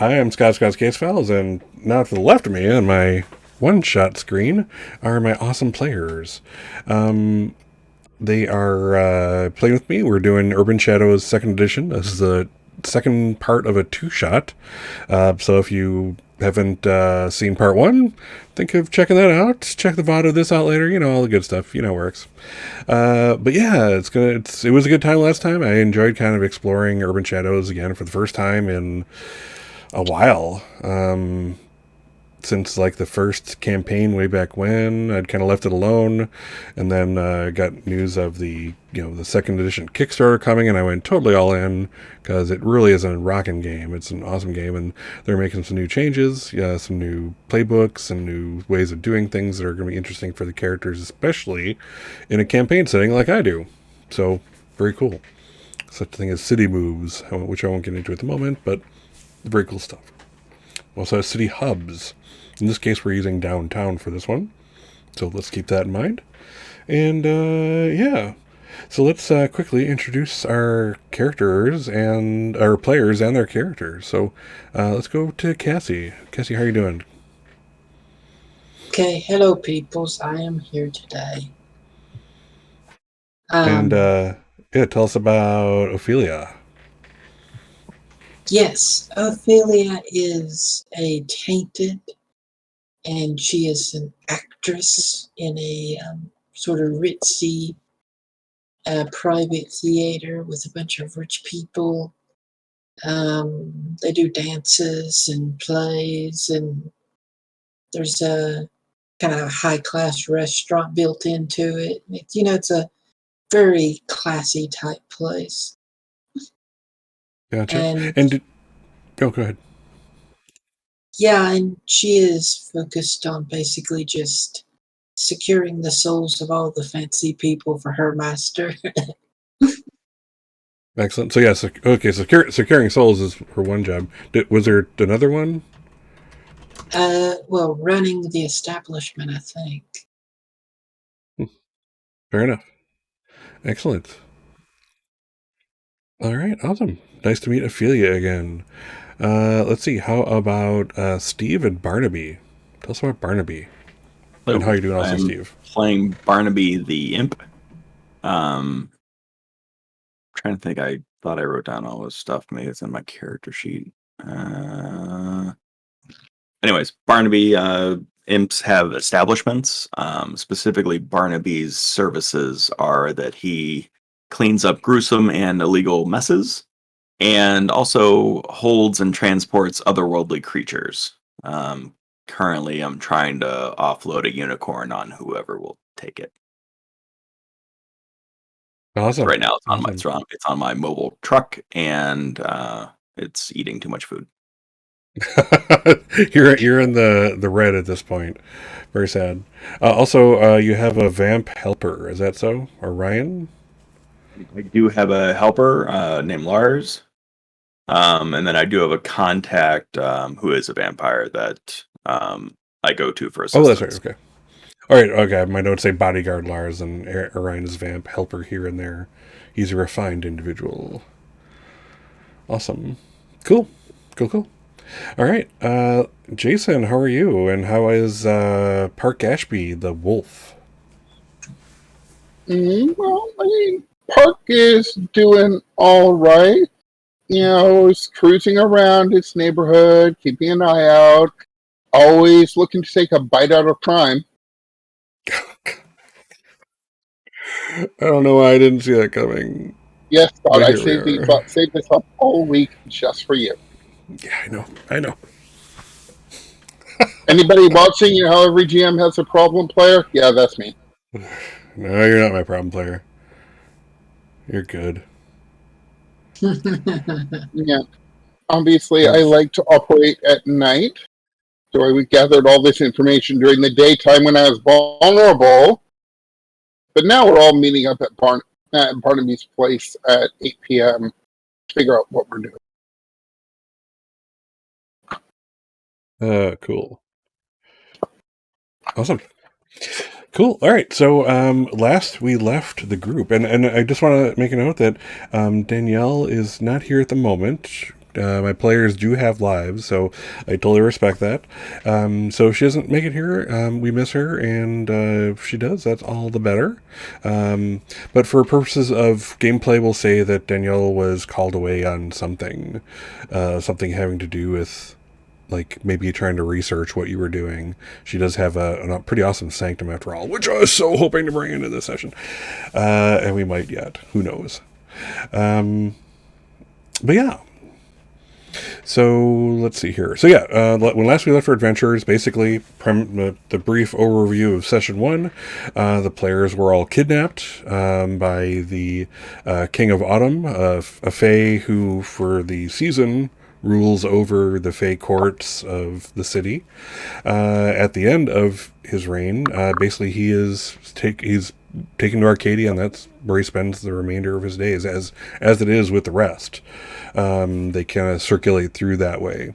Hi, I'm Scott's Case Files, and now to the left of me on my one-shot screen are my awesome players. They are playing with me. We're doing Urban Shadows 2nd Edition. This is the second part of a two-shot. So if you haven't seen part 1, think of checking that out. Check the VOD of this out later. You know, all the good stuff. You know how it works. But yeah, it was a good time last time. I enjoyed kind of exploring Urban Shadows again for the first time in a while. Since like the first campaign way back when, I'd kind of left it alone, and then got news of the the 2nd edition Kickstarter coming, and I went totally all in because it really is a rocking game. It's an awesome game, and they're making some new changes, some new playbooks, and new ways of doing things that are going to be interesting for the characters, especially in a campaign setting like I do. So very cool. Such a thing as city moves, which I won't get into at the moment, but very cool stuff. Also has city hubs. In this case, we're using downtown for this one. So let's keep that in mind. And yeah. So let's quickly introduce our characters and our players and their characters. So let's go to Cassie. Cassie, how are you doing? Okay, hello peoples, I am here today. And yeah, tell us about Ophelia. Yes, Ophelia is a tainted, and she is an actress in a sort of ritzy private theater with a bunch of rich people. They do dances and plays, and there's a kind of high class restaurant built into it. It's a very classy type place. Gotcha. And And go ahead. yeah, and she is focused on basically just securing the souls of all the fancy people for her master. Excellent. So yeah, okay, securing souls is her one job. Was there another one? Well, running the establishment, I think. Fair enough. Excellent. All right, awesome. Nice to meet Ophelia again. Let's see. How about Steve and Barnaby? Tell us about Barnaby and how So you're doing, also, I'm Steve. playing Barnaby the Imp. Trying to think. I thought I wrote down all this stuff. Maybe it's in my character sheet. Anyways, Barnaby imps have establishments. Specifically, Barnaby's services are that he cleans up gruesome and illegal messes, and also holds and transports otherworldly creatures. Currently, I'm trying to offload a unicorn on whoever will take it. Awesome. Right now, Awesome. it's on my mobile truck, and it's eating too much food. You're in the red at this point. Very sad. Also, you have a vamp helper. Is that so? Or Ryan? I do have a helper named Lars, and then I do have a contact who is a vampire that I go to for Oh, assistance. that's right. Okay. All right. Okay. My notes say bodyguard Lars and Ryan is vamp helper here and there. He's a refined individual. Awesome. Cool. Cool. All right. Jason, how are you? And how is Park Ashby, the wolf? Well, I mean, Park is doing all right. It's cruising around its neighborhood, keeping an eye out, always looking to take a bite out of crime. I don't know why I didn't see that coming. Yes, God, But I here we are. saved this up all week just for you. Yeah, I know. Anybody watching, how every GM has a problem player? Yeah, that's me. No, you're not my problem player. You're good. Yeah. Obviously, I like to operate at night. So I gathered all this information during the daytime when I was vulnerable. But now we're all meeting up at Barnaby's place at 8 p.m. to figure out what we're doing. Cool. Awesome. Cool. All right. So last we left the group, and I just want to make a note that Danielle is not here at the moment. My players do have lives, so I totally respect that. So if she doesn't make it here, we miss her, and if she does, that's all the better. But for purposes of gameplay, we'll say that Danielle was called away on something having to do with, like, maybe trying to research what you were doing. She does have a pretty awesome sanctum after all, which I was so hoping to bring into this session. And we might yet. Who knows? But yeah. So let's see here. So yeah, when last we left our adventures, basically the brief overview of session 1, the players were all kidnapped by the King of Autumn, a fae who for the season rules over the fae courts of the city. At the end of his reign, basically he's taken to Arcadia, and that's where he spends the remainder of his days, as it is with the rest. They kind of circulate through that way.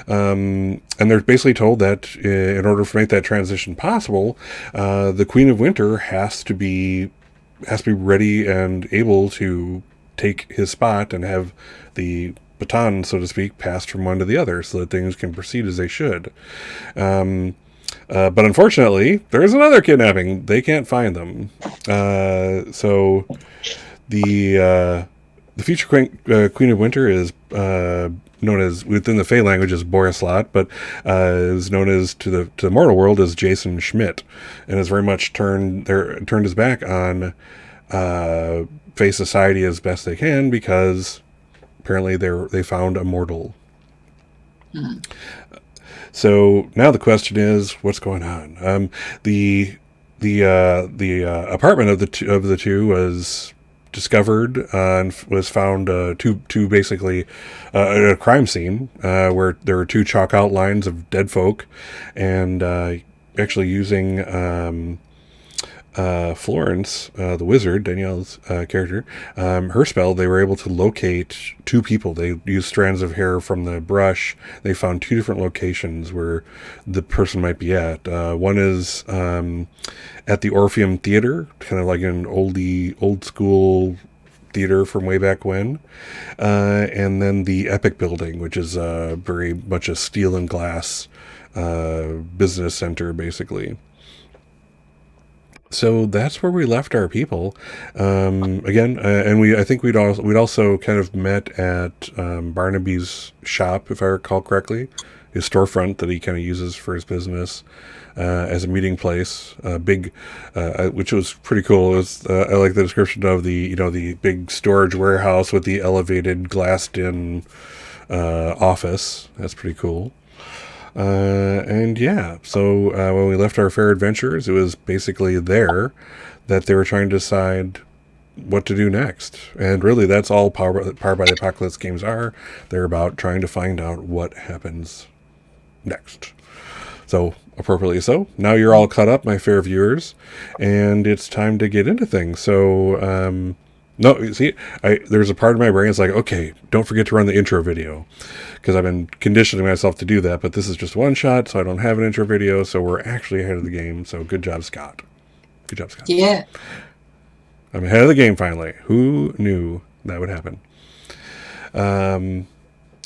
And they're basically told that in order to make that transition possible, the Queen of Winter has to be ready and able to take his spot and have the baton, so to speak, passed from one to the other so that things can proceed as they should. But unfortunately, there's another kidnapping. They can't find them. So the future Queen of Winter is known as, within the Fey language, as Borislot, but is known as to the mortal world as Jason Schmidt, and has very much turned his back on Fey society as best they can, because apparently they found a mortal. So now the question is, what's going on? The apartment of the two was discovered and was found to basically a crime scene where there were 2 chalk outlines of dead folk, and actually using Florence, the wizard, Danielle's character, her spell, they were able to locate 2 people. They used strands of hair from the brush. They found 2 different locations where the person might be at. One is at the Orpheum Theater, kind of like an old school theater from way back when. And then the Epic Building, which is very much a steel and glass business center, basically. So that's where we left our people. Again, and I think we'd also kind of met at Barnaby's shop, if I recall correctly, his storefront that he kind of uses for his business as a meeting place. Big, which was pretty cool. It was, I like the description of the big storage warehouse with the elevated glassed-in office. That's pretty cool. And yeah, so when we left our fair adventures, it was basically there that they were trying to decide what to do next. And really, that's all Powered by the Apocalypse games are. They're about trying to find out what happens next. So, appropriately so. Now you're all caught up, my fair viewers, and it's time to get into things. So, no, you see, there's a part of my brain that's like, okay, don't forget to run the intro video, because I've been conditioning myself to do that, but this is just one shot, so I don't have an intro video, so we're actually ahead of the game. So good job, Scott. Good job, Scott. Yeah. I'm ahead of the game finally. Who knew that would happen? And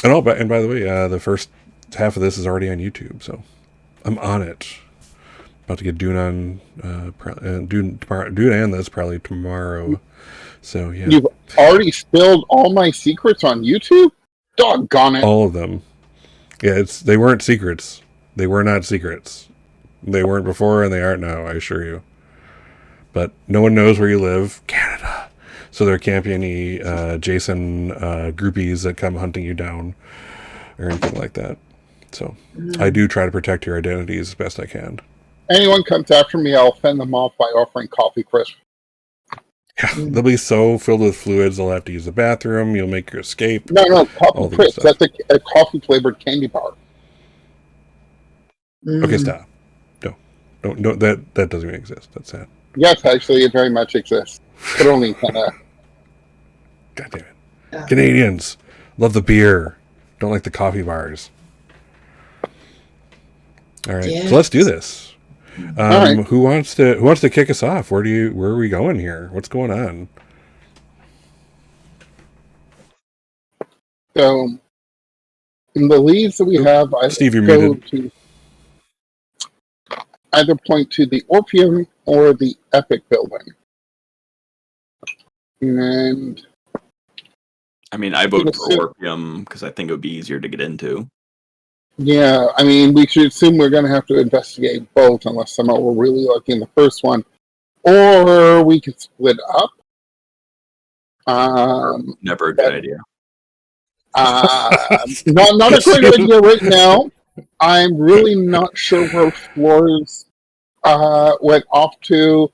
by the way, the first half of this is already on YouTube, so I'm on it. About to get Dune on Dune and this probably tomorrow. So yeah. You've already spilled all my secrets on YouTube? Doggone it. All of them. Yeah, they weren't secrets. They were not secrets. They weren't before, and they aren't now, I assure you. But no one knows where you live. Canada. So there can't be any Jason groupies that come hunting you down or anything like that. So I do try to protect your identities as best I can. Anyone comes after me, I'll fend them off by offering coffee crisp. Yeah, they'll be so filled with fluids, they'll have to use the bathroom. You'll make your escape. No, coffee crisp. That's a coffee-flavored candy bar. Okay, stop. No, that doesn't even exist. That's sad. Yes, actually, it very much exists. But only in Canada. God damn it. Canadians love the beer. Don't like the coffee bars. All right, so let's do this. Right. Who wants to kick us off? Where are we going here? What's going on? So In the leads that we have, Steve, you're go muted. to either point to the Orpheum or the Epic building. And I mean, I vote for Orpheum because I think it would be easier to get into. yeah, I mean, we should assume we're going to have to investigate both unless somehow we're really lucky in the first one. Or we could split up. Never a good idea. Not a great idea right now. I'm really not sure where Flores went off to.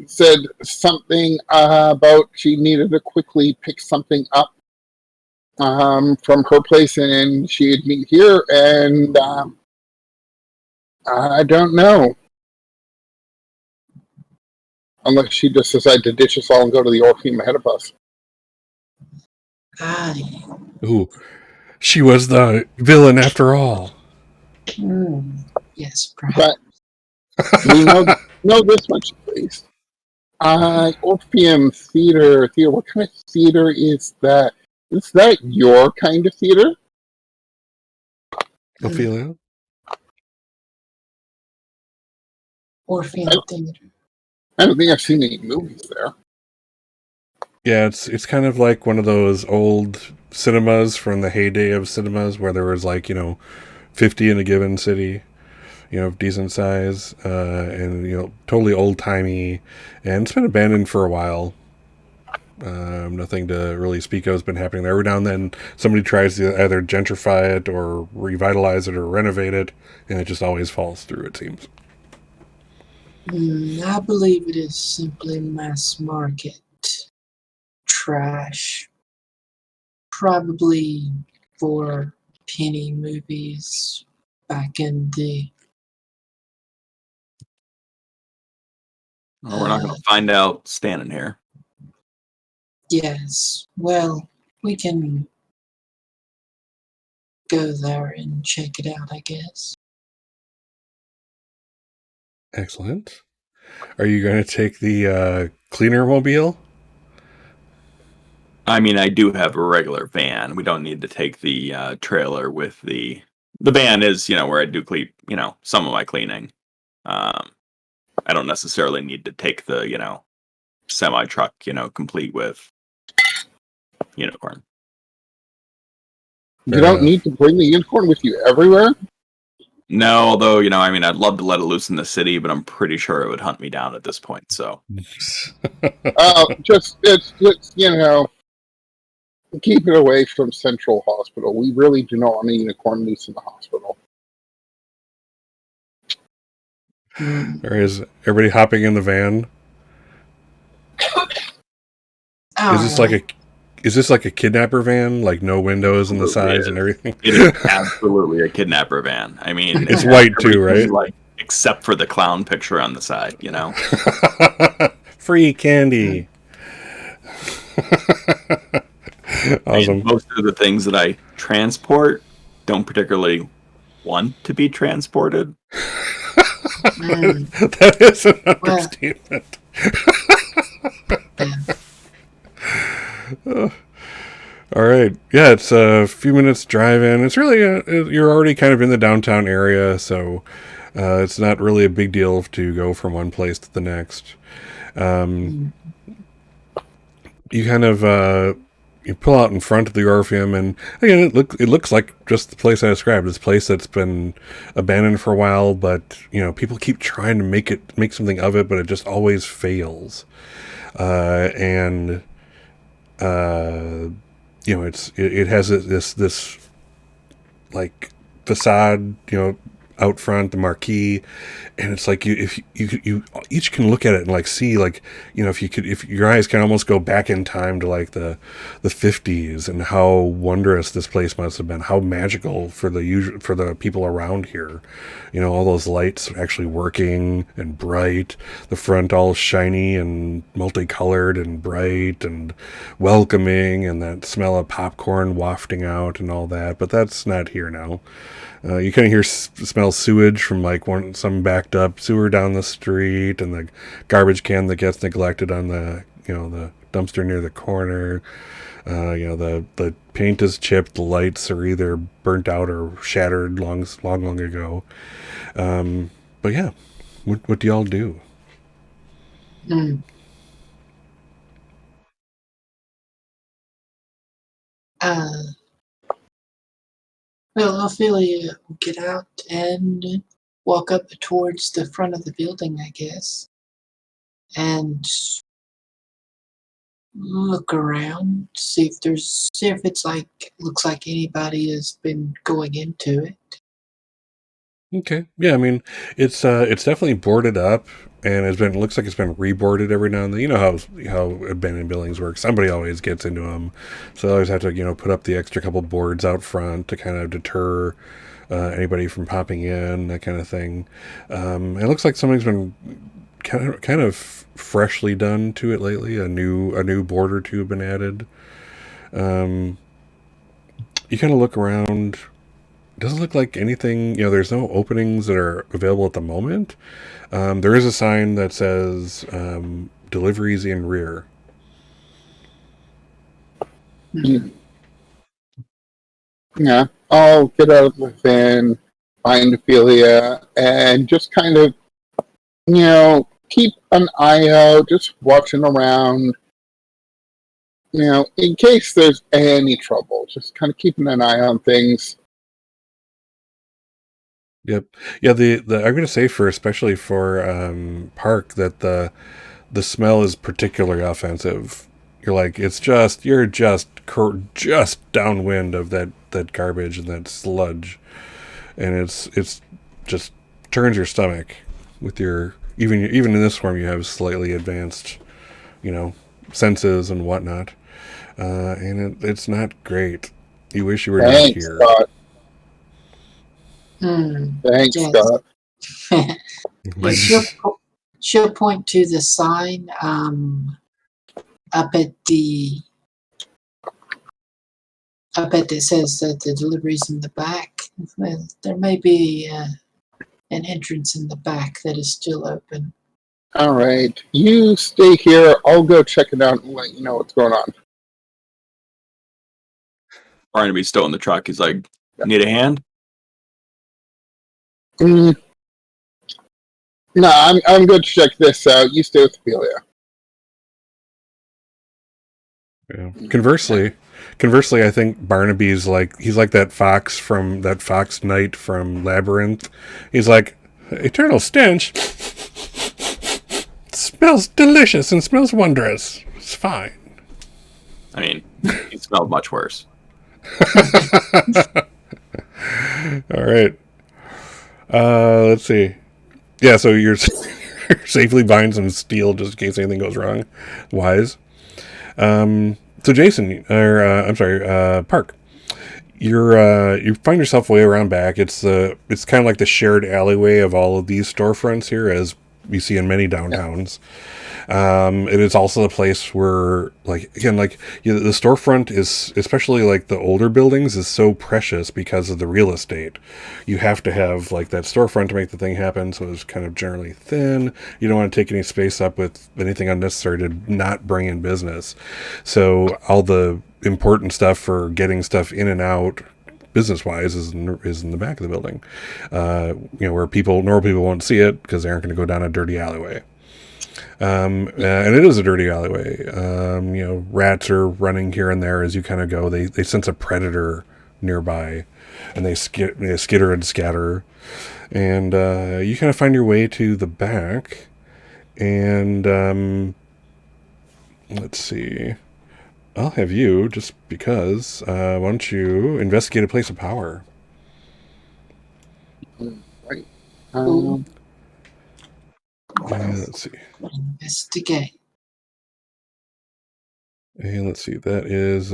Said something about she needed to quickly pick something up from her place, and she'd meet here, and I don't know. Unless she just decided to ditch us all and go to the Orpheum ahead of us. Aye. Ooh, she was the villain after all. Yes, perhaps. But we know this much at least. Orpheum theater. What kind of theater is that? Is that your kind of theater? Ophelia? Orpheum Theater. I don't think I've seen any movies there. Yeah, it's kind of like one of those old cinemas from the heyday of cinemas where there was 50 in a given city, decent size, and totally old timey, and it's been abandoned for a while. Nothing to really speak of has been happening there. Every now and then somebody tries to either gentrify it or revitalize it or renovate it, and it just always falls through, it seems. I believe it is simply mass market trash. Probably for penny movies back in the... Well, we're not going to find out standing here. Yes, well, we can go there and check it out, I guess. Excellent. Are you going to take the cleaner mobile? I mean, I do have a regular van. We don't need to take the trailer with the van is, where I do clean, some of my cleaning. I don't necessarily need to take the, semi truck, complete with unicorn. You don't need to bring the unicorn with you everywhere? No, although, I'd love to let it loose in the city, but I'm pretty sure it would hunt me down at this point, so. Just keep it away from Central Hospital. We really do not want a unicorn loose in the hospital. Or is everybody hopping in the van? Is this like a kidnapper van? Like no windows in the sides and everything? It is absolutely a kidnapper van. I mean, it's white too, right? Like, except for the clown picture on the side, Free candy. Awesome. I mean, most of the things that I transport don't particularly want to be transported. That is an understatement. All right. Yeah, it's a few minutes drive in. It's really, you're already kind of in the downtown area, so it's not really a big deal to go from one place to the next. You kind of, you pull out in front of the Orpheum, and again, it looks like just the place I described. This place that's been abandoned for a while, but people keep trying to make something of it, but it just always fails. It has this like facade, out front, the marquee, and it's like if you each can look at it and like see, like, if your eyes can almost go back in time to like the 50s and how wondrous this place must have been, how magical for the people around here, all those lights actually working and bright, the front all shiny and multicolored and bright and welcoming, and that smell of popcorn wafting out and all that. But that's not here now. You kind of smell sewage from like some backed up sewer down the street, and the garbage can that gets neglected on the the dumpster near the corner. The paint is chipped, the lights are either burnt out or shattered long ago. But yeah, what do y'all do? Hmm. Uh, well, Ophelia will get out and walk up towards the front of the building, I guess, and look around, see if it's looks like anybody has been going into it. Okay. Yeah, I mean, it's definitely boarded up, and looks like it's been reboarded every now and then. You know how abandoned buildings work. Somebody always gets into them, so they always have to put up the extra couple boards out front to kind of deter anybody from popping in, that kind of thing. It looks like something's been kind of freshly done to it lately. A new board or two have been added. Um, you kind of look around. Doesn't look like anything. There's no openings that are available at the moment. There is a sign that says deliveries in rear. Yeah, I'll get out of the van, find Ophelia, and just kind of, keep an eye out, just watching around, in case there's any trouble. Just kind of keeping an eye on things. Yep. Yeah. The I'm going to say especially for Park that the smell is particularly offensive. You're just downwind of that garbage and that sludge, and it's just turns your stomach with your even in this form you have slightly advanced senses and whatnot, and it's not great. You wish you were not Thanks, here. Scott. Thanks, Yes. Scott. Yeah, she'll point to the sign up at that says that the delivery's in the back. There may be an entrance in the back that is still open. All right, you stay here. I'll go check it out and let you know what's going on. Barnaby's still in the truck. He's like, need a hand? No, I'm good to check this out. You stay with Ophelia. Yeah. Conversely, I think Barnaby's he's like that fox knight from Labyrinth. He's like, eternal stench. It smells delicious and smells wondrous. It's fine. I mean, he smelled much worse. All right. Let's see. Yeah, so you're safely buying some steel just in case anything goes wrong. Wise. So Jason, or I'm sorry, Park. You find yourself way around back. It's kind of like the shared alleyway of all of these storefronts here, as you see in many downtowns. It is also the place where, the storefront is, especially like the older buildings, is so precious because of the real estate. You have to have that storefront to make the thing happen, so it's kind of generally thin. You don't want to take any space up with anything unnecessary to not bring in business. So all the important stuff for getting stuff in and out business-wise is in the back of the building, where normal people won't see it because they aren't going to go down a dirty alleyway. And it is a dirty alleyway. Rats are running here and there as you kind of go. They sense a predator nearby, and they skitter and scatter. And you kind of find your way to the back, and let's see. I'll have you, just because, why don't you investigate a place of power? Right. Let's see. Investigate. And let's see. That is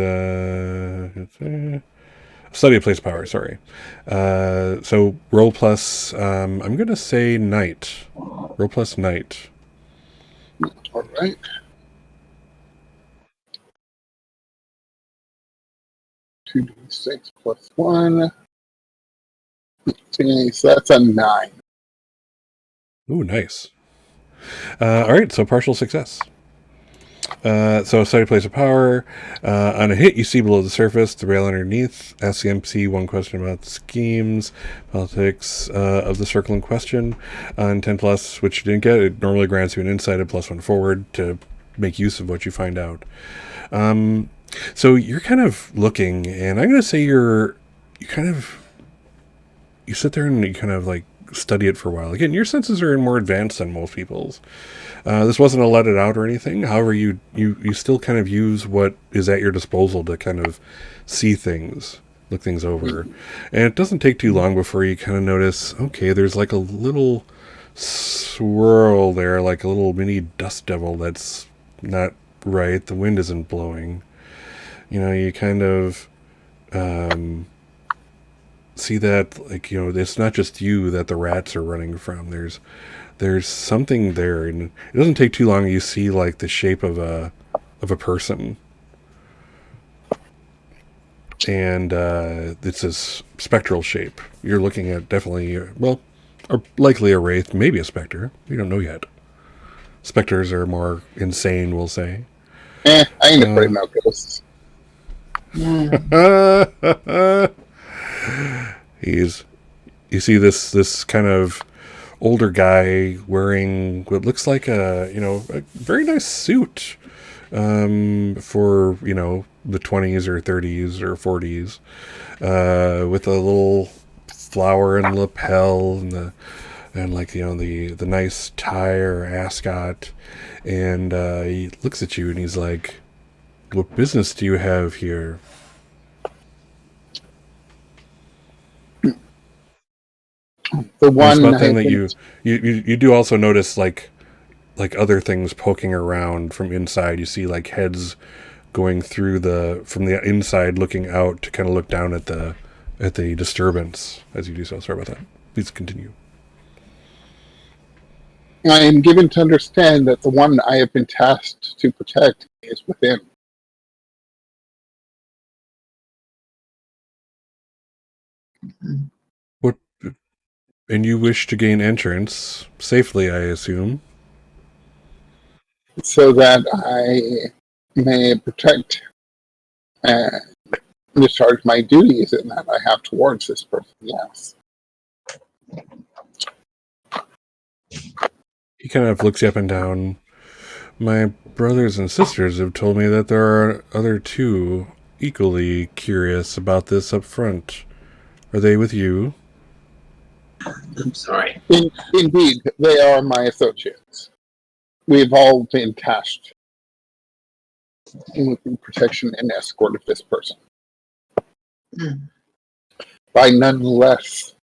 study a place of power. Sorry. So roll plus. I'm gonna say night. Roll plus night. All right. Two d6 plus 1. Okay, so that's a 9. Ooh, nice. All right, so partial success. So study place of power. On a hit, you see below the surface the rail underneath. Ask the MC one question about the schemes, politics of the circle in question. On 10 plus, which you didn't get, it normally grants you an insight and +1 forward to make use of what you find out. So you're kind of looking, and I'm going to say you sit there and you kind of like study it for a while. Again, your senses are more advanced than most people's. This wasn't a let it out or anything. However, you still kind of use what is at your disposal to kind of see things, look things over. And it doesn't take too long before you kind of notice, okay, there's like a little swirl there, like a little mini dust devil that's not right. The wind isn't blowing. You kind of see that, like, it's not just you that the rats are running from. There's something there, and it doesn't take too long. You see like the shape of a person, and it's this spectral shape. You're looking at definitely, likely a wraith, maybe a specter. We don't know yet. Specters are more insane, we'll say. I ain't afraid of no ghosts. You see this kind of older guy wearing what looks like a very nice suit for the 20s or 30s or 40s, with a little flower and lapel and the nice tie or ascot, and he looks at you and he's like, "What business do you have here?" The one about then that you do also notice like other things poking around from inside. You see like heads going through from the inside, looking out to kind of look down at the disturbance as you do so. Sorry about that. Please continue. I am given to understand that the one I have been tasked to protect is within. What? And you wish to gain entrance safely, I assume. So that I may protect and discharge my duties and that I have towards this person, yes. He kind of looks you up and down. My brothers and sisters have told me that there are other two equally curious about this up front. Are they with you? I'm sorry. Indeed, they are my associates. We've all been tasked with the protection and escort of this person. By none less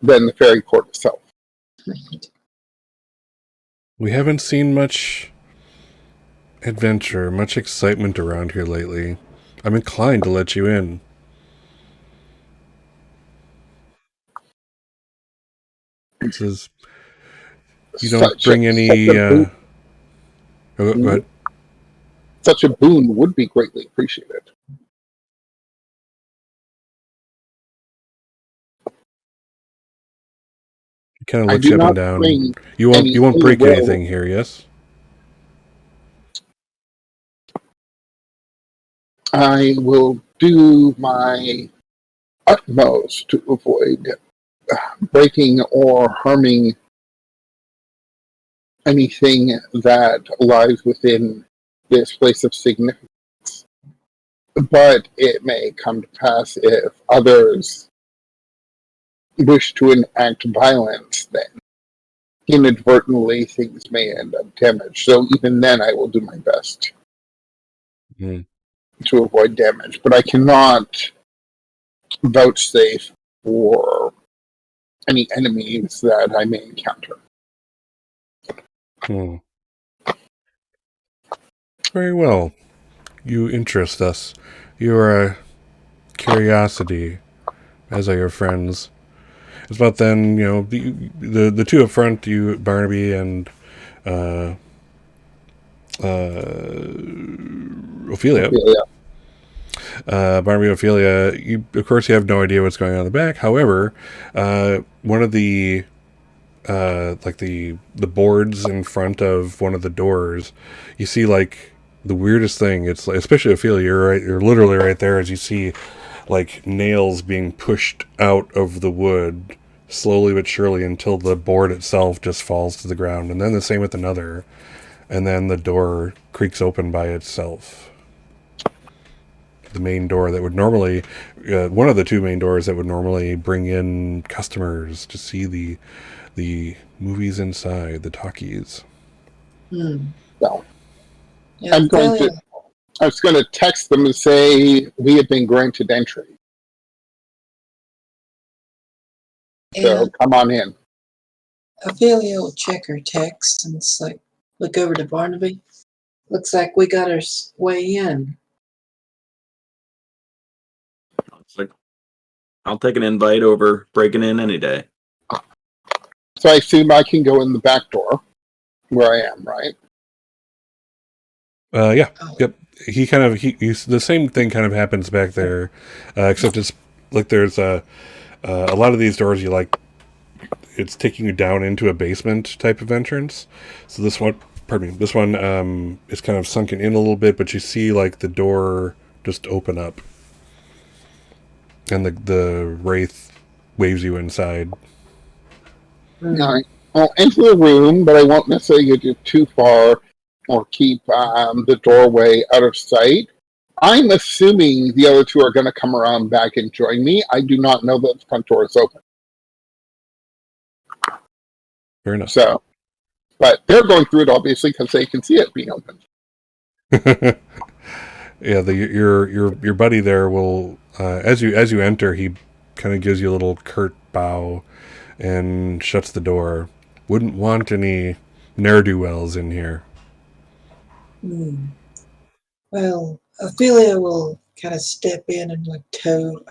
than the fairy court itself. Right. We haven't seen much adventure, much excitement around here lately. I'm inclined to let you in. It says you don't bring any... go ahead. Such a boon would be greatly appreciated. He kind of looks you up and down. You won't break anything here, yes? I will do my utmost to avoid breaking or harming anything that lies within this place of significance. But it may come to pass if others wish to enact violence, then inadvertently things may end up damaged. So even then I will do my best to avoid damage. But I cannot vouchsafe for any enemies that I may encounter. Very well. You interest us. You are a curiosity, as are your friends. It's about then, the two up front, you, Barnaby, and Ophelia. Barnaby and Ophelia, of course you have no idea what's going on in the back. However, one of the the boards in front of one of the doors, you see like the weirdest thing. It's like, especially Ophelia, you're literally right there as you see like nails being pushed out of the wood slowly but surely until the board itself just falls to the ground, and then the same with another, and then the door creaks open by itself. The main door that would normally, one of the two main doors that would normally bring in customers to see the movies inside, the talkies. So Yeah, I'm going Ophelia, to. I was going to text them and say we have been granted entry. So and come on in. Ophelia will check her text and it's like, look over to Barnaby. Looks like we got our way in. It's like, I'll take an invite over breaking in any day. So I assume I can go in the back door where I am, right? Yeah, Oh, yep. He's the same thing kind of happens back there, except it's like there's a lot of these doors it's taking you down into a basement type of entrance. So this one, pardon me, this one is kind of sunken in a little bit, but you see like the door just open up, and the wraith waves you inside. mm. All right. I'll enter the room, but I won't necessarily get too far or keep the doorway out of sight. I'm assuming the other two are going to come around back and join me. I do not know that the front door is open. Fair enough. So, but they're going through it obviously because they can see it being open. Yeah, your buddy there will as you enter, he kind of gives you a little curt bow and shuts the door. Wouldn't want any ne'er-do-wells in here. Well, Ophelia will kind of step in and like toe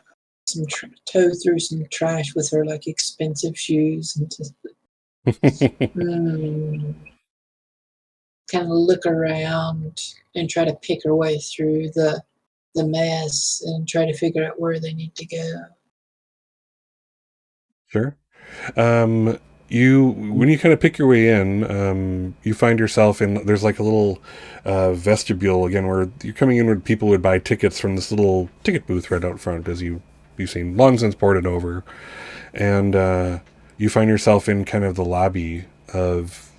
through some trash with her like expensive shoes and just kind of look around and try to pick her way through the mess and try to figure out where they need to go. Sure. When you kind of pick your way in, you find yourself in, there's like a little vestibule again where you're coming in where people would buy tickets from this little ticket booth right out front, as you've seen long since ported over, and you find yourself in kind of the lobby of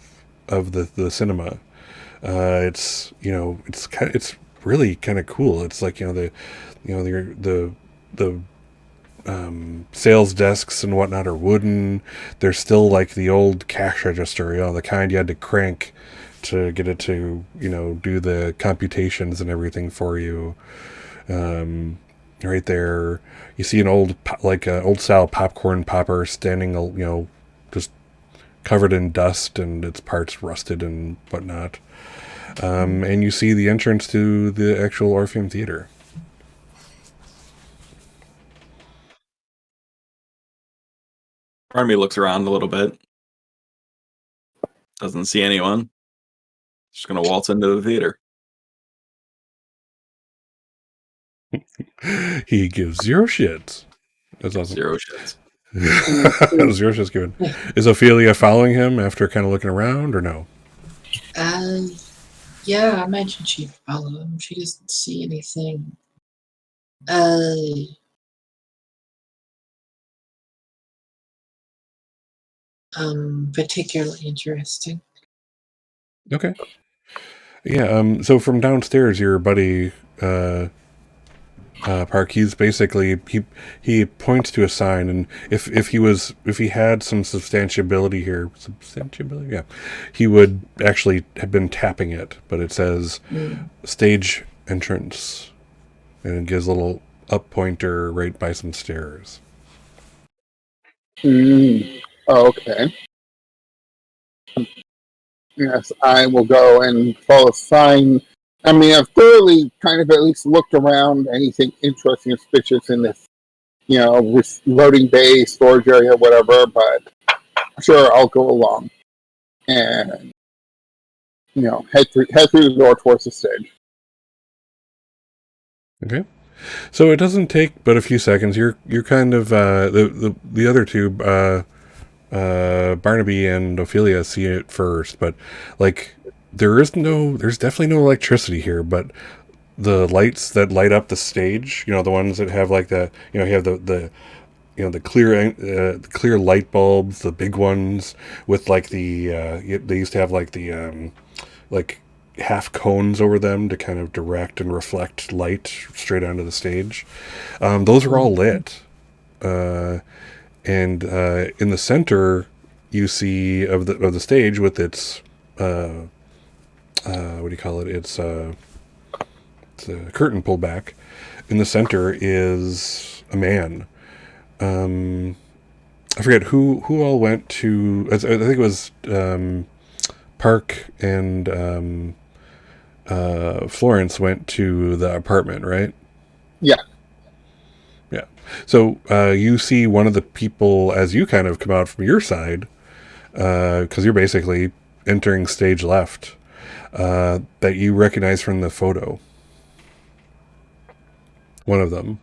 the cinema. It's really kind of cool. It's like the sales desks and whatnot are wooden. There's still like the old cash register, the kind you had to crank to get it to, do the computations and everything for you. Right there, you see an old style popcorn popper standing, just covered in dust and its parts rusted and whatnot. And you see the entrance to the actual Orpheum Theater. Army looks around a little bit. Doesn't see anyone. Just gonna waltz into the theater. He gives zero shits. That's awesome. Zero shits. Zero shits given. Is Ophelia following him after kind of looking around, or no? Yeah, I imagine she'd follow him. She doesn't see anything. Particularly interesting. Okay. Yeah. So from downstairs, your buddy Park, he's basically he points to a sign, and if he had some substantiability, yeah, he would actually have been tapping it, but it says stage entrance, and it gives a little up pointer right by some stairs. Oh, okay. Yes, I will go and follow a sign. I mean, I've thoroughly kind of at least looked around anything interesting or suspicious in this, loading bay, storage area, whatever, but sure, I'll go along and, head through the door towards the stage. Okay. So it doesn't take but a few seconds. You're kind of the other two, Barnaby and Ophelia, see it first, but like there's definitely no electricity here, but the lights that light up the stage, the ones that have like you have the clear light bulbs, the big ones with like they used to have like the like half cones over them to kind of direct and reflect light straight onto the stage. Those are all lit. And in the center, you see of the stage with its what do you call it? It's a curtain pulled back. In the center is a man. I forget who all went to. I think it was Park and Florence went to the apartment, right? Yeah. Yeah. So you see one of the people as you kind of come out from your side, because you're basically entering stage left, that you recognize from the photo. One of them.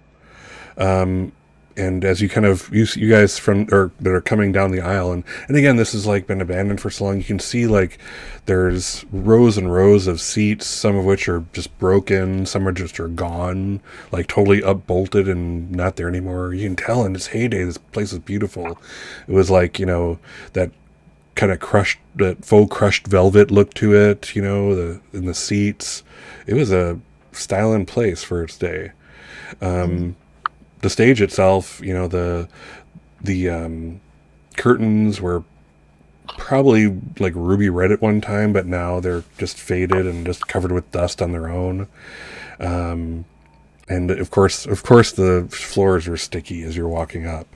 And as you kind of you guys that are coming down the aisle, and again, this has like been abandoned for so long, you can see like there's rows and rows of seats, some of which are just broken, some are gone, like totally upbolted and not there anymore. You can tell in its heyday this place is beautiful. It was like, that kind of that faux crushed velvet look to it, in the seats. It was a styling place for its day. The stage itself, the curtains were probably like ruby red at one time, but now they're just faded and just covered with dust on their own. And of course, the floors are sticky as you're walking up.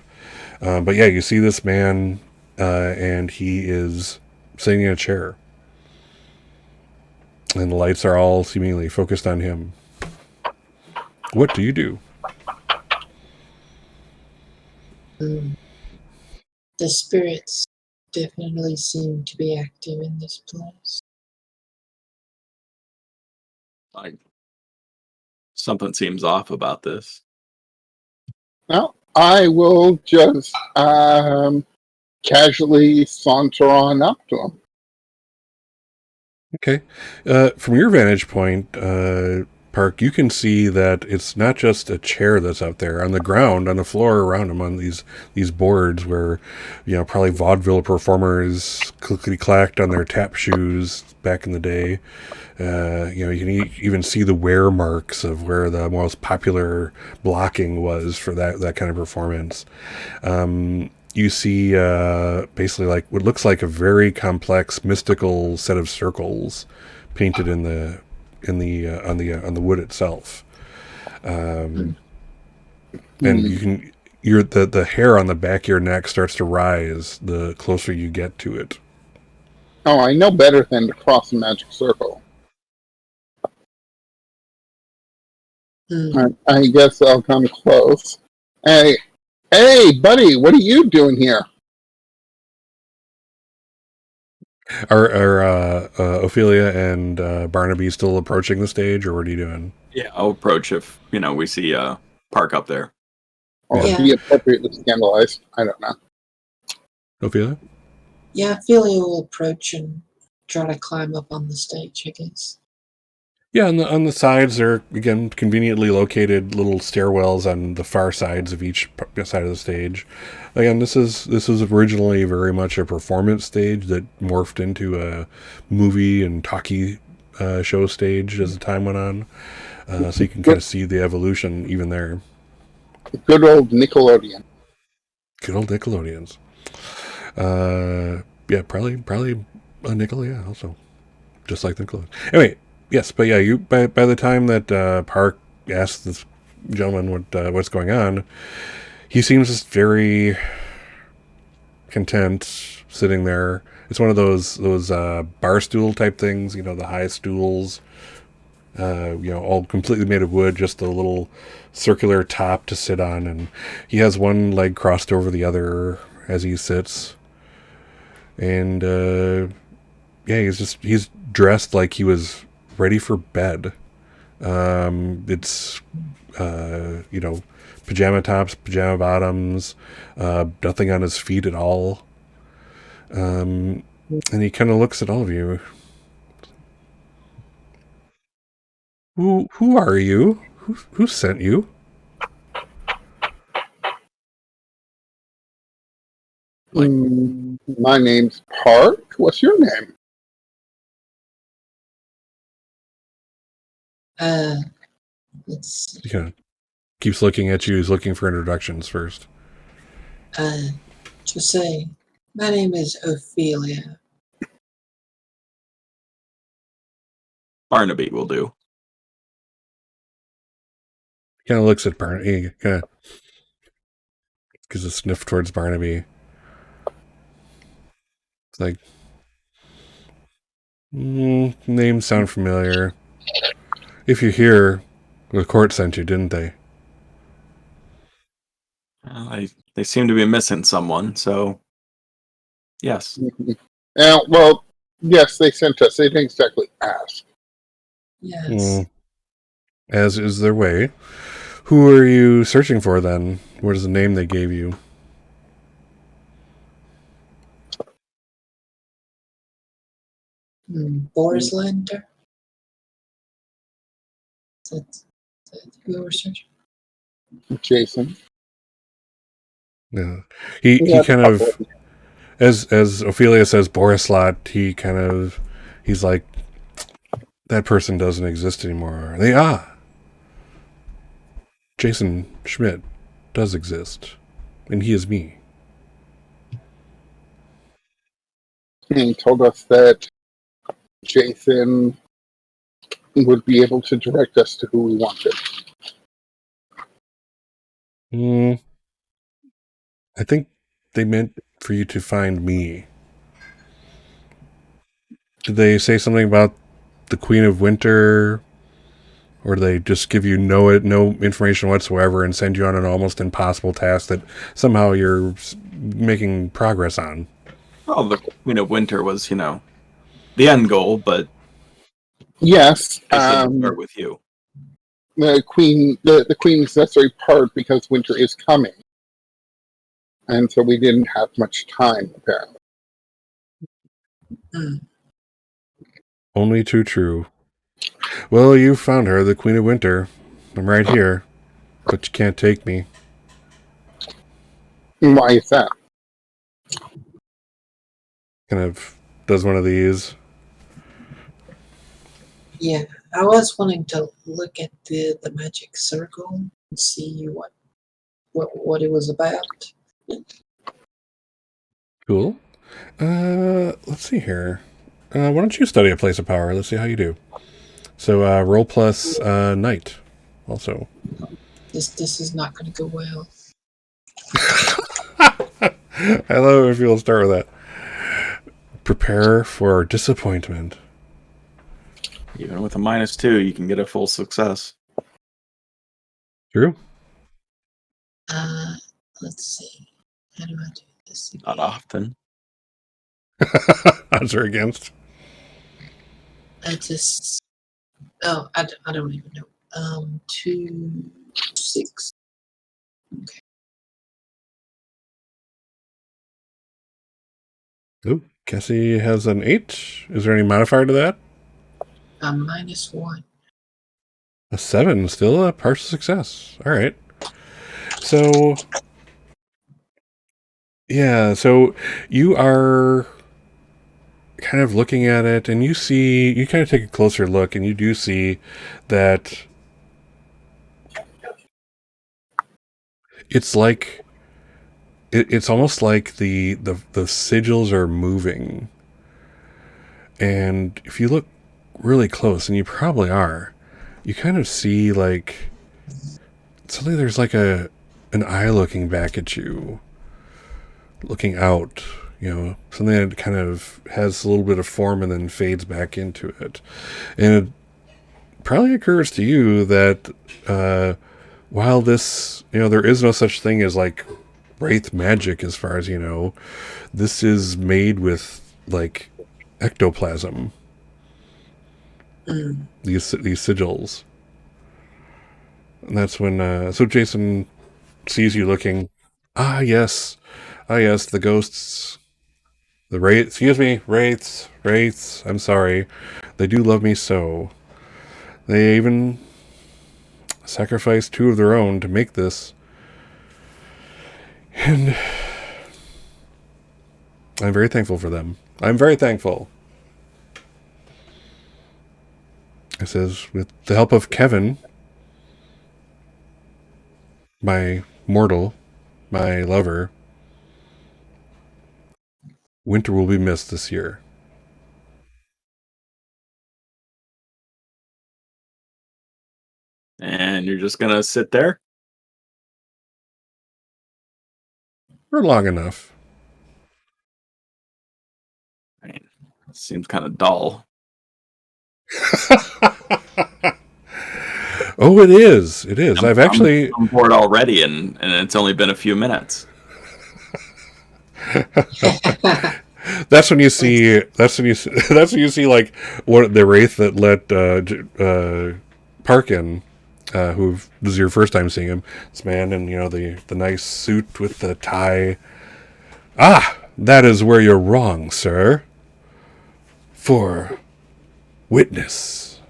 But yeah, you see this man, and he is sitting in a chair, and the lights are all seemingly focused on him. What do you do? The spirits definitely seem to be active in this place. Something seems off about this. Well, I will just casually saunter on up to him. Okay. From your vantage point, Park, you can see that it's not just a chair that's out there on the ground, on the floor around him, on these boards where, probably vaudeville performers clickety-clacked on their tap shoes back in the day. You can even see the wear marks of where the most popular blocking was for that kind of performance. You see basically like what looks like a very complex mystical set of circles painted on the wood itself. And the hair on the back of your neck starts to rise the closer you get to it. Oh, I know better than to cross a magic circle. I guess I'll come close. Hey, buddy, what are you doing here? Are Ophelia and Barnaby still approaching the stage, or what are you doing? Yeah, I'll approach if we see Park up there. Or be appropriately scandalized. I don't know. Ophelia? Yeah, Ophelia will approach and try to climb up on the stage, I guess. Yeah, on the sides, there are, again, conveniently located little stairwells on the far sides of each side of the stage. Again, this is originally very much a performance stage that morphed into a movie and talkie show stage as the time went on. So you can kind of see the evolution even there. Good old Nickelodeon. Good old Nickelodeons. Yeah, probably a nickel, yeah, also. Just like Nickelodeon. Anyway. Yes, but yeah, you by the time that Park asks this gentleman what's going on, he seems just very content sitting there. It's one of those bar stool type things, the high stools, all completely made of wood, just a little circular top to sit on, and he has one leg crossed over the other as he sits, and yeah, he's dressed like he was ready for bed. It's pajama tops, pajama bottoms, nothing on his feet at all. And he kind of looks at all of you. Who are you? Who sent you? My name's Park. What's your name? Let's see. He kind of keeps looking at you. He's looking for introductions first. Just say, my name is Ophelia. Barnaby will do. He kind of looks at Barnaby. He kind of gives a sniff towards Barnaby. It's like, names sound familiar. If you're here, the court sent you, didn't they? They seem to be missing someone, so yes. Well, yes, they sent us. They didn't exactly ask. Yes. As is their way. Who are you searching for then? What is the name they gave you? Boris Lander? Is that who we're searching? Jason. Yeah. He kind of, as Ophelia says, Borislot, he's like, that person doesn't exist anymore. Jason Schmidt does exist, and he is me. He told us that Jason would be able to direct us to who we wanted. I think they meant for you to find me. Did they say something about the Queen of Winter? Or do they just give you no information whatsoever and send you on an almost impossible task that somehow you're making progress on? Well, the Queen of Winter was, the end goal, but Yes, it didn't start with you. the queen is necessary part because winter is coming, and so we didn't have much time apparently. Only too true. Well, you found her, the Queen of Winter. I'm right here, but you can't take me. Why is that? Kind of does one of these. Yeah, I was wanting to look at the magic circle and see what it was about. Cool. Let's see here. Why don't you study a place of power? Let's see how you do. So roll plus night also. This is not going to go well. I love it if you'll start with that. Prepare for disappointment. Even with a -2, you can get a full success. True. Let's see. How do I do this again? Not often. Odds are against. I don't even know. 2, 6. Okay. Oh, Cassie has an 8. Is there any modifier to that? -1. A 7, still a partial success. All right. So, yeah, so you are kind of looking at it, and you kind of take a closer look, and you do see that it's like, it's almost like the sigils are moving. And if you look really close, and you probably are, you kind of see like suddenly there's like an eye looking back at you, looking out, something that kind of has a little bit of form and then fades back into it. And it probably occurs to you that while this, there is no such thing as like wraith magic as far as you know, this is made with like ectoplasm. These sigils. And that's when so Jason sees you looking. Yes, the ghosts, the wraiths. I'm sorry, they do love me so. They even sacrificed 2 of their own to make this. And I'm very thankful for them. I'm very thankful. It says, with the help of Kevin, my mortal, my lover, Winter will be missed this year. And you're just gonna sit there? For long enough. I mean, seems kind of dull. Oh, it is. It is. I've actually... I'm bored already, and it's only been a few minutes. That's when you see. That's when you see like what the wraith that let Parkin, who this is your first time seeing him. This man in the nice suit with the tie. Ah, that is where you're wrong, sir. For witness,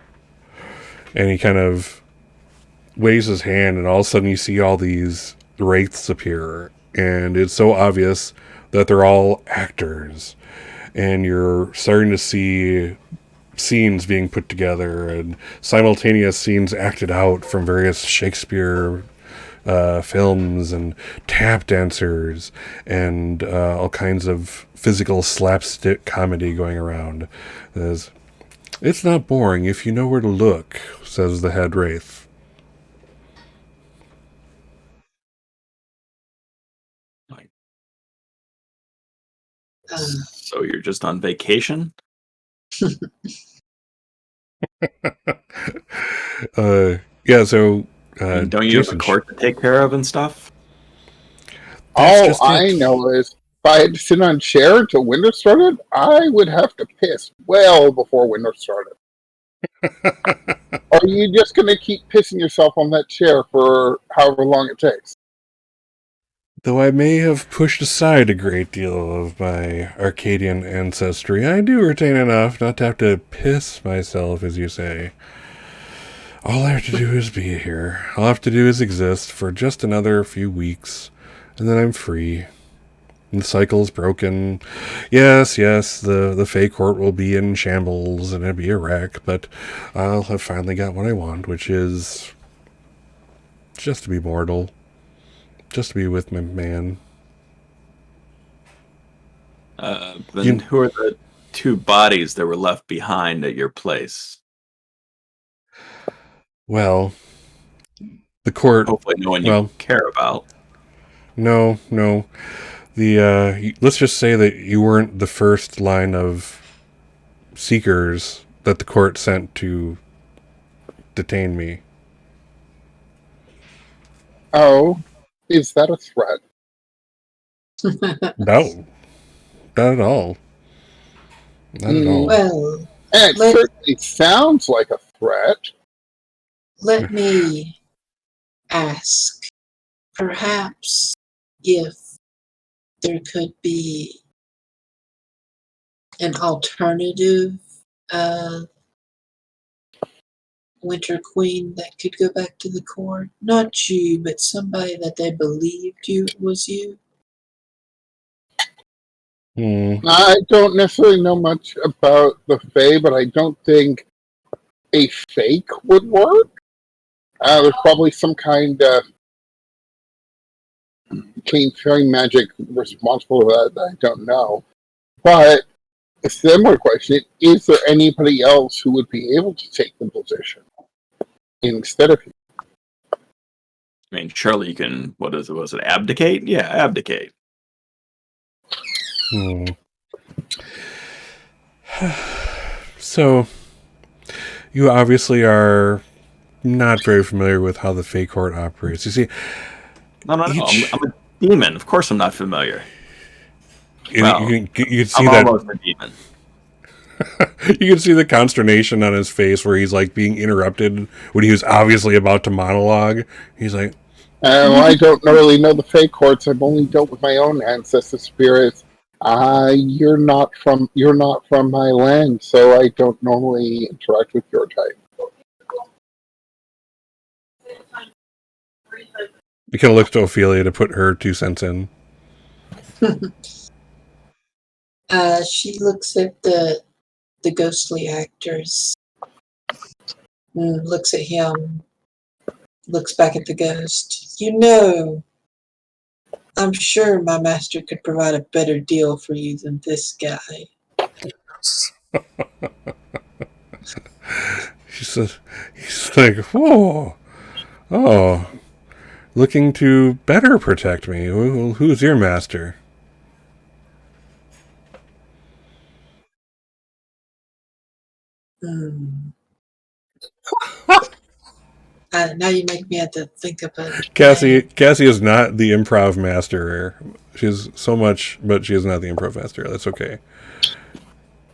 and he kind of waves his hand, and all of a sudden you see all these wraiths appear, and it's so obvious that they're all actors, and you're starting to see scenes being put together and simultaneous scenes acted out from various Shakespeare films and tap dancers and all kinds of physical slapstick comedy going around. It's not boring if you know where to look, says the head wraith. So you're just on vacation? Yeah, so... don't you have a court to take care of and stuff? All I know is, if I had to sit on a chair until winter started, I would have to piss well before winter started. Or are you just going to keep pissing yourself on that chair for however long it takes? Though I may have pushed aside a great deal of my Arcadian ancestry, I do retain enough not to have to piss myself, as you say. All I have to do is be here. All I have to do is exist for just another few weeks, and then I'm free. And the cycle's broken. Yes, the Fey Court will be in shambles, and it'll be a wreck, but I'll have finally got what I want, which is just to be mortal. Just to be with my man. Then who are the 2 bodies that were left behind at your place? Well, the court... Hopefully no one you care about. No. Let's just say that you weren't the first line of seekers that the court sent to detain me. Oh, is that a threat? No, not at all. Not at all. Well, And it certainly sounds like a threat. Let me ask, perhaps if there could be an alternative Winter Queen that could go back to the court? Not you, but somebody that they believed was you? I don't necessarily know much about the Fae, but I don't think a fake would work. There's probably some kind of clean fairy magic responsible for that I don't know. But a similar question, is there anybody else who would be able to take the position instead of you? I mean, surely you can, was it abdicate? Yeah, abdicate. So, you obviously are not very familiar with how the Fey Court operates. You see... No. I'm a demon. Of course I'm not familiar. You can see I'm that... almost a demon. You can see the consternation on his face where he's like being interrupted when he was obviously about to monologue. He's like... I don't really know the Fey Courts. I've only dealt with my own ancestor spirits. You're not from my land, so I don't normally interact with your type. You kind of look to Ophelia to put her 2 cents in. She looks at the ghostly actors, looks at him, looks back at the ghost. I'm sure my master could provide a better deal for you than this guy. He's like, whoa, oh, looking to better protect me. Who's your master? Hmm. Now you make me have to think of a Cassie name. is not the improv master. She's so much, but she is not the improv master. That's okay.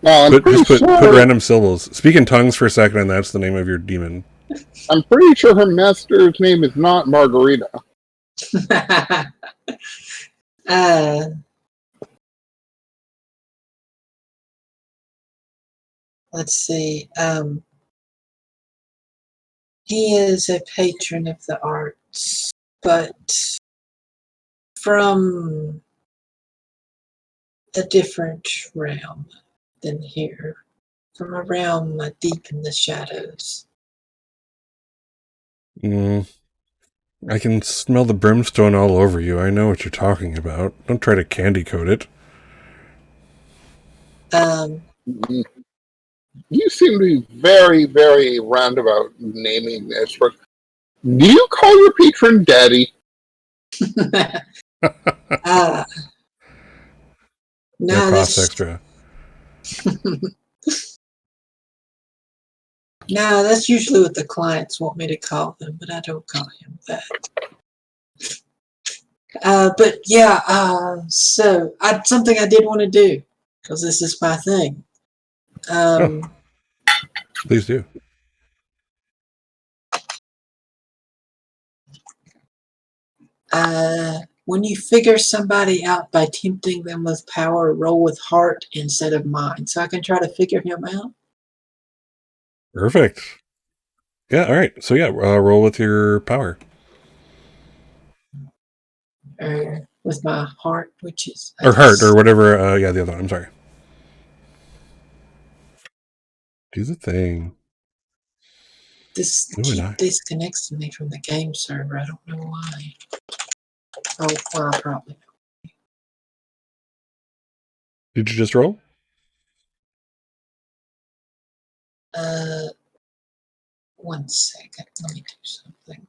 Now, Put random syllables. Speak in tongues for a second, and that's the name of your demon. I'm pretty sure her master's name is not Margarita. Let's see. He is a patron of the arts, but from a different realm than here, from a realm deep in the shadows. I can smell the brimstone all over you. I know what you're talking about. Don't try to candy coat it. You seem to be very, very roundabout naming this. But do you call your patron Daddy? That No, costs extra. No, that's usually what the clients want me to call them, but I don't call him that. But yeah, so something I did want to do, because this is my thing. Please do. When you figure somebody out by tempting them with power, roll with heart instead of mind. So I can try to figure him out. Perfect. Yeah, all right. So yeah, roll with your power. With my heart, which is... Or heart, or whatever. Yeah, the other one. I'm sorry. Do the thing. This disconnects me from the game server. I don't know why. Oh, well, probably. Did you just roll? One second. Let me do something.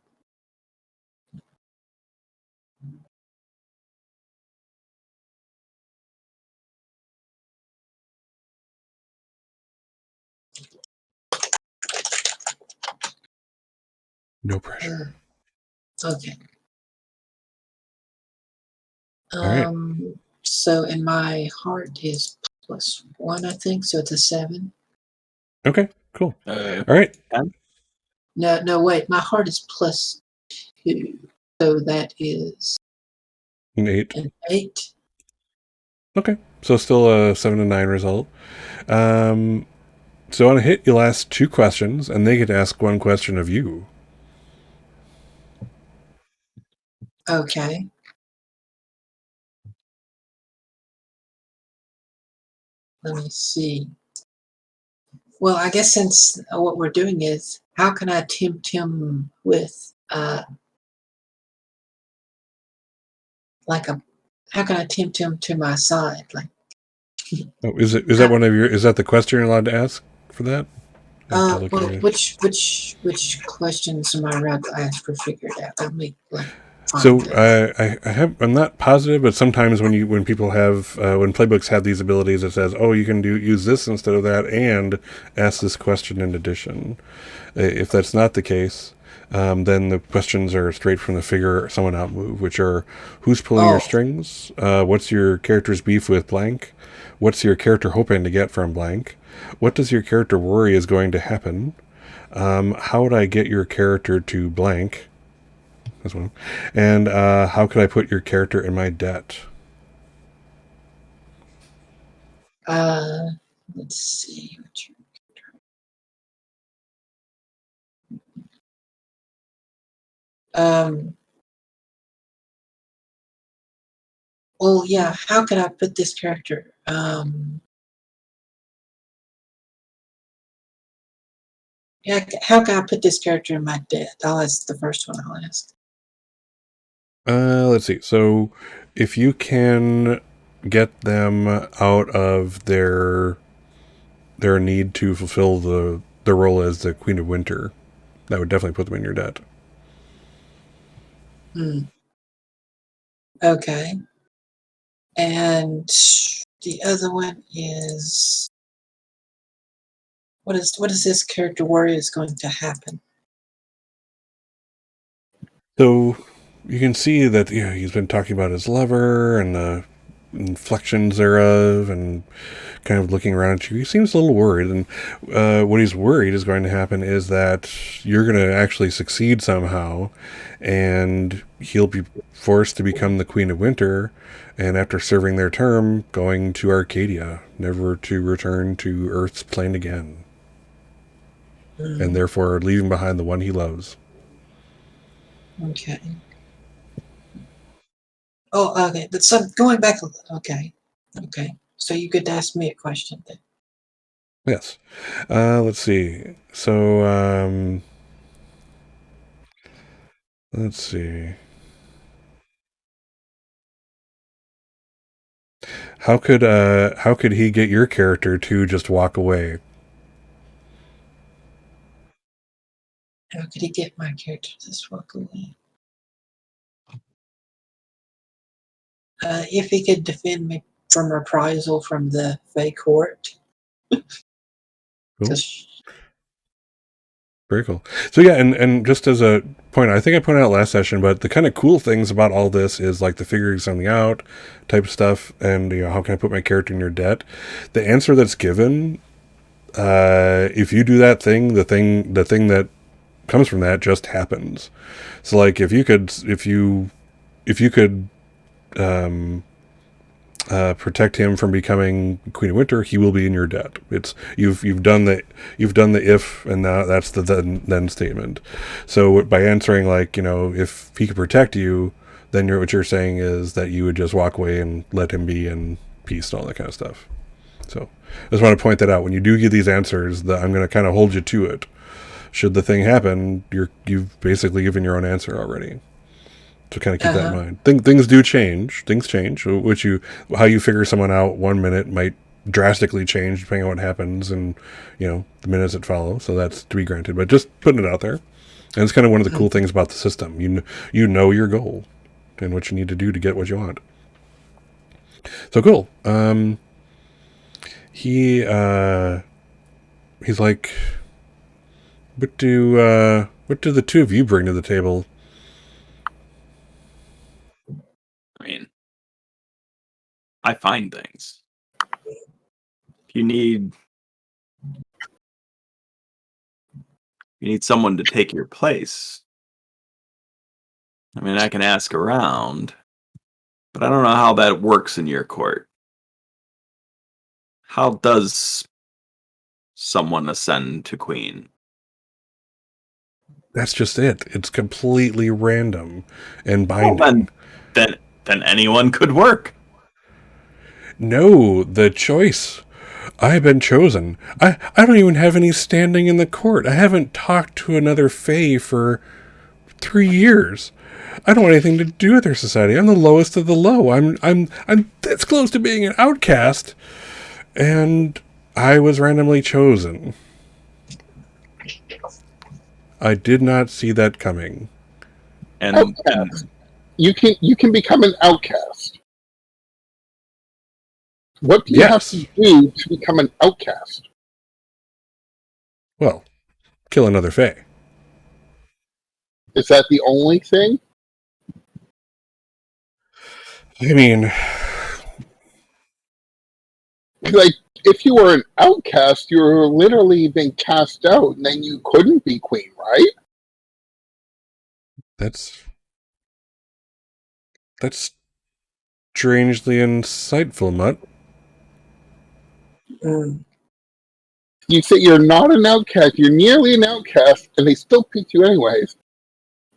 No pressure. Okay. All right. So, and my heart is +1, I think. So it's a 7. Okay, cool. All right. No, wait. My heart is +2. So that is An 8. an 8. Okay, so still a 7 to 9 result. So on a hit, you'll ask 2 questions, and they get to ask 1 question of you. Okay. Let me see. Well, I guess since what we're doing is, how can I tempt him with how can I tempt him to my side? Like, Oh, is that one of your? Is that the question you're allowed to ask for that? well, which questions am I allowed to ask for? Figure it out. Let me So I'm not positive, but sometimes when people have when playbooks have these abilities, it says, oh, you can use this instead of that, and ask this question in addition. If that's not the case, then the questions are straight from the figure someone out move, which are who's pulling your strings, what's your character's beef with blank, what's your character hoping to get from blank, what does your character worry is going to happen, how would I get your character to blank. That's one. And how could I put your character in my debt? Let's see. Well, yeah. How could I put this character? Yeah. How can I put this character in my debt? I'll ask the first one. I'll ask. Let's see. So, if you can get them out of their need to fulfill the role as the Queen of Winter, that would definitely put them in your debt. Okay. And the other one is what is this character worry is going to happen? So you can see that he's been talking about his lover and the inflections thereof, and kind of looking around at you. He seems a little worried, and what he's worried is going to happen is that you're going to actually succeed somehow, and he'll be forced to become the Queen of Winter, and after serving their term, going to Arcadia, never to return to Earth's plane again, and therefore leaving behind the one he loves. Okay. Oh, okay. But some going back. Okay. Okay. So you could ask me a question then. Yes. Let's see. So, let's see. How could he get your character to just walk away? How could he get my character to just walk away? If he could defend me from reprisal from the Fey court. Cool. 'Cause- Very cool. So yeah, and just as a point, I think I pointed out last session, but the kind of cool things about all this is like the figuring something out type of stuff, and how can I put my character in your debt? The answer that's given, if you do that thing, the thing that comes from that just happens. So like if you could protect him from becoming Queen of Winter, he will be in your debt. It's you've done the if, and now that's the then statement. So by answering like if he could protect you, then what you're saying is that you would just walk away and let him be in peace and all that kind of stuff. So I just want to point that out when you do give these answers, that I'm going to kind of hold you to it. Should the thing happen, you've basically given your own answer already. So kind of keep that in mind. Things do change. Things change. How you figure someone out 1 minute might drastically change depending on what happens and the minutes that follow. So that's to be granted. But just putting it out there, and it's kind of one of the cool things about the system. You know your goal and what you need to do to get what you want. So cool. He's like, what do the two of you bring to the table? I mean, I find things. If you need someone to take your place, I mean, I can ask around, but I don't know how that works in your court. How does someone ascend to queen? That's just it. It's completely random and binding. Well, then anyone could work. No, the choice. I've been chosen. I don't even have any standing in the court. I haven't talked to another Fae for 3 years. I don't want anything to do with their society. I'm the lowest of the low. I'm this close to being an outcast, and I was randomly chosen. I did not see that coming. And you can become an outcast. What do you have to do to become an outcast? Well, kill another Fae. Is that the only thing? I mean, like, if you were an outcast, you were literally being cast out, and then you couldn't be queen, right? That's strangely insightful, Mutt. You say you're not an outcast, you're nearly an outcast, and they still pick you anyways.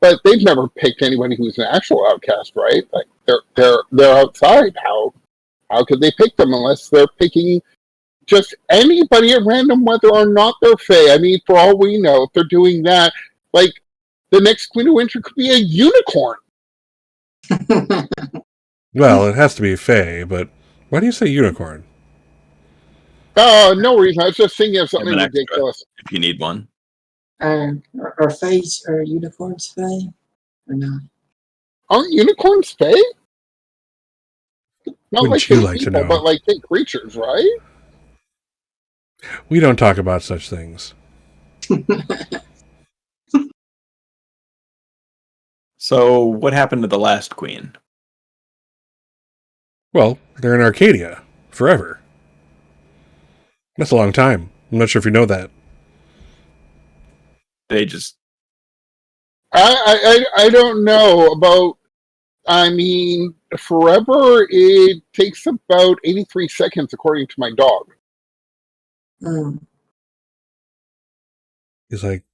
But they've never picked anybody who's an actual outcast, right? Like they're outside. How could they pick them unless they're picking just anybody at random, whether or not they're Fae? I mean, for all we know, if they're doing that, like the next Queen of Winter could be a unicorn. Well, it has to be Fae, but why do you say unicorn? No reason. I was just thinking of Have something an extra ridiculous. if you need one. Are fays or unicorns fey or not? Aren't unicorns Fae? Not Wouldn't like you big like to people, know? but like big creatures, right? We don't talk about such things. So, what happened to the last queen? Well, they're in Arcadia forever. That's a long time. I'm not sure if you know that. They just I don't know about. I mean, forever. It takes about 83 seconds, according to my dog. Mm. He's like,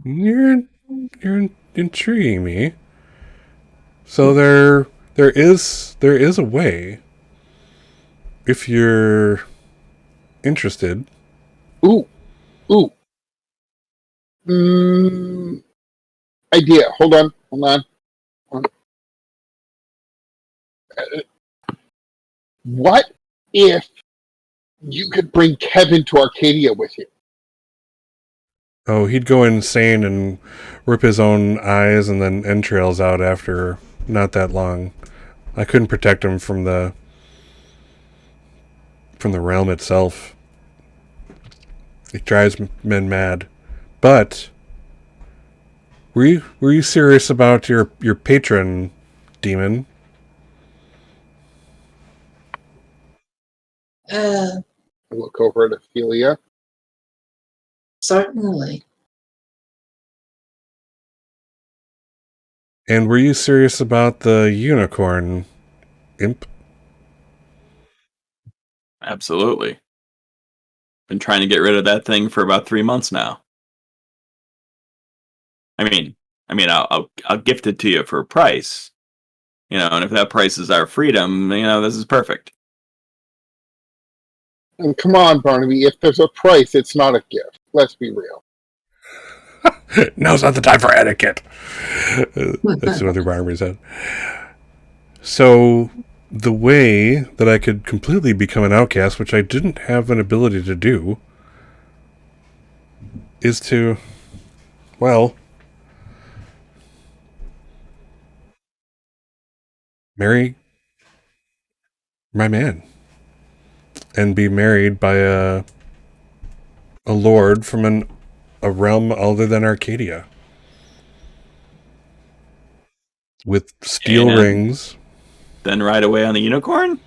you're intriguing me. So there is a way, if you're interested. Ooh. Mm, idea. Hold on. What if you could bring Kevin to Arcadia with you? Oh, he'd go insane and rip his own eyes and then entrails out after not that long. I couldn't protect him from the realm itself. It drives men mad. But were you serious about your patron demon? Uh, I look over at Ophelia. Certainly. And were you serious about the unicorn imp? absolutely been trying to get rid of that thing for about 3 months now. I mean, I'll gift it to you for a price, and if that price is our freedom, this is perfect. And come on, Barnaby, if there's a price, it's not a gift. Let's be real. Now's not the time for etiquette. That's what Barnaby said. So the way that I could completely become an outcast, which I didn't have an ability to do, is to, well, marry my man and be married by a lord from a realm other than Arcadia with steel And rings. then ride away on the unicorn?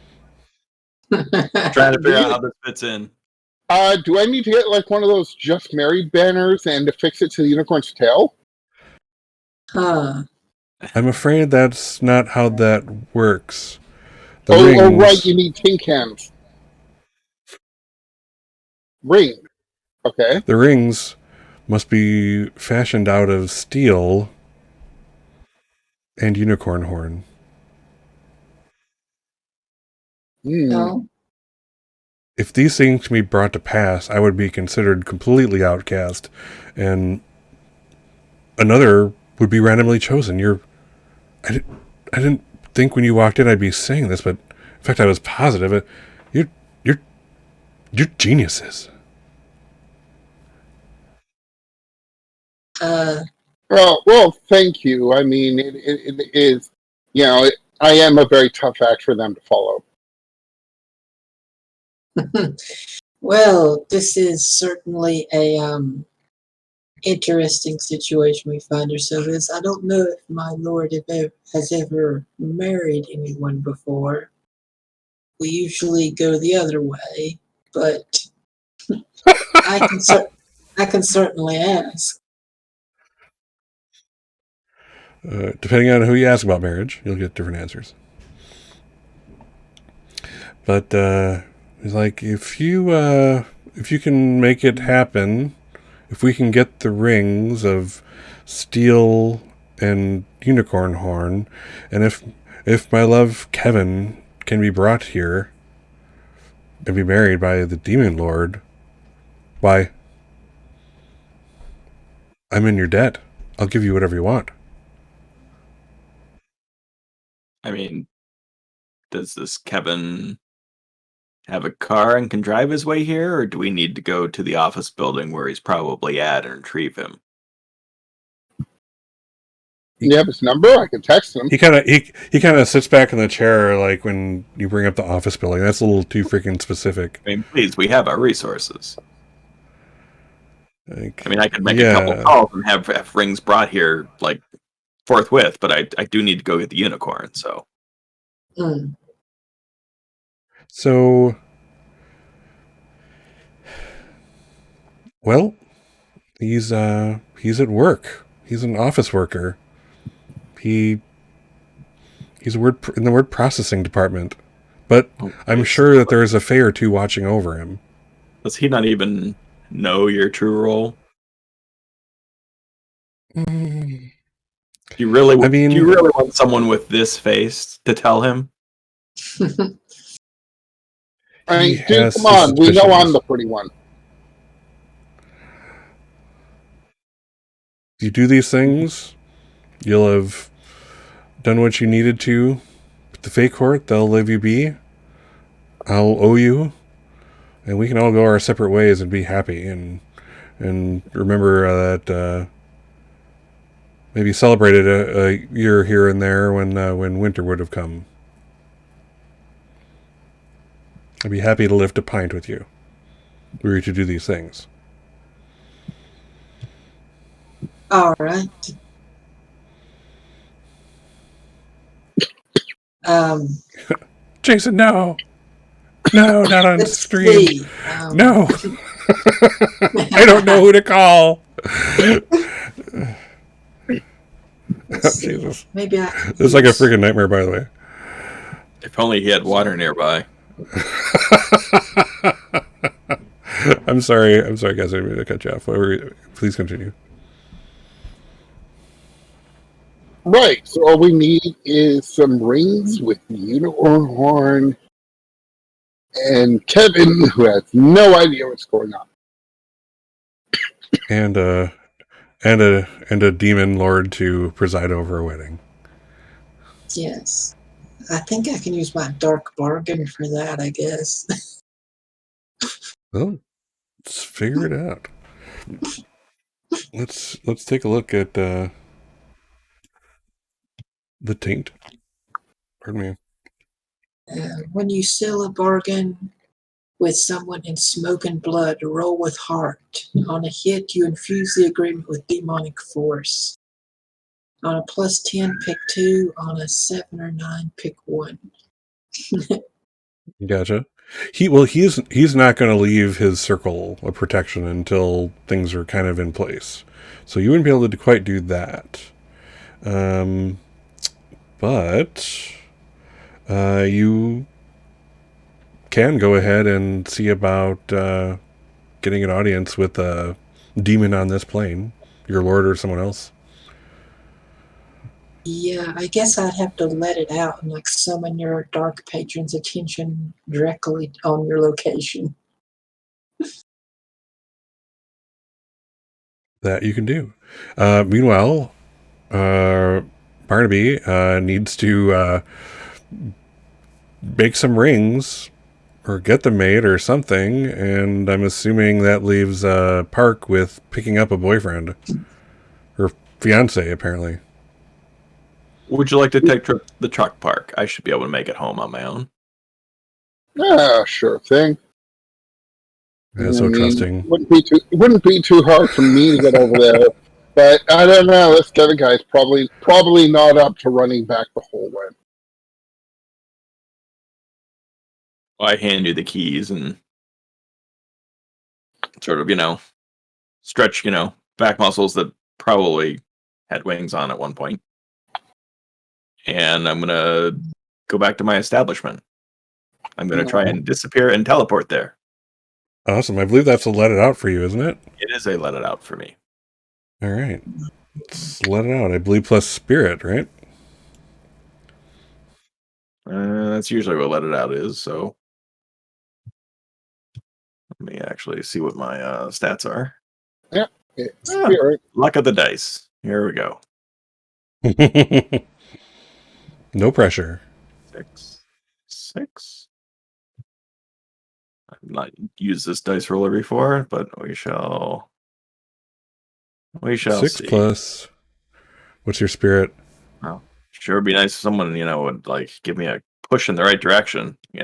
Trying to figure out how this fits in. Do I need to get like one of those just married banners and to fix it to the unicorn's tail? Huh. I'm afraid that's not how that works. Oh, right, you need tin cans. Ring. Okay. The rings must be fashioned out of steel and unicorn horn. No. If these things can be brought to pass, I would be considered completely outcast, and another would be randomly chosen. I didn't think when you walked in I'd be saying this, but in fact I was positive. You're geniuses. Well, thank you. I mean, it is, I am a very tough act for them to follow. Well, this is certainly a interesting situation we find ourselves in. I don't know if my lord has ever married anyone before. We usually go the other way, but I can certainly ask. Depending on who you ask about marriage, you'll get different answers. But he's like, if you can make it happen, if we can get the rings of steel and unicorn horn, and if my love Kevin can be brought here and be married by the demon lord, why, I'm in your debt. I'll give you whatever you want. I mean, does this Kevin have a car and can drive his way here, or do we need to go to the office building where he's probably at and retrieve him? You have his number? I can text him. He kind of sits back in the chair like when you bring up the office building. That's a little too freaking specific. I mean, please, we have our resources. Like, I mean, I could make a couple calls and have rings brought here, like, forthwith, but I do need to go get the unicorn, so. Mm. So, well, he's at work. He's an office worker. He's in the word processing department, but I'm sure that there's a fae or two watching over him. Does he not even know your true role? Mm. Do you really want someone with this face to tell him? I mean, dude, come on. We know I'm the pretty one. If you do these things, you'll have done what you needed to. The Fae Court, they'll leave you be. I'll owe you, and we can all go our separate ways and be happy and remember that maybe celebrated a year here and there when winter would have come. I'd be happy to lift a pint with you. We were to do these things. All right. Jason, no, not on Let's stream. see. No, I don't know who to call. Oh, Jesus. Maybe It's like a freaking nightmare, by the way. If only he had water nearby. I'm sorry, guys. I didn't mean to cut you off. Please continue. Right. So all we need is some rings with the unicorn horn and Kevin, who has no idea what's going on. And a demon lord to preside over a wedding. Yes. I think I can use my dark bargain for that, I guess. Well, let's figure it out. Let's take a look at the taint. Pardon me. When you seal a bargain with someone in smoke and blood, roll with heart. On a hit, you infuse the agreement with demonic force. On a +10, pick 2. On a 7 or 9, pick 1. Gotcha. He's not going to leave his circle of protection until things are kind of in place. So you wouldn't be able to quite do that. But you can go ahead and see about getting an audience with a demon on this plane, your lord or someone else. Yeah, I guess I'd have to let it out and summon your dark patron's attention directly on your location. That you can do. Meanwhile, Barnaby needs to make some rings or get them made or something, and I'm assuming that leaves Park with picking up a boyfriend or fiance, apparently. Would you like to take the truck park? I should be able to make it home on my own. Ah, sure thing. Yeah, so trusting. It wouldn't be too hard for me to get over there. But I don't know. This other guy's probably not up to running back the whole way. Well, I hand you the keys and sort of, stretch, back muscles that probably had wings on at one point. And I'm going to go back to my establishment. I'm going to try and disappear and teleport there. Awesome. I believe that's a let it out for you, isn't it? It is a let it out for me. All right. Let's let it out. I believe plus spirit, right? That's usually what let it out is. So let me actually see what my stats are. It's spirit. Luck of the dice. Here we go. No pressure. 6. I've not used this dice roller before, but we shall 6 see. plus. What's your spirit? Well, sure would be nice if someone, would like give me a push in the right direction, Is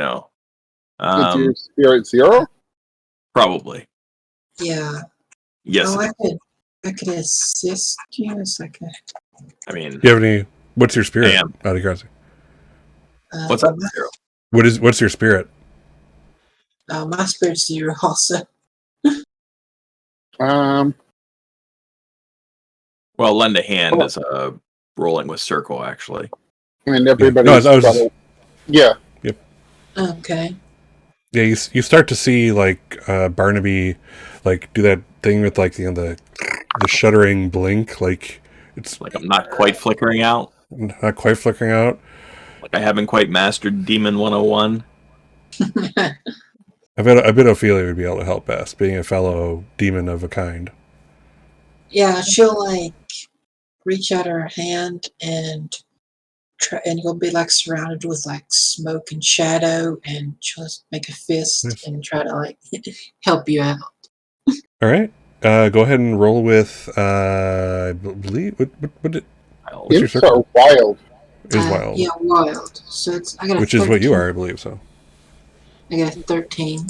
your spirit 0? Probably. Yeah. Yes. Oh, I could assist you a second. I mean, Do you have any? What's your spirit? I am. Out of curiosity. What's that? 0. What's your spirit? My spirit's 0 also. Well, lend a hand is rolling with circle, actually. And Yeah. everybody's No, I was just, yeah. Okay. yeah. You start to see like Barnaby, like do that thing with like the shuddering blink, like it's Like I'm not quite flickering out. not quite flickering out. Like I haven't quite mastered Demon 101. I bet Ophelia would be able to help best, being a fellow demon of a kind. Yeah, she'll like reach out her hand and try, and you'll be like surrounded with like smoke and shadow, and she'll just make a fist Nice. and try to like help you out. All right. Go ahead and roll with. I believe. What did? What's your Imps circle? are wild. Is wild, Yeah, wild. So I got a which 13. is what you are, I believe. So. I got a 13.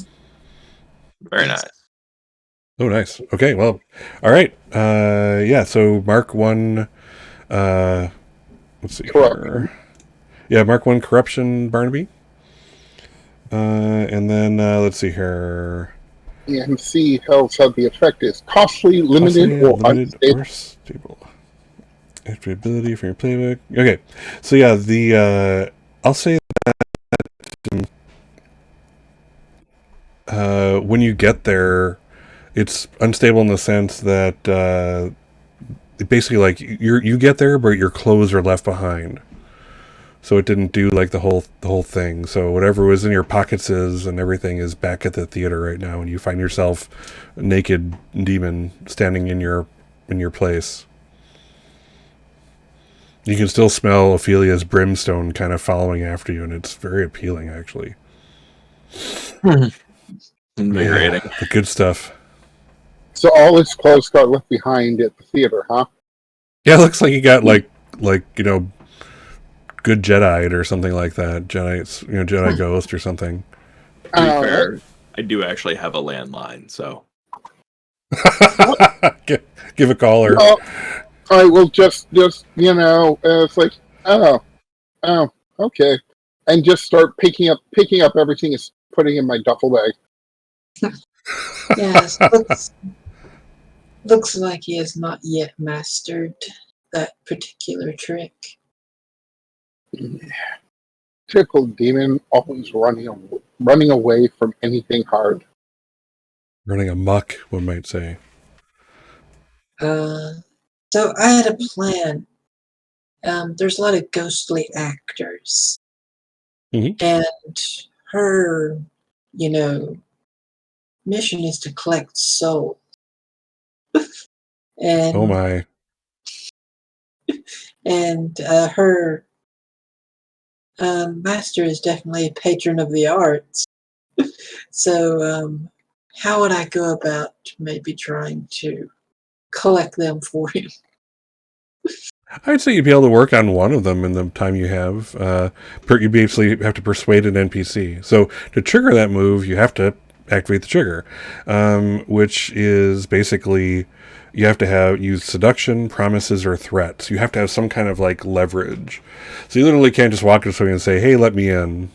Very Yes. nice. Oh, nice. Okay. Well. All right. Yeah. So mark 1. Let's see Corruption. here. Yeah, mark 1 corruption, Barnaby. And then let's see here. EMC health of the effect is costly, limited, Possibly or limited unstable. or stable. Extra ability from your playbook. Okay, so yeah, the I'll say that when you get there, it's unstable in the sense that basically like you get there, but your clothes are left behind. So it didn't do like the whole thing. So whatever was in your pockets and everything is back at the theater right now, and you find yourself a naked demon standing in your place. You can still smell Ophelia's brimstone kind of following after you, and it's very appealing, actually. Invigorating. Yeah, the good stuff. So all his clothes got left behind at the theater, huh? Yeah, it looks like you got like good Jedi or something like that. Jedi Ghost or something. To be fair, I do actually have a landline, so Give a call or Well, I will just it's like, oh, okay, and just start picking up everything and putting in my duffel bag. Yes, looks like he has not yet mastered that particular trick. Typical demon, always running away from anything hard. running amok, one might say. So I had a plan. There's a lot of ghostly actors, Mhm. and her, mission is to collect souls. and Oh my. and her master is definitely a patron of the arts. So how would I go about maybe trying to collect them for him? I'd say you'd be able to work on one of them in the time you have. You basically have to persuade an NPC. So to trigger that move, you have to activate the trigger, which is basically you have to use seduction, promises, or threats. You have to have some kind of like leverage. So you literally can't just walk to somebody and say, "Hey, let me in,"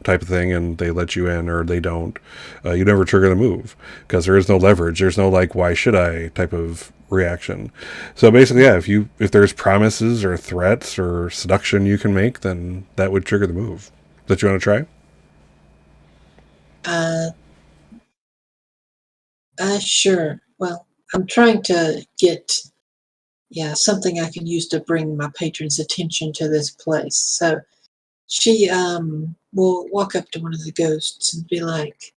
type of thing, and they let you in or they don't. You never trigger the move because there is no leverage. There's no like, "Why should I?" type of reaction. So basically, yeah, if there's promises or threats or seduction you can make, then that would trigger the move. That you want to try? Sure. Well, I'm trying to get, something I can use to bring my patrons' attention to this place. So she will walk up to one of the ghosts and be like,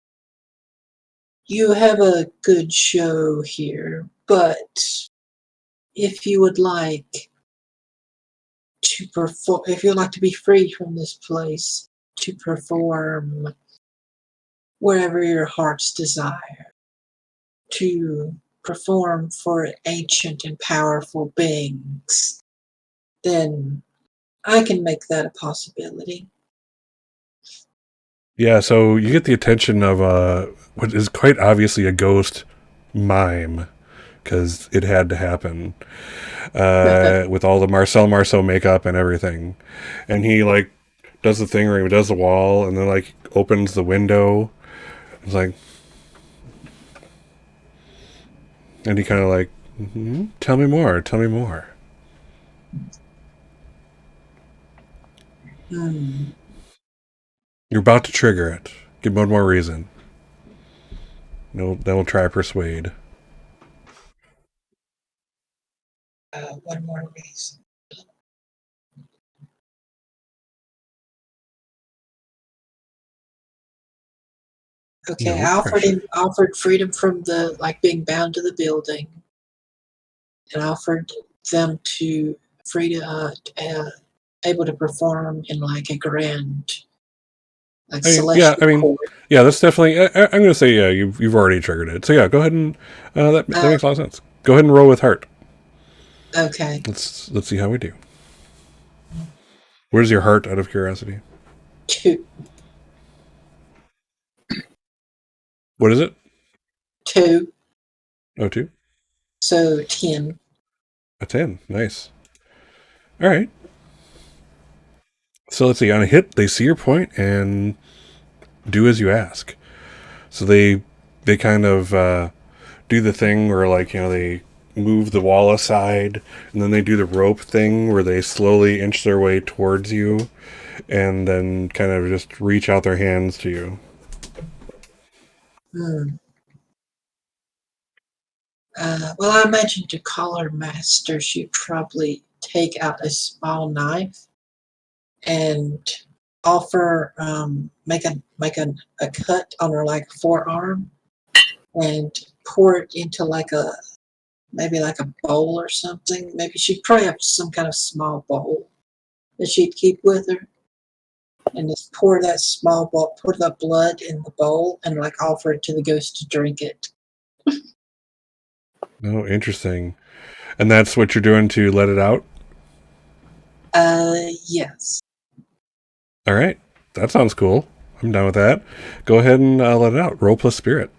"You have a good show here, but if you would like to perform, if you'd like to be free from this place to perform wherever your heart's desire, to perform for ancient and powerful beings, then I can make that a possibility." Yeah, so you get the attention of what is quite obviously a ghost mime, because it had to happen, with all the Marcel makeup and everything. And he, like, does the thing where he does the wall and then, like, opens the window. It's like, and he kind of like, tell me more, tell me more. Hmm. You're about to trigger it. Give one more reason. No, then we'll try persuade. One more reason. Okay, No I pressure. offered freedom from the being bound to the building, and offered them to free to able to perform in like a grand Yeah, celestial court. yeah, that's definitely. I'm going to say, yeah, you've already triggered it. So yeah, go ahead and that makes a lot of sense. Go ahead and roll with heart. Okay, Let's see how we do. Where's your heart, out of curiosity? 2, What is it? 2, Oh, 2? so 10. A 10. Nice. All right. So let's see. On a hit, they see your point and do as you ask. So they kind of do the thing where, like, they move the wall aside, and then they do the rope thing where they slowly inch their way towards you, and then kind of just reach out their hands to you. Hmm. Well, I imagine to call her master, she'd probably take out a small knife and offer make a cut on her like forearm and pour it into like a maybe like a bowl or something. Maybe she'd probably have some kind of small bowl that she'd keep with her, and just pour that small bowl, pour the blood in the bowl, and like offer it to the ghost to drink it. Oh, interesting. And that's what you're doing to let it out? Yes, All right. That sounds cool. I'm down with that. Go ahead and let it out. Roll plus spirit.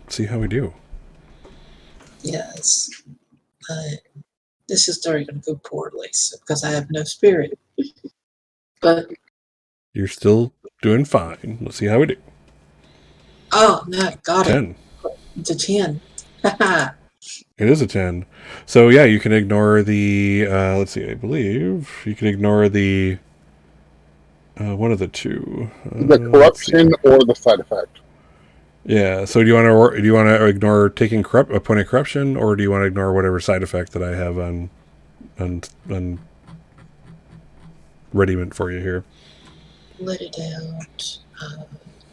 See how we do. yes. Uh, this is already going to go poorly because I have no spirit. But You're still doing fine. Let's see how we do. oh no, got it. 10. It's a 10. Haha. It is a 10. So yeah, you can ignore the, let's see, I believe you can ignore the, one of the two. The corruption or the side effect. Yeah. So do you want to ignore taking point of corruption, or do you want to ignore whatever side effect that I have on readiment for you here? Let it out.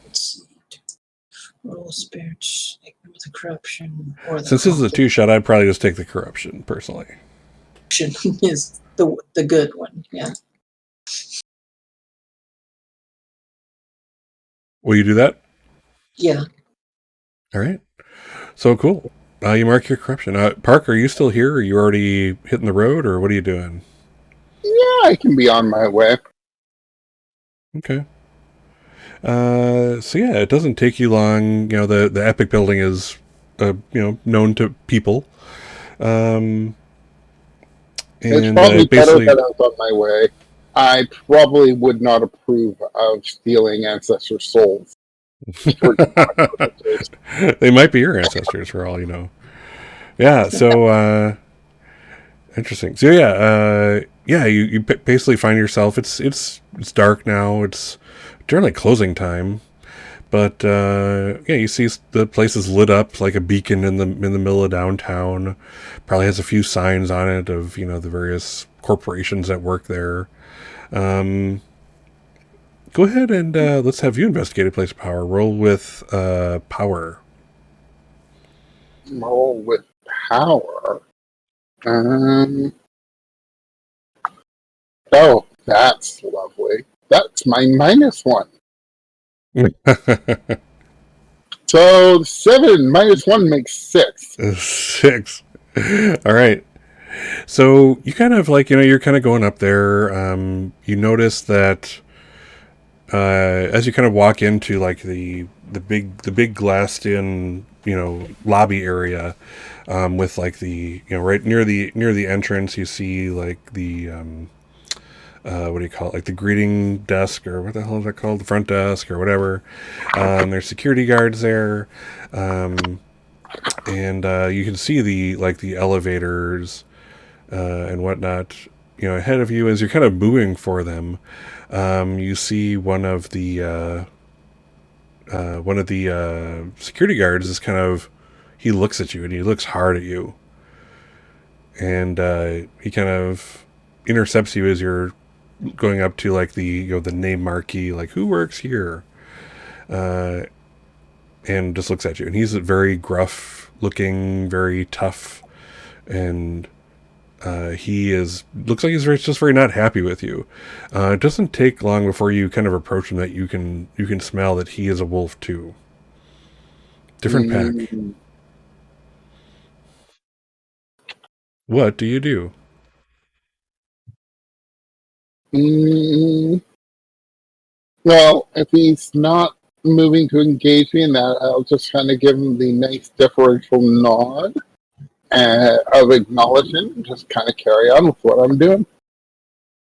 Let's see. Roll spirits, ignore the corruption or the Since this is a 2-shot, I'd probably just take the corruption personally. corruption is the good one. Yeah. Will you do that? Yeah. All right. So cool. You mark your corruption. Park, are you still here? Are you already hitting the road, or what are you doing? Yeah, I can be on my way. Okay. So yeah, it doesn't take you long. The epic building is, known to people. It's And probably better basically, that I was on my way. I probably would not approve of stealing ancestor souls. they might be your ancestors for all you know. Yeah. So interesting. So yeah, you basically find yourself. It's dark now. It's generally closing time. But yeah, you see the place is lit up like a beacon in the middle of downtown. Probably has a few signs on it of the various corporations that work there. Um, Go ahead and let's have you investigate a place of power. Roll with power. Roll with power. Um. Oh, that's lovely. That's my -1. So 7 -1 makes 6. 6. All right. So you kind of you're kind of going up there. You notice that as you kind of walk into like the big glassed in lobby area, with like right near the entrance, you see like the what do you call it, like the greeting desk, or what the hell is that called, the front desk or whatever. There's security guards there, and you can see the elevators and whatnot ahead of you as you're kind of moving for them. You see one of the security guards is he looks at you, and he looks hard at you, and he kind of intercepts you as you're going up to like the name marquee, like, who works here, uh, and just looks at you, and he's very gruff looking, very tough, and he looks like he's just very not happy with you. It doesn't take long before you kind of approach him that you can smell that he is a wolf too. Different pack. What do you do? Well, if he's not moving to engage me in that, I'll just kind of give him the nice deferential nod of acknowledgement and just kind of carry on with what I'm doing.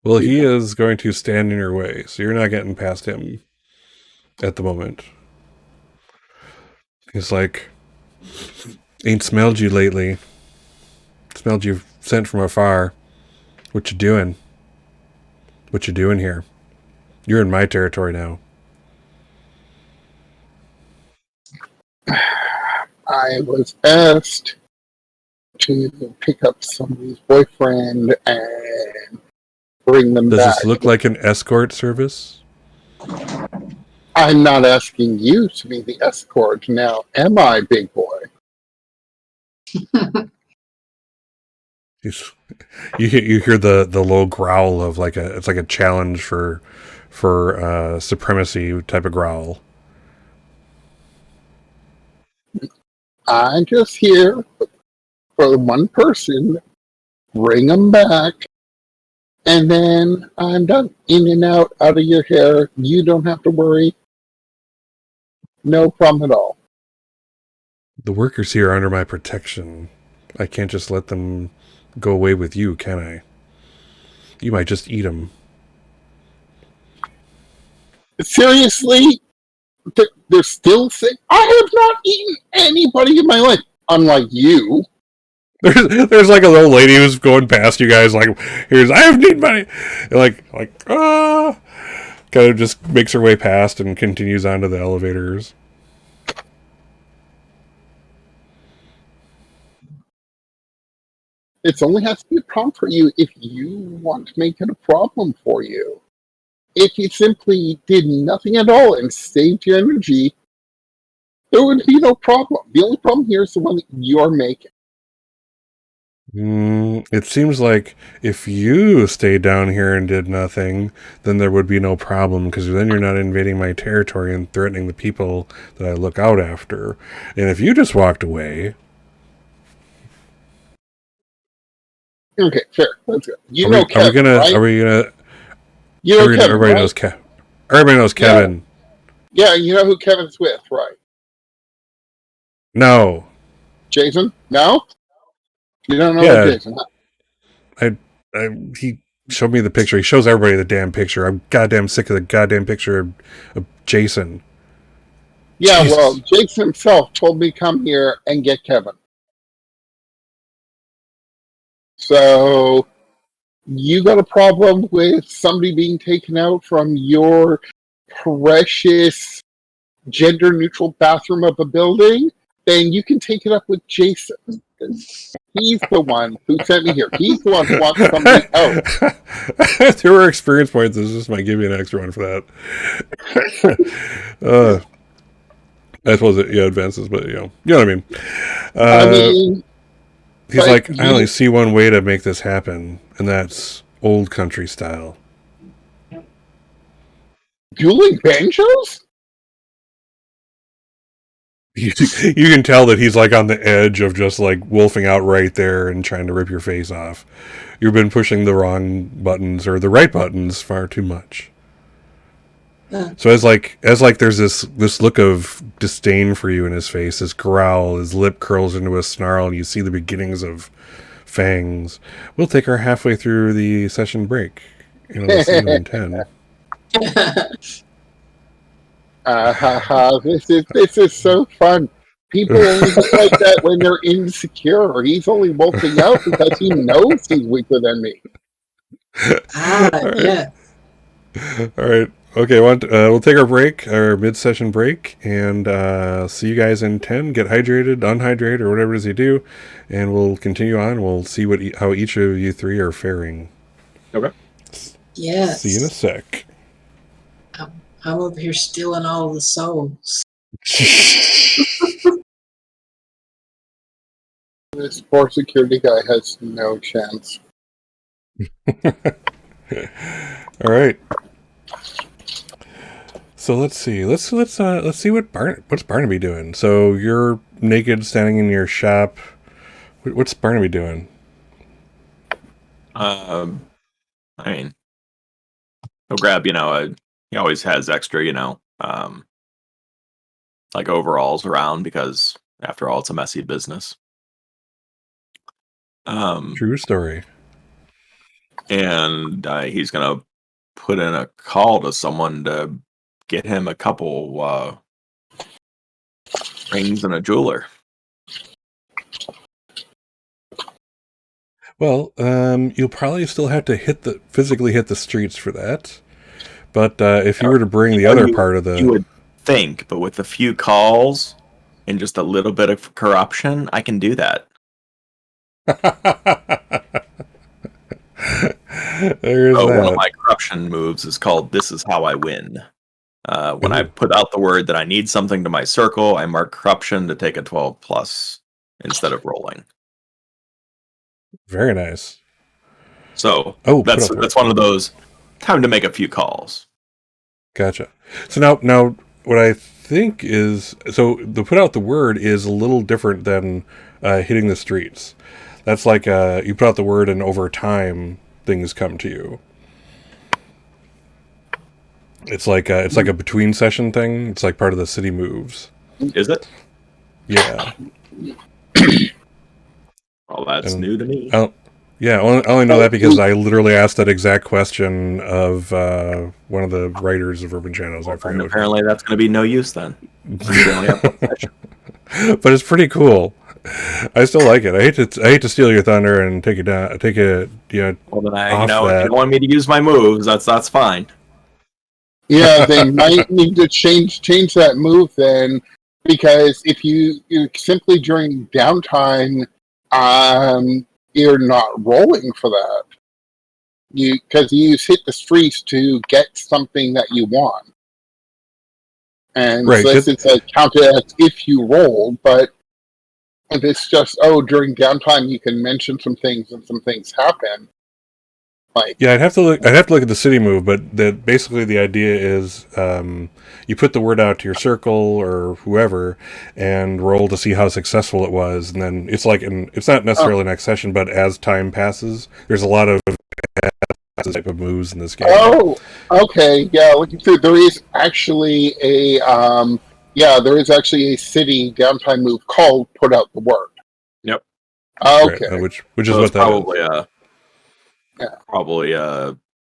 Well, he is going to stand in your way, so you're not getting past him at the moment. He's like, ain't smelled you lately. Smelled you sent from afar. What you doing? What you doing here? You're in my territory now. I was asked to pick up somebody's boyfriend and bring them Does back. this look like an escort service? I'm not asking you to be the escort now, am I, big boy? You hear the low growl of it's like a challenge for supremacy type of growl. I'm just here for one person, bring them back, and then I'm done. In and out of your hair. You don't have to worry. No problem at all. The workers here are under my protection. I can't just let them go away with you, can I? You might just eat them. Seriously? They're still sick? I have not eaten anybody in my life, unlike you. There's like a little lady who's going past you guys, like, I haven't eaten money. Kind of just makes her way past and continues onto the elevators. It only has to be a problem for you if you want to make it a problem for you. If you simply did nothing at all and saved your energy, there would be no problem. The only problem here is the one that you're making. It seems like if you stayed down here and did nothing, then there would be no problem, because then you're not invading my territory and threatening the people that I look out after. And if you just walked away... Okay, fair. Let's go. Kevin, right? Are we gonna... You know Kevin, everybody right? knows Everybody knows Kevin. Yeah, you know who Kevin's with, right? No. Jason? No? You don't know Jason, huh? He showed me the picture. He shows everybody the damn picture. I'm goddamn sick of the goddamn picture of Jason. Yeah, Jesus. well, Jason himself told me come here and get Kevin. So, you got a problem with somebody being taken out from your precious gender-neutral bathroom of a building, then you can take it up with Jason. He's the one who sent me here. He's the one who wants somebody out. There were experience points. This just might give you an extra one for that. I suppose it advances, but you know what I mean. I mean, He's like, I only see one way to make this happen, and that's old country style. Dueling banjos? You can tell that he's like on the edge of just like wolfing out right there and trying to rip your face off. You've been pushing the wrong buttons or the right buttons far too much. So as like there's this look of disdain for you in his face, this growl, his lip curls into a snarl, and you see the beginnings of fangs. We'll take our halfway through the session break. We'll see you in 10. This is so fun. People only get like that when they're insecure. He's only wolfing out because he knows he's weaker than me. Yeah. All right. Okay, we'll take our break, our mid-session break, and see you guys in 10. Get hydrated, unhydrated, or whatever it is you do, and we'll continue on. We'll see how each of you three are faring. Okay. Yes. See you in a sec. I'm over here stealing all the souls. This poor security guy has no chance. All right. So let's see. Let's see what's Barnaby doing. So you're naked, standing in your shop. What's Barnaby doing? I mean, he'll grab. He always has extra. Like overalls around because after all, it's a messy business. True story. And he's gonna put in a call to someone to get him a couple rings and a jeweler. Well, you'll probably still have to physically hit the streets for that. But if you were to bring the other part of the... You would think, but with a few calls and just a little bit of corruption, I can do that. There's that. One of my corruption moves is called This Is How I Win. When I put out the word that I need something to my circle, I mark corruption to take a 12 plus instead of rolling. Very nice. So that's one of those time to make a few calls. Gotcha. So now what I think is, so the put out the word is a little different than hitting the streets. That's like you put out the word and over time things come to you. It's like a between session thing. It's like part of the city moves. Is it? Yeah. Well, that's new to me. I only know that because I literally asked that exact question of one of the writers of Urban Shadows. I forget. Apparently, that's going to be no use then. But it's pretty cool. I still like it. I hate to steal your thunder and take it down. Take it. Well, then if you don't want me to use my moves, that's fine. Yeah, they might need to change that move then, because if you simply during downtime, you're not rolling for that. Because you hit the streets to get something that you want, and right, so it's counted as if you roll. But if it's just during downtime you can mention some things and some things happen. I'd have to look at the city move, but basically the idea is you put the word out to your circle or whoever and roll to see how successful it was, and then it's like it's not necessarily next session, but as time passes, there's a lot of type of moves in this game. Oh, okay, yeah. Looking through, there is actually a city downtime move called "Put Out the Word." Yep. Okay. Right, which is what that probably is. Probably a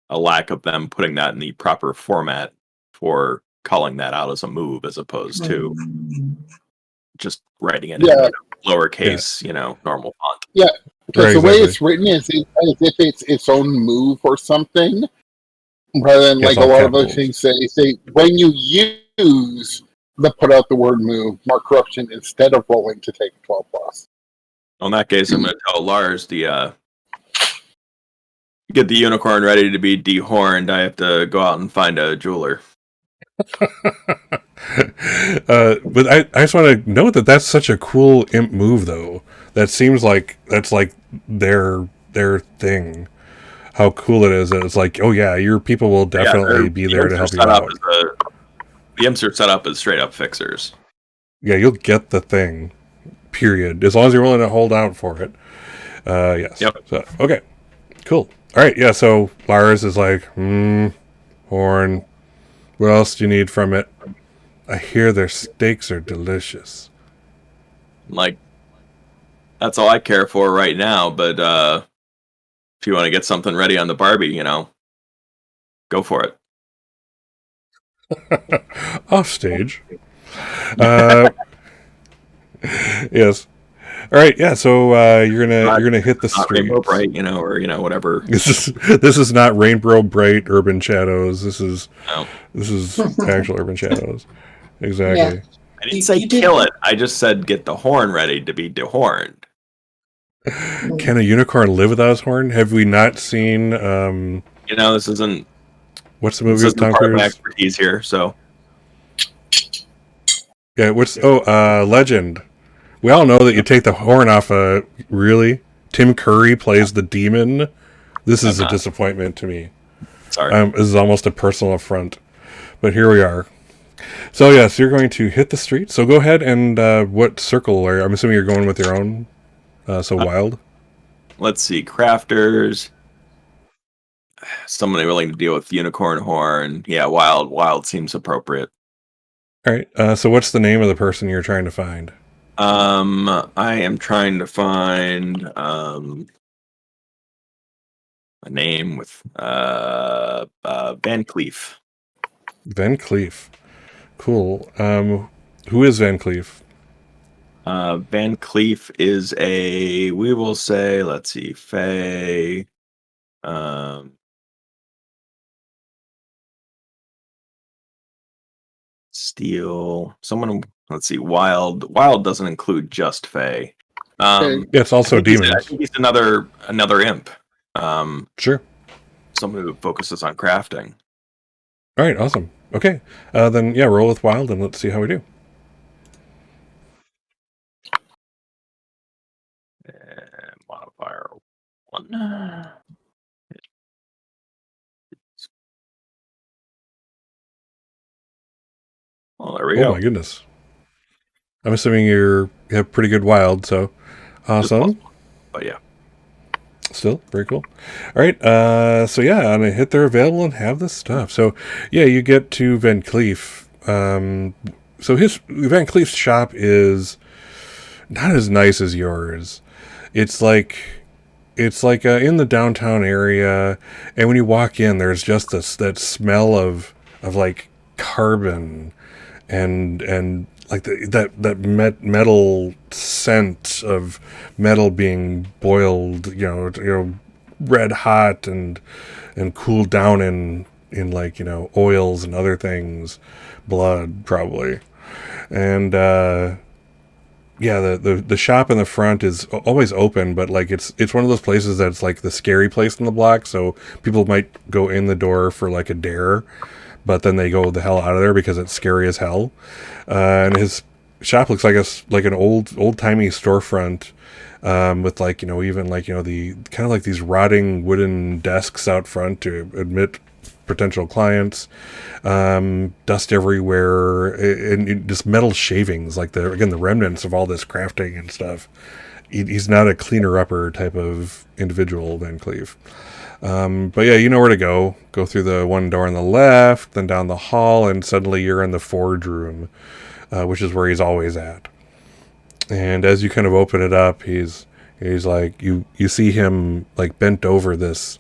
lack of them putting that in the proper format for calling that out as a move, as opposed to just writing it in lowercase, normal font. Yeah, because the way it's written is as if it's its own move or something, rather than like a lot of other things say when you use put out the word move, mark corruption instead of rolling to take 12 plus. In that case, I'm going to tell Lars get the unicorn ready to be dehorned. I have to go out and find a jeweler. But I just want to note that that's such a cool imp move, though. That seems like that's like their thing. How cool it is! It's like, oh yeah, your people will definitely be there to help you out. The imps are set up as straight up fixers. Yeah, you'll get the thing. Period. As long as you're willing to hold out for it. Yes. Yep. So, okay. Cool. All right. Yeah. So Lars is like, horn. What else do you need from it? I hear their steaks are delicious. Like, that's all I care for right now. But if you want to get something ready on the Barbie, go for it. Off stage. Yes. All right. Yeah. So you're gonna hit the street. Rainbow Bright, or whatever. This is not Rainbow Bright Urban Shadows. This is actual Urban Shadows. Exactly. Yeah. I didn't say kill it. I just said get the horn ready to be dehorned. Can a unicorn live without his horn? Have we not seen? This isn't. What's the movie This with Tom isn't part of my Cruise? expertise here, so. Yeah. Legend. We all know that you take the horn off. Really, Tim Curry plays the demon. This is a disappointment to me. Sorry. This is almost a personal affront, but here we are. So yes, you're going to hit the street. So go ahead and what circle are you? I'm assuming you're going with your own. Wild. Let's see, crafters. Somebody willing to deal with unicorn horn. Yeah, wild. Wild seems appropriate. All right. So what's the name of the person you're trying to find? I am trying to find a name with Van Cleef. Van Cleef. Cool. Who is Van Cleef? Van Cleef is we will say, let's see, Fae. Steel. Someone, let's see, Wild. Wild doesn't include just Fae. It's also demons. I think he's another imp. Sure. Someone who focuses on crafting. All right. Awesome. Okay. Then roll with Wild and let's see how we do. And modifier 1. Well, there we go. Oh my goodness. I'm assuming you have pretty good Wild, so awesome. But yeah. Still very cool. All right. So yeah, on a hit, they're available and have this stuff. So yeah, you get to Van Cleef. So Van Cleef's shop is not as nice as yours. It's like in the downtown area, and when you walk in, there's just that smell of like carbon and like that metal scent of metal being boiled, red hot and cooled down in like oils and other things, blood probably, and the shop in the front is always open, but like it's one of those places that's like the scary place in the block, so people might go in the door for like a dare, but then they go the hell out of there because it's scary as hell. And his shop looks like an old-timey storefront, with like even like the kind of like these rotting wooden desks out front to admit potential clients, dust everywhere, and just metal shavings, like the remnants of all this crafting and stuff. He's not a cleaner-upper type of individual, Van Cleef. But yeah, you know where to go. Go through the one door on the left, then down the hall, and suddenly you're in the forge room, which is where he's always at. And as you kind of open it up, he's like, you see him like bent over this,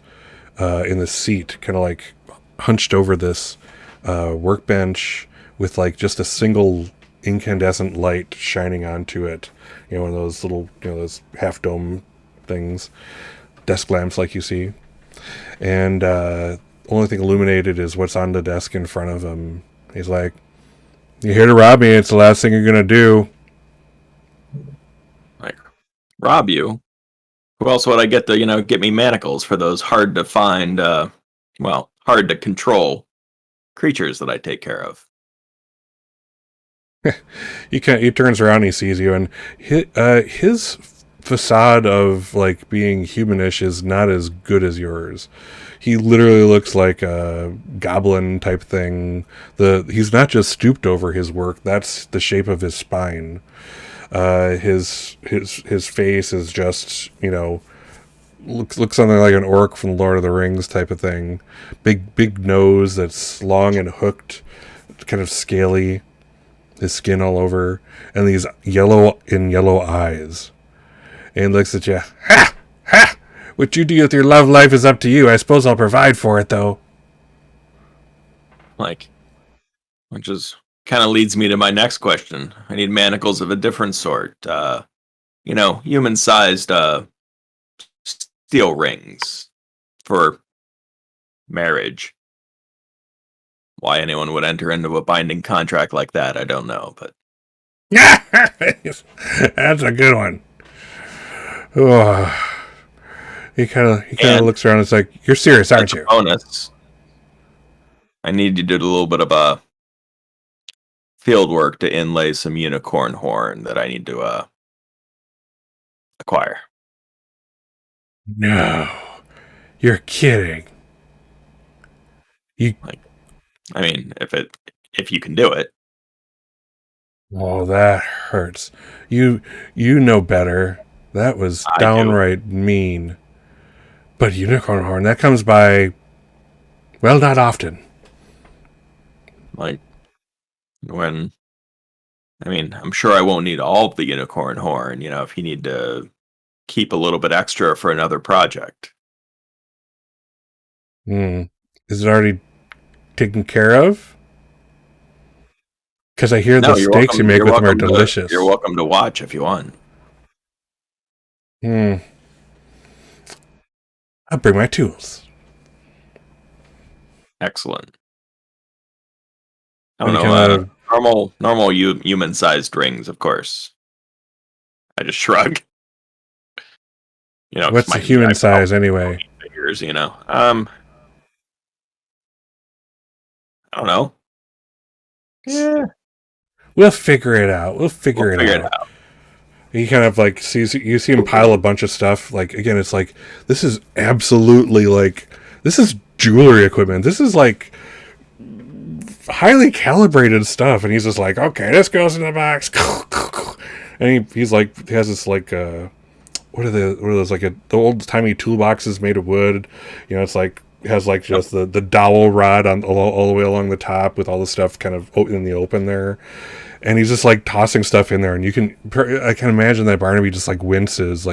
in the seat, kind of like hunched over this workbench with like just a single incandescent light shining onto it. One of those little, those half dome things, desk lamps like you see. And only thing illuminated is what's on the desk in front of him. He's like, You're here to rob me. It's the last thing you're going to do. Like, rob you? Who else would I get to, get me manacles for those hard to find, hard to control creatures that I take care of? He turns around and he sees you, and his facade of like being humanish is not as good as yours. He literally looks like a goblin type thing. He's not just stooped over his work. That's the shape of his spine. His face is just, looks something like an orc from Lord of the Rings type of thing. Big nose that's long and hooked, kind of scaly. His skin all over, and these yellow eyes. And he looks at you. Ha! Ha! What you do with your love life is up to you. I suppose I'll provide for it, though. Which is kind of leads me to my next question. I need manacles of a different sort. Human-sized steel rings for marriage. Why anyone would enter into a binding contract like that, I don't know, but that's a good one. Oh. He kind of looks around and is like, "You're serious, aren't you?" Bonus. I need you to do a little bit of field work to inlay some unicorn horn that I need to acquire. No, you're kidding. If you can do it. Oh, that hurts. You know better. That was downright mean. But unicorn horn, that comes by, well, not often. I'm sure I won't need all of the unicorn horn, if you need to keep a little bit extra for another project. Is it already taken care of? Because I hear the steaks you make with them are delicious. You're welcome to watch if you want. I'll bring my tools. Excellent. I don't know. Normal human-sized rings, of course. I just shrug. What's the human size anyway? Figures, I don't know. Yeah. We'll figure it out. We'll figure it out. He kind of like sees you see him pile a bunch of stuff. Like, again, it's like, this is absolutely this is jewelry equipment. This is like highly calibrated stuff. And he's just like, okay, this goes in the box. And he has this what are those, the old timey toolboxes made of wood. It's like, has just the dowel rod on all the way along the top with all the stuff kind of in the open there. And he's just tossing stuff in there, and I can imagine that Barnaby just winces,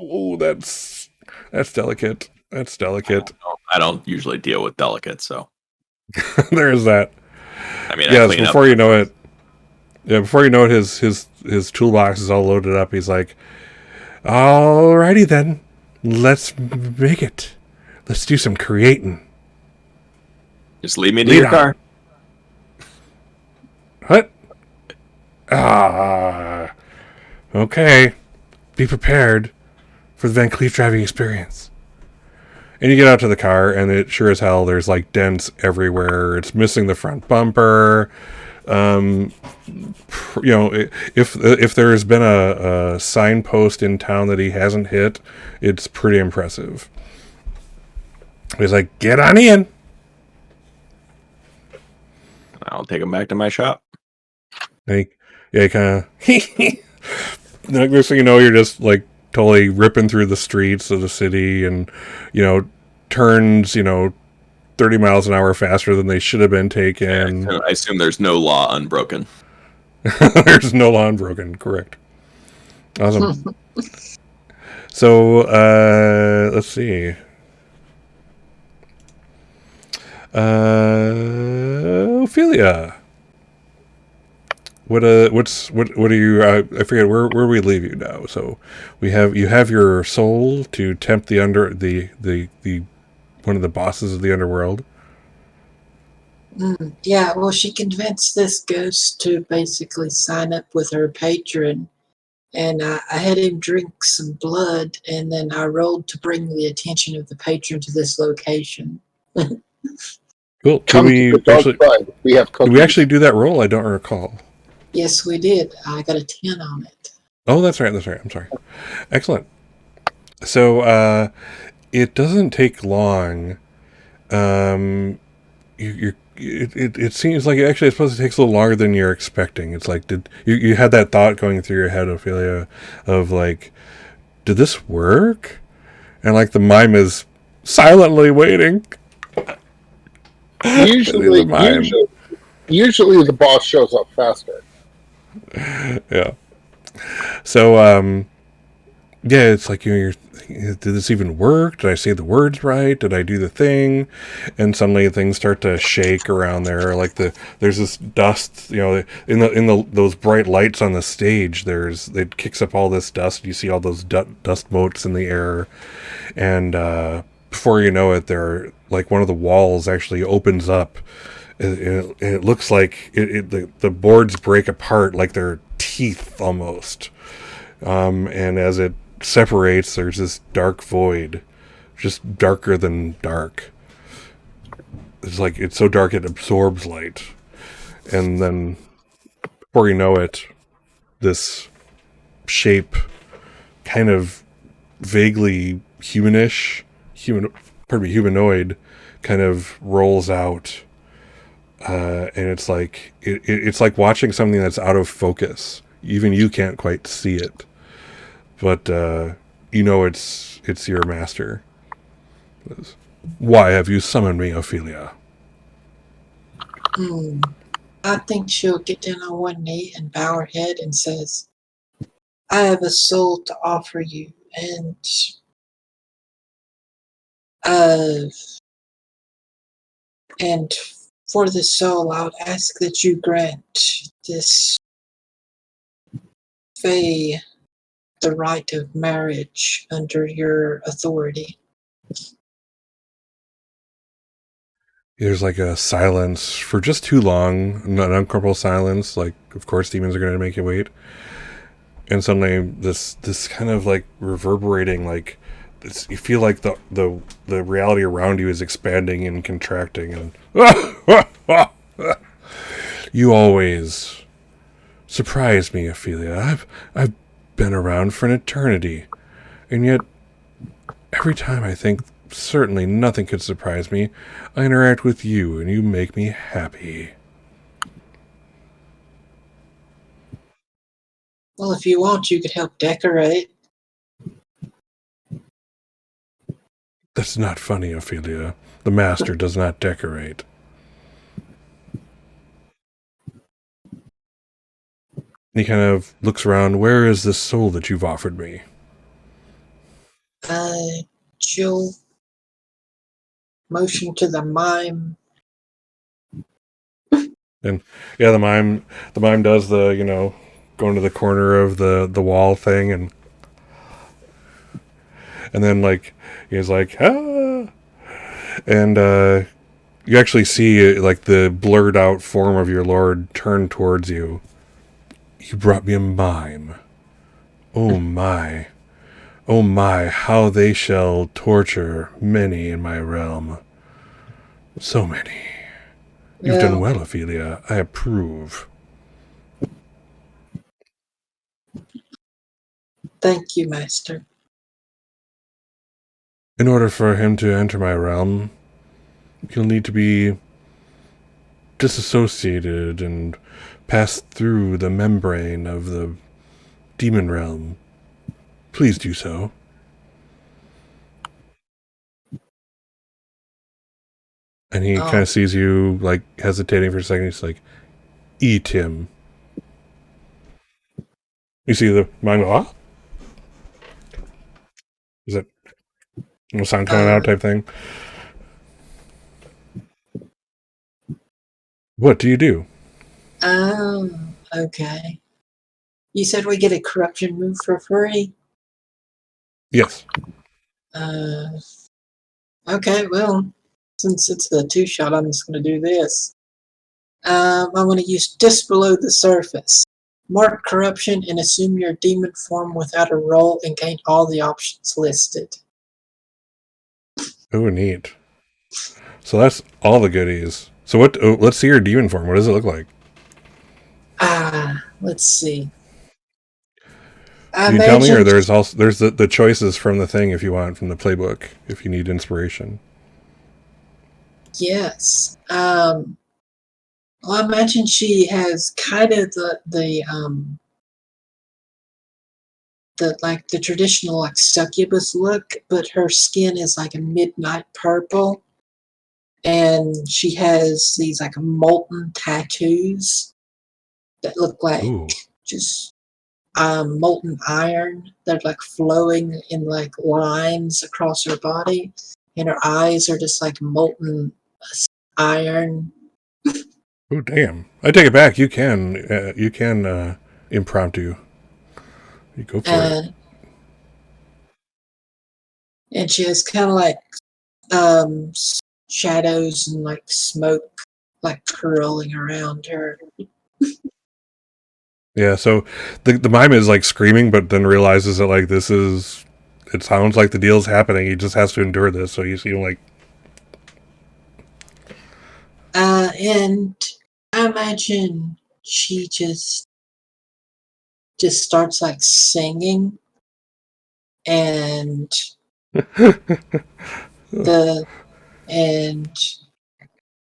oh, that's delicate. That's delicate. I don't usually deal with delicate, so there's that. Before you know it, his toolbox is all loaded up. He's like, "Alrighty then, let's make it. Let's do some creating." Just lead me to your car. What? Okay. Be prepared for the Van Cleef driving experience. And you get out to the car, and it sure as hell, there's dents everywhere. It's missing the front bumper. If there's been a signpost in town that he hasn't hit, it's pretty impressive. He's like, "Get on in." I'll take him back to my shop. Kind of. Next thing you know, you're just totally ripping through the streets of the city, and turns 30 miles an hour faster than they should have been taken. I assume there's no law unbroken. There's no law unbroken. Correct. Awesome. So let's see. Ophelia. What are you? I forget where we leave you now. So you have your soul to tempt the one of the bosses of the underworld. Yeah, well, she convinced this ghost to basically sign up with her patron, and I had him drink some blood, and then I rolled to bring the attention of the patron to this location. Cool. Come to the dark side. We have Did we cookies. actually do that roll? I don't recall. Yes, we did. I got a 10 on it. Oh, that's right. That's right. I'm sorry. Excellent. So it doesn't take long. It seems like actually it's supposed to take a little longer than you're expecting. It's like did you had that thought going through your head, Ophelia, of like, did this work? And like the mime is silently waiting. Usually, The mime. usually the boss shows up faster. Yeah. So yeah, it's like you're did this even work? Did I say the words right? Did I do the thing? And suddenly things start to shake around there. Like there's this dust, in the those bright lights on the stage. It kicks up all this dust. You see all those dust motes in the air, and before you know it, like one of the walls actually opens up. It looks like the boards break apart like they're teeth almost. And as it separates, there's this dark void, just darker than dark. It's like it's so dark it absorbs light, and then before you know it, this shape, kind of vaguely humanoid, kind of rolls out, and it's like it's like watching something that's out of focus. Even you can't quite see it, but it's your master. Why have you summoned me, Ophelia? I think she'll get down on one knee and bow her head and says, I have a soul to offer you, and uh, and for the soul, I would ask that you grant this Fae the right of marriage under your authority. There's like a silence for just too long, an uncomfortable silence. Like, of course, demons are going to make you wait. And suddenly, this kind of like reverberating, like you feel like the reality around you is expanding and contracting. And you always surprise me, Ophelia. I've been around for an eternity, and yet every time I think certainly nothing could surprise me, I interact with you, and you make me happy. Well, if you want, you could help decorate. That's not funny, Ophelia. The master does not decorate. He kind of looks around. Where is this soul that you've offered me? She'll motion to the mime. And yeah, the mime does the going to the corner of the wall thing, and then like he's like and you actually see like the blurred out form of your lord turn towards you. You brought me a mime. Oh my. Oh my, how they shall torture many in my realm. So many. You've done well, Ophelia. I approve. Thank you, Master. In order for him to enter my realm, he'll need to be disassociated and pass through the membrane of the demon realm. Please do so. And he kind of sees you, like, hesitating for a second. He's like, eat him. You see the mind go, ah? Is that no sound coming out type thing? What do you do? Oh, okay. You said we get a corruption move for free? Yes. Okay, well, since it's a two-shot, I'm just going to do this. I want to use just below the surface. Mark corruption and assume your demon form without a roll and gain all the options listed. Oh, neat. So that's all the goodies. So what? Oh, let's see your demon form. What does it look like? Let's see. You can tell me, or there's the choices from the thing if you want, from the playbook, if you need inspiration. Yes. Well, I imagine she has kind of the like the traditional like succubus look, but her skin is like a midnight purple, and she has these like molten tattoos that look like Ooh. just molten iron. They're like flowing in like lines across her body, and her eyes are just like molten iron. Oh, damn. I take it back. You can impromptu. You go for it. And she has kind of like shadows and like smoke like curling around her. Yeah, so the mime is like screaming, but then realizes that like it sounds like the deal's happening. He just has to endure this. So you see him like, And I imagine she just starts like singing, and the and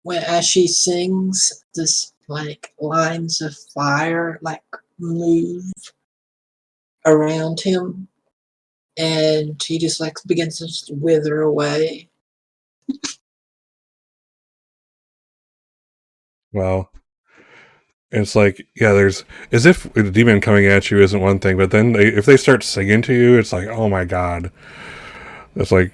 when as she sings, this like lines of fire like move around him, and he just like begins to just wither away. well, it's like, yeah, there's as if the demon coming at you isn't one thing, but then if they start singing to you, it's like, oh my god, that's like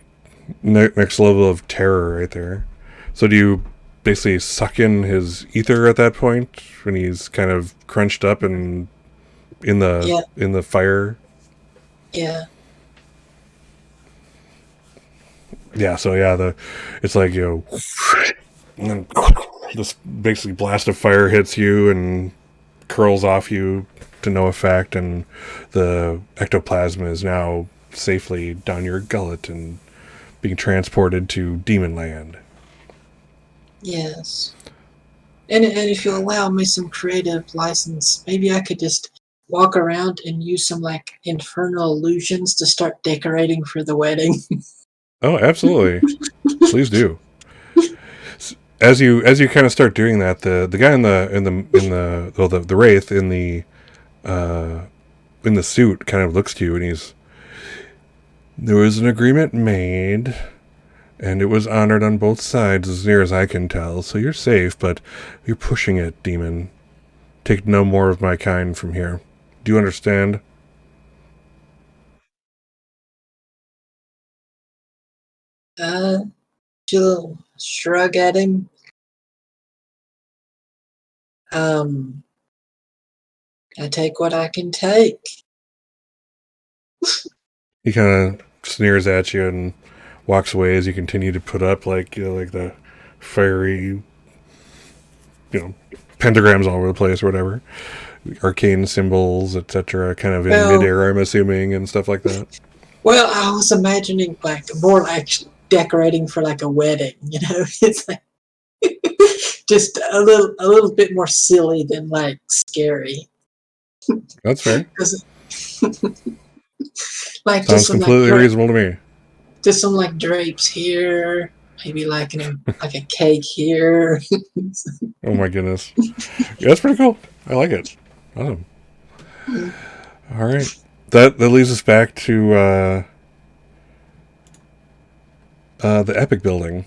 next level of terror right there. So do you basically suck in his ether at that point when he's kind of crunched up and in the fire? Yeah. Yeah, so yeah, it's like, and then this basically blast of fire hits you and curls off you to no effect, and the ectoplasm is now safely down your gullet and being transported to Demon Land. Yes. And if you allow me some creative license, maybe I could just walk around and use some like infernal illusions to start decorating for the wedding. Oh, absolutely. Please do. As you kind of start doing that, the guy the wraith in the suit kind of looks to you, and there was an agreement made, and it was honored on both sides as near as I can tell, so you're safe, but you're pushing it, demon. Take no more of my kind from here. Do you understand? She'll shrug at him. I take what I can take. He kind of sneers at you and walks away as you continue to put up like the fiery, pentagrams all over the place or whatever, arcane symbols, etc. Kind of in midair, I'm assuming, and stuff like that. Well, I was imagining like more like decorating for like a wedding. It's like just a little bit more silly than like scary. That's fair. Like sounds completely reasonable to me. Just some like drapes here, maybe like like a cake here. Oh my goodness, yeah, that's pretty cool. I like it. Awesome. All right, that leads us back to the Epic building,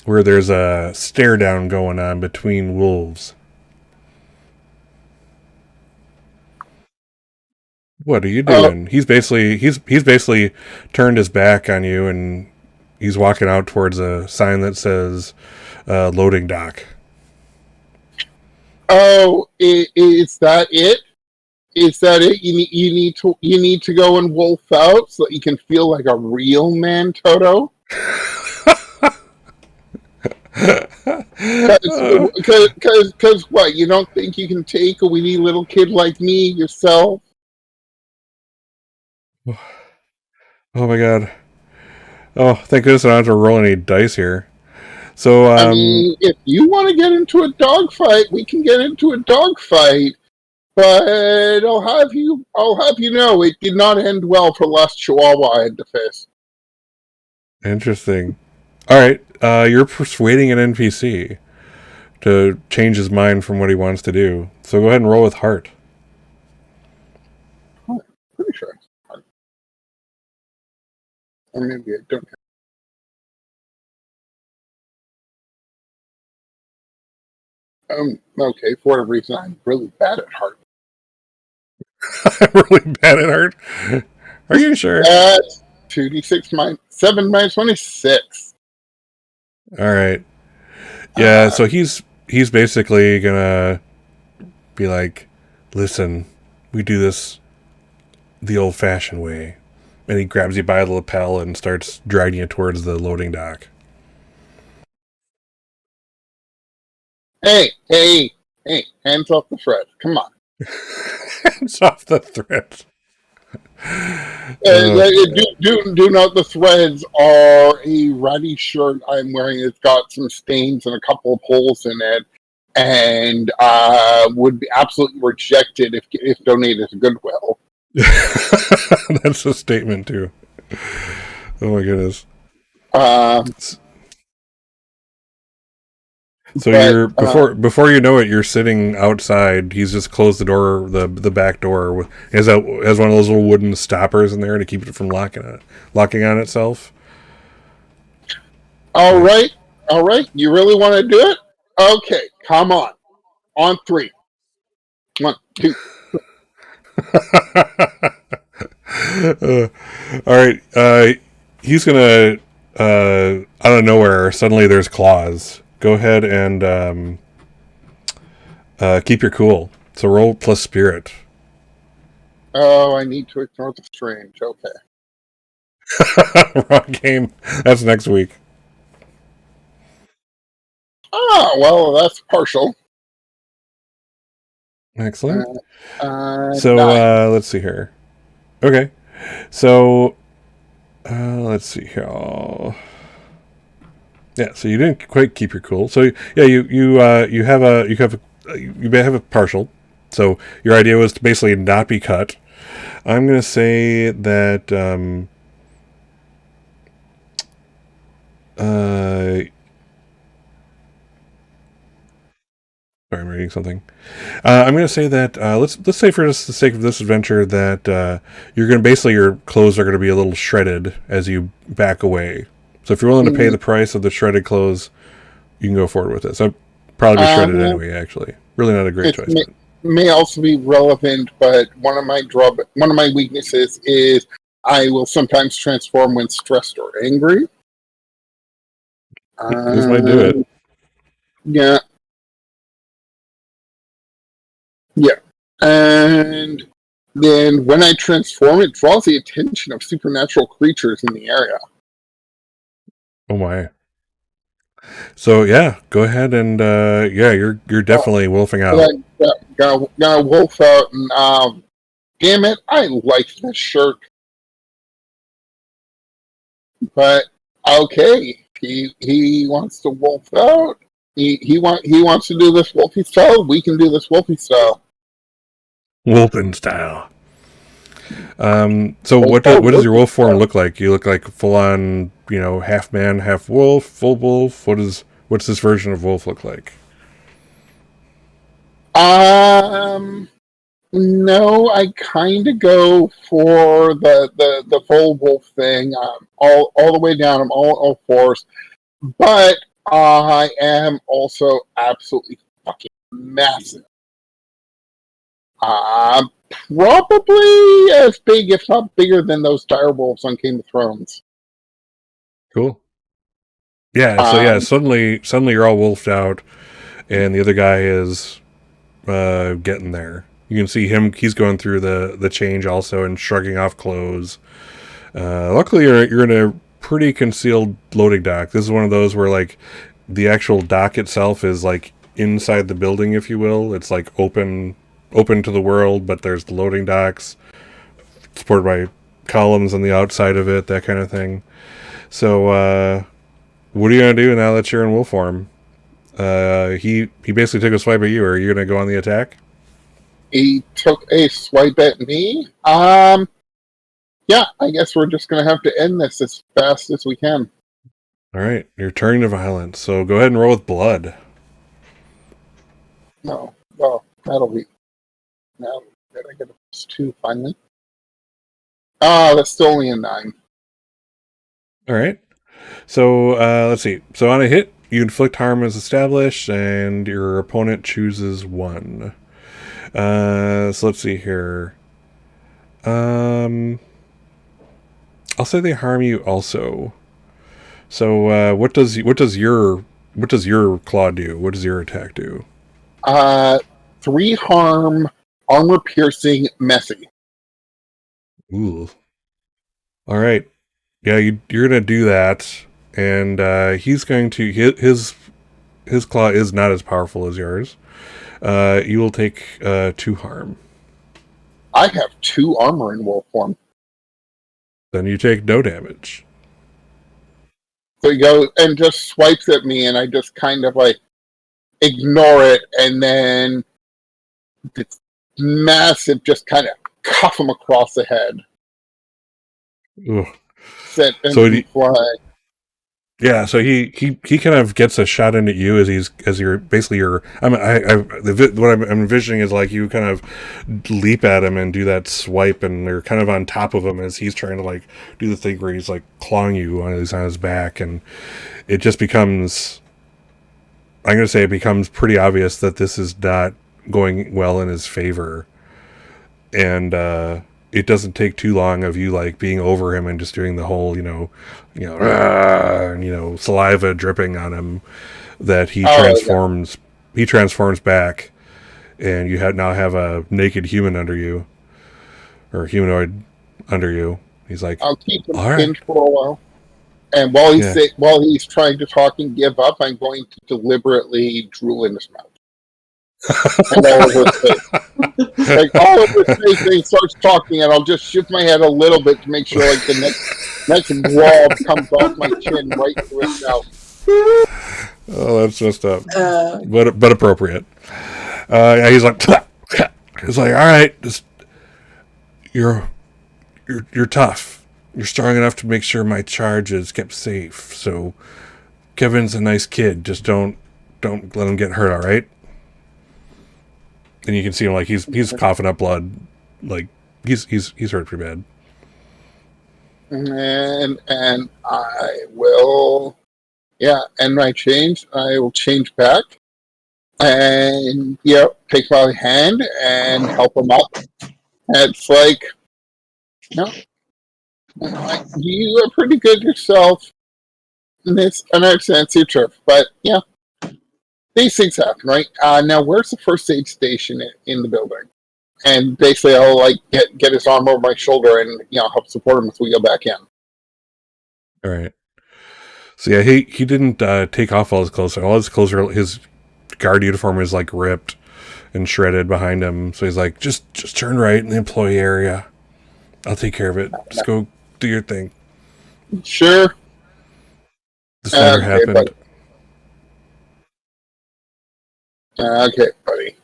where there's a stare down going on between wolves. What are you doing? He's basically turned his back on you, and he's walking out towards a sign that says loading dock. Oh, is that it? Is that it? You need to go and wolf out so that you can feel like a real man, Toto. Because what? You don't think you can take a weedy little kid like me yourself? Oh my god. Oh, thank goodness I don't have to roll any dice here. So, I mean, if you want to get into a dogfight, we can get into a dogfight. But I'll have you know, it did not end well for last Chihuahua I had to face. interesting. All right, you're persuading an NPC to change his mind from what he wants to do. So go ahead and roll with heart. Pretty sure. Or maybe I don't. Okay, for whatever reason, I'm really bad at heart. I'm really bad at heart. Are you sure? That's 2d6 minus 7 minus 26. All right. Yeah, so he's basically gonna be like, listen, we do this the old-fashioned way. And he grabs you by the lapel and starts dragging you towards the loading dock. Hey, hands off the thread. Come on. Hands off the thread. Do note the threads are a ratty shirt I'm wearing. It's got some stains and a couple of holes in it, and would be absolutely rejected if donated to Goodwill. That's a statement too. Oh my goodness. So you're before you know it, you're sitting outside. He's just closed the door, the back door. Has one of those little wooden stoppers in there to keep it from locking on itself. All right. You really want to do it? Okay, come on. On 3. 1, 2. All right. He's gonna out of nowhere. Suddenly, there's claws. Go ahead and keep your cool. So roll plus spirit. Oh, I need to ignore the strange. Okay. Wrong game. That's next week. Oh, well, that's partial. Excellent. So, let's see here. Okay. So, let's see here. Oh. Yeah, so you didn't quite keep your cool. So yeah, you have a partial. So your idea was to basically not be cut. I'm going to say that sorry, I'm reading something. I'm going to say that let's say for just the sake of this adventure that you're going to basically your clothes are going to be a little shredded as you back away. So if you're willing to pay the price of the shredded clothes, you can go forward with it. So probably be shredded anyway. Actually, really not a great choice. May also be relevant, but one of my weaknesses is I will sometimes transform when stressed or angry. This might do it. Yeah. And then when I transform, it draws the attention of supernatural creatures in the area. Oh my! So yeah, go ahead and you're definitely wolfing out. Gonna wolf out, and damn it, I like this shirt, but okay, he wants to wolf out. He wants to do this wolfy style. We can do this wolfy style. Wolfen style. So what does your wolf form look like? You look like full on, half man, half wolf, full wolf. What's this version of wolf look like? No, I kind of go for the full wolf thing. All the way down. I'm all fours, but I am also absolutely fucking massive. Probably as big, if not bigger, than those dire wolves on Game of Thrones. Cool. Yeah. So suddenly you're all wolfed out, and the other guy is getting there. You can see him; he's going through the change also and shrugging off clothes. Luckily, you're in a pretty concealed loading dock. This is one of those where the actual dock itself is like inside the building, if you will. It's like open to the world, but there's the loading docks supported by columns on the outside of it, that kind of thing. So, what are you gonna do now that you're in wolf form? He basically took a swipe at you. Are you gonna go on the attack? He took a swipe at me. Yeah, I guess we're just gonna have to end this as fast as we can. All right, you're turning to violence. So go ahead and roll with blood. No, well, that'll be. Now, did I get a +2 finally? That's still only a 9. All right. So let's see. So on a hit, you inflict harm as established, and your opponent chooses one. So let's see here. I'll say they harm you also. So what does your claw do? What does your attack do? 3 harm, armor piercing, messy. Ooh. All right. Yeah, you're gonna do that, and he's going to his claw is not as powerful as yours. You will take 2 harm. I have 2 armor in wolf form. Then you take no damage. So he goes and just swipes at me, and I just kind of like ignore it, and then it's massive, just kind of cuff him across the head. Ooh. Set and So he- fly. Yeah, so he kind of gets a shot in at you as you're basically what I'm envisioning is like you kind of leap at him and do that swipe, and you're kind of on top of him as he's trying to like do the thing where he's like clawing you on his back, and it just becomes, I'm gonna say it becomes pretty obvious that this is not going well in his favor, and it doesn't take too long of you like being over him and just doing the whole, saliva dripping on him, that he transforms. Yeah. He transforms back, and you now have a naked human under you, or humanoid under you. He's like, I'll keep him right. pinned for a while, and while he's trying to talk and give up, I'm going to deliberately drool in his mouth. And all over his face. Like all over his face, and he starts talking, and I'll just shift my head a little bit to make sure like the next blob comes off my chin right through his mouth. Oh, that's messed up, but appropriate. Yeah, he's like, all right, just you're tough. You're strong enough to make sure my charge is kept safe. So Kevin's a nice kid. Just don't let him get hurt. All right. And you can see him like he's coughing up blood, like he's hurt pretty bad. And I will, and my change, I will change back, and take my hand and help him up. And it's like, you are pretty good yourself. And I understand it's your turf, but these things happen, right? Now, where's the first aid station in the building? And basically, I'll like get his arm over my shoulder and help support him as we go back in. All right. So yeah, he didn't take off all his clothes. All his clothes are, his guard uniform is like ripped and shredded behind him. So he's like, just turn right in the employee area. I'll take care of it. Just go do your thing. Sure. This never happened. Buddy. Okay, buddy.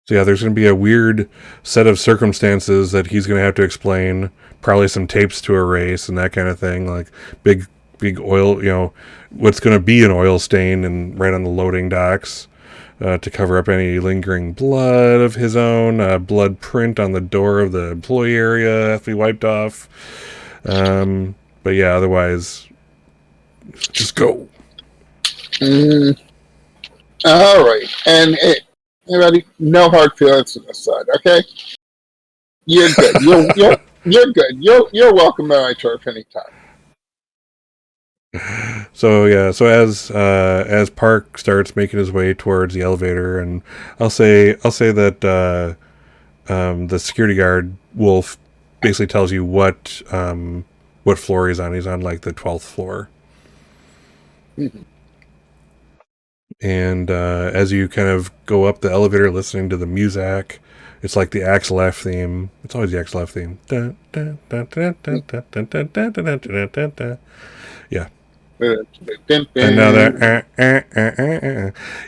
So yeah, there's going to be a weird set of circumstances that he's going to have to explain. Probably some tapes to erase and that kind of thing, like big oil, what's going to be an oil stain and right on the loading docks to cover up any lingering blood of his own. Blood print on the door of the employee area has to be wiped off. But yeah, otherwise, just go. All right, and everybody, no hard feelings on this side, okay? You're good. You're good. You're welcome to my turf anytime. So yeah, so as Park starts making his way towards the elevator, and I'll say that the security guard Wolf basically tells you what floor he's on. He's on like the 12th floor. Mm-hmm. And as you kind of go up the elevator listening to the music, it's like the Axel-F theme. It's always the Axel-F theme. Yeah. And now that.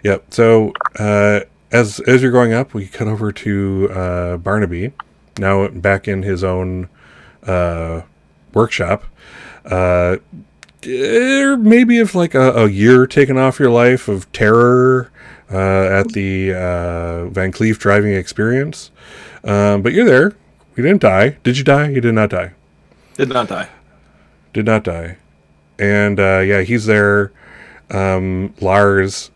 Yep. So as you're going up, we cut over to Barnaby, now back in his own workshop. Maybe if like a year taken off your life of terror at the Van Cleef driving experience. But you're there. You didn't die. Did you die? You did not die. Did not die. Did not die. And yeah, he's there. Lars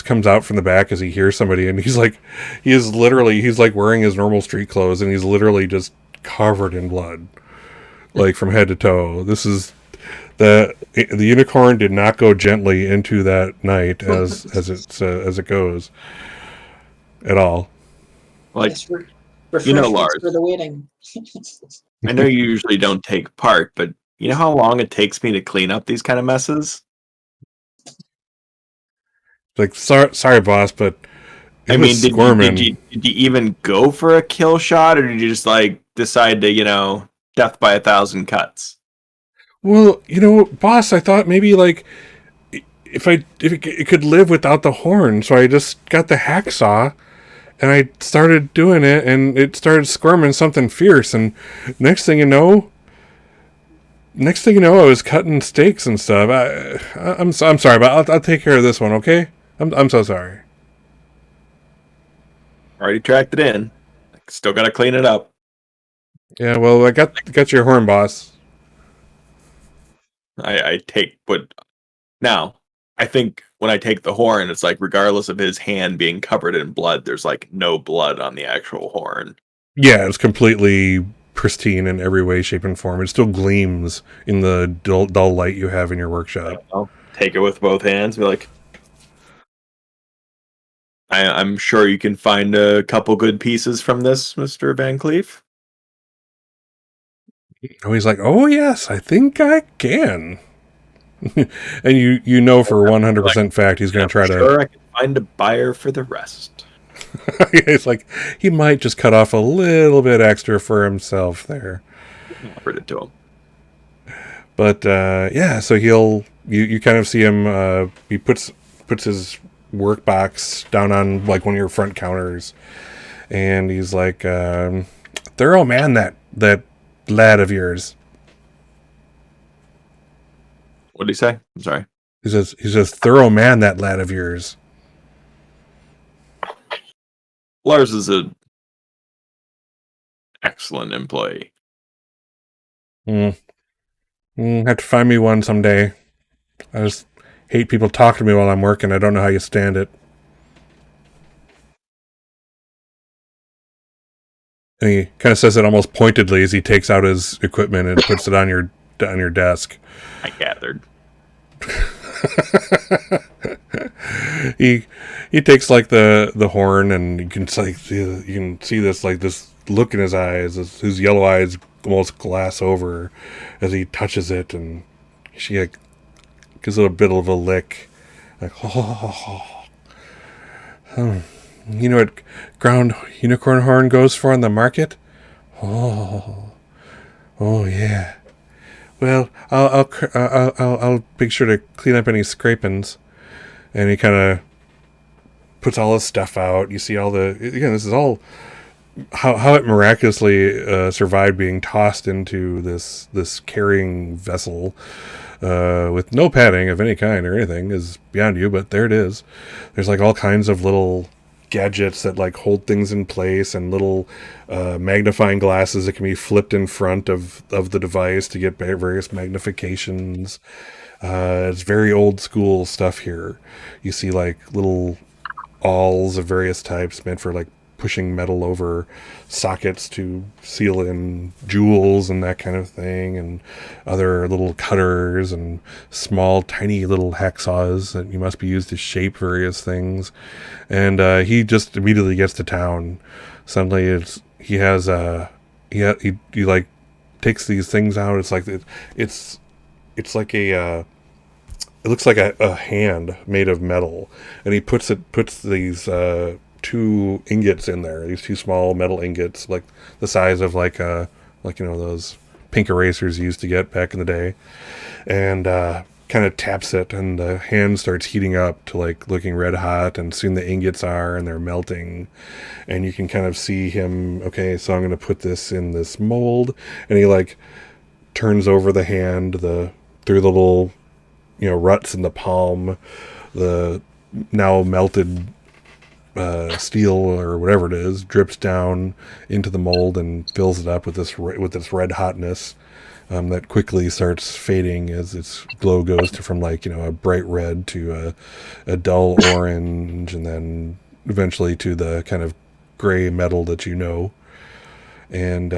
comes out from the back as he hears somebody, and he's like wearing his normal street clothes, and he's literally just covered in blood, like from head to toe. This is the unicorn did not go gently into that night as it goes at all. Like, Yes, Lars, for the wedding. I know you usually don't take part, but you know how long it takes me to clean up these kind of messes? Like, sorry, boss, but I mean, did you even go for a kill shot, or did you just like decide to, death by 1,000 cuts? Well, boss, I thought maybe like if it could live without the horn, so I just got the hacksaw and I started doing it, and it started squirming something fierce, and next thing you know, I was cutting steaks and stuff. I'm sorry, but I'll take care of this one, okay? I'm so sorry. Already tracked it in. Still got to clean it up. Yeah, well, I got your horn, boss. I take, but now I think when I take the horn, it's like regardless of his hand being covered in blood, there's like no blood on the actual horn. Yeah, it's completely pristine in every way, shape, and form. It still gleams in the dull light you have in your workshop. I'll take it with both hands. Be like, I'm sure you can find a couple good pieces from this, Mr. Van Cleef. Oh, he's like, oh yes, I think I can. And you know for 100% fact he's going to try to. Sure, I can find a buyer for the rest. It's like he might just cut off a little bit extra for himself there. Offered it to him. But yeah, so you kind of see him. He puts his work box down on like one of your front counters, and he's like, "Thorough man, that lad of yours." What did he say? I'm sorry. He says, "Thorough man, that lad of yours." Lars is an excellent employee. Have to find me one someday. I just hate people talking to me while I'm working. I don't know how you stand it. And he kind of says it almost pointedly as he takes out his equipment and puts it on your desk. I gathered. He takes like the horn, and you can see this look in his eyes, his yellow eyes almost glass over as he touches it, and she like gives it a bit of a lick, like you know what ground unicorn horn goes for on the market? Oh yeah. Well, I'll make sure to clean up any scrapings. And he kind of puts all his stuff out. You see all this is all how it miraculously survived being tossed into this carrying vessel with no padding of any kind or anything is beyond you, but there it is. There's like all kinds of little gadgets that like hold things in place, and little magnifying glasses that can be flipped in front of the device to get various magnifications. It's very old school stuff here. You see like little awls of various types meant for like pushing metal over sockets to seal in jewels and that kind of thing, and other little cutters and small tiny little hacksaws that you must be used to shape various things. And he just immediately gets to town. Suddenly he like takes these things out. It's like a it looks like a hand made of metal, and he puts these 2 ingots in there. These 2 small metal ingots, like the size of like those pink erasers you used to get back in the day, and kind of taps it, and the hand starts heating up to like looking red hot, and soon the ingots are, and they're melting, and you can kind of see him. Okay, so I'm going to put this in this mold, and he like turns over the hand, through the little ruts in the palm, the now melted steel or whatever it is drips down into the mold and fills it up with this red hotness that quickly starts fading as its glow goes from like a bright red to a dull orange, and then eventually to the kind of gray metal that and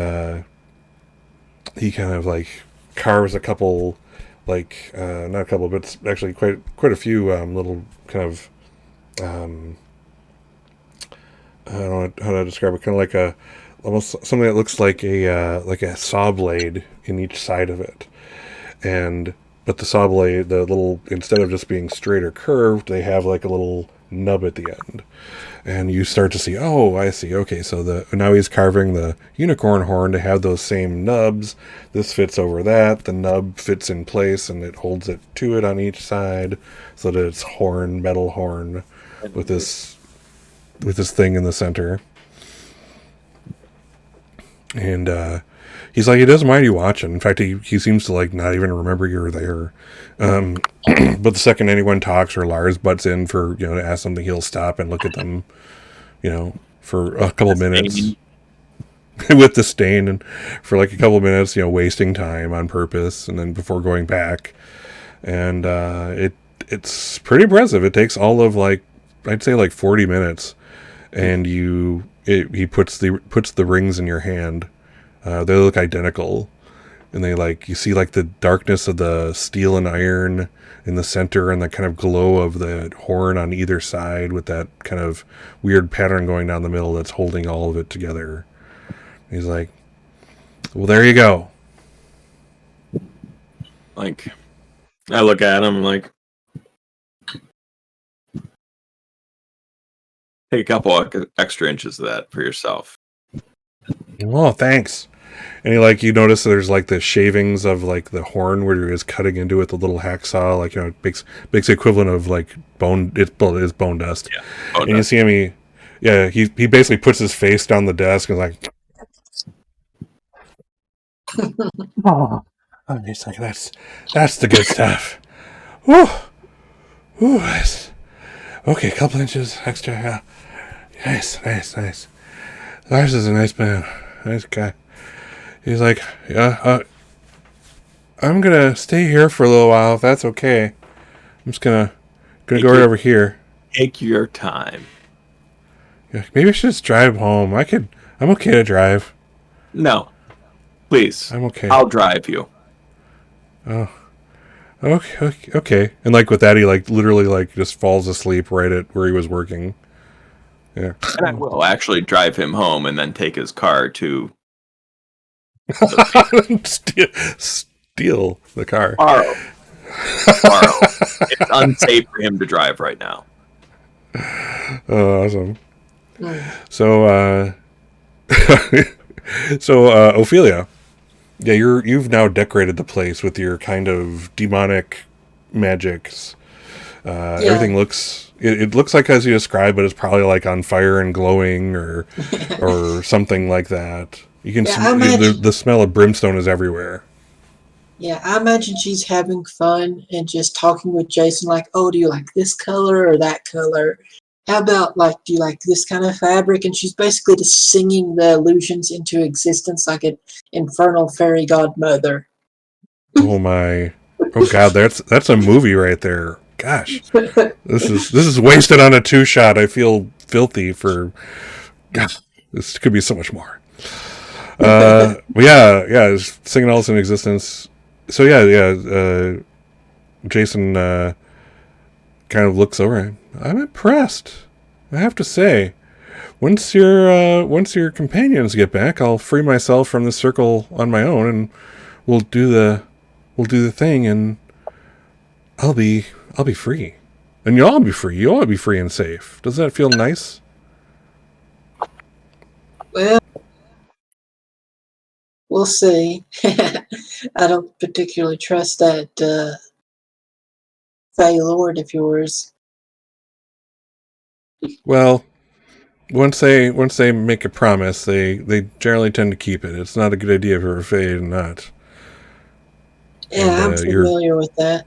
he kind of like carves a couple, like not a couple, but actually quite a few little kind of I don't know how to describe it. Kind of like almost something that looks like a saw blade in each side of it, but the saw blade, the little, instead of just being straight or curved, they have like a little nub at the end, and you start to see, oh, I see. Okay, so now he's carving the unicorn horn to have those same nubs. This fits over that. The nub fits in place, and it holds it to it on each side, so that it's metal horn, with this thing in the center. And he's like, he doesn't mind you watching. In fact, he seems to like not even remember you're there. But the second anyone talks or Lars butts in for to ask something, he'll stop and look at them, for a couple minutes with disdain, and for like a couple minutes, wasting time on purpose, and then before going back. And it's pretty impressive. It takes all of like, I'd say like 40 minutes, and he puts the rings in your hand. They look identical, and they you see like the darkness of the steel and iron in the center, and the kind of glow of the horn on either side, with that kind of weird pattern going down the middle that's holding all of it together. He's like, well, there you go. Like, I look at him like, take a couple extra inches of that for yourself. Oh, thanks. And you notice there's like the shavings of like the horn where he was cutting into it with a little hacksaw, it makes the equivalent of like bone. It's bone dust. Yeah. And you see him. He basically puts his face down the desk and like, oh, he's like, that's the good stuff. Woo, nice. Okay, a couple inches extra. Yeah. Nice. Lars is a nice man, nice guy. He's like, yeah, I'm gonna stay here for a little while if that's okay. I'm just gonna go right over here. Take your time. Yeah, maybe I should just drive home. I'm okay to drive. No, please. I'm okay. I'll drive you. Oh, okay. And like with that, he like literally like just falls asleep right at where he was working. Yeah. And I will actually drive him home and then take his car to steal the car. Borrow. It's unsafe for him to drive right now. Oh, awesome. So, Ophelia, yeah, you've now decorated the place with your kind of demonic magics. Everything looks, it looks like as you described, but it's probably like on fire and glowing or something like that. You can the smell of brimstone is everywhere. Yeah, I imagine she's having fun and just talking with Jason like, oh, do you like this color or that color? How about do you like this kind of fabric? And she's basically just singing the illusions into existence like an infernal fairy godmother. Oh my! Oh God, that's a movie right there. Gosh, this is wasted on a 2-shot. I feel filthy for. God, this could be so much more. Yeah, singing all this in existence. So yeah. Jason kind of looks over. I'm impressed, I have to say. Once your companions get back, I'll free myself from the circle on my own, and we'll do the thing, and I'll be free. And you'll all be free. You'll all be free and safe. Doesn't that feel nice? Well, we'll see. I don't particularly trust that Fey Lord of yours. Well, once they make a promise, they generally tend to keep it. It's not a good idea for a Fae to not. Yeah, And I'm familiar with that.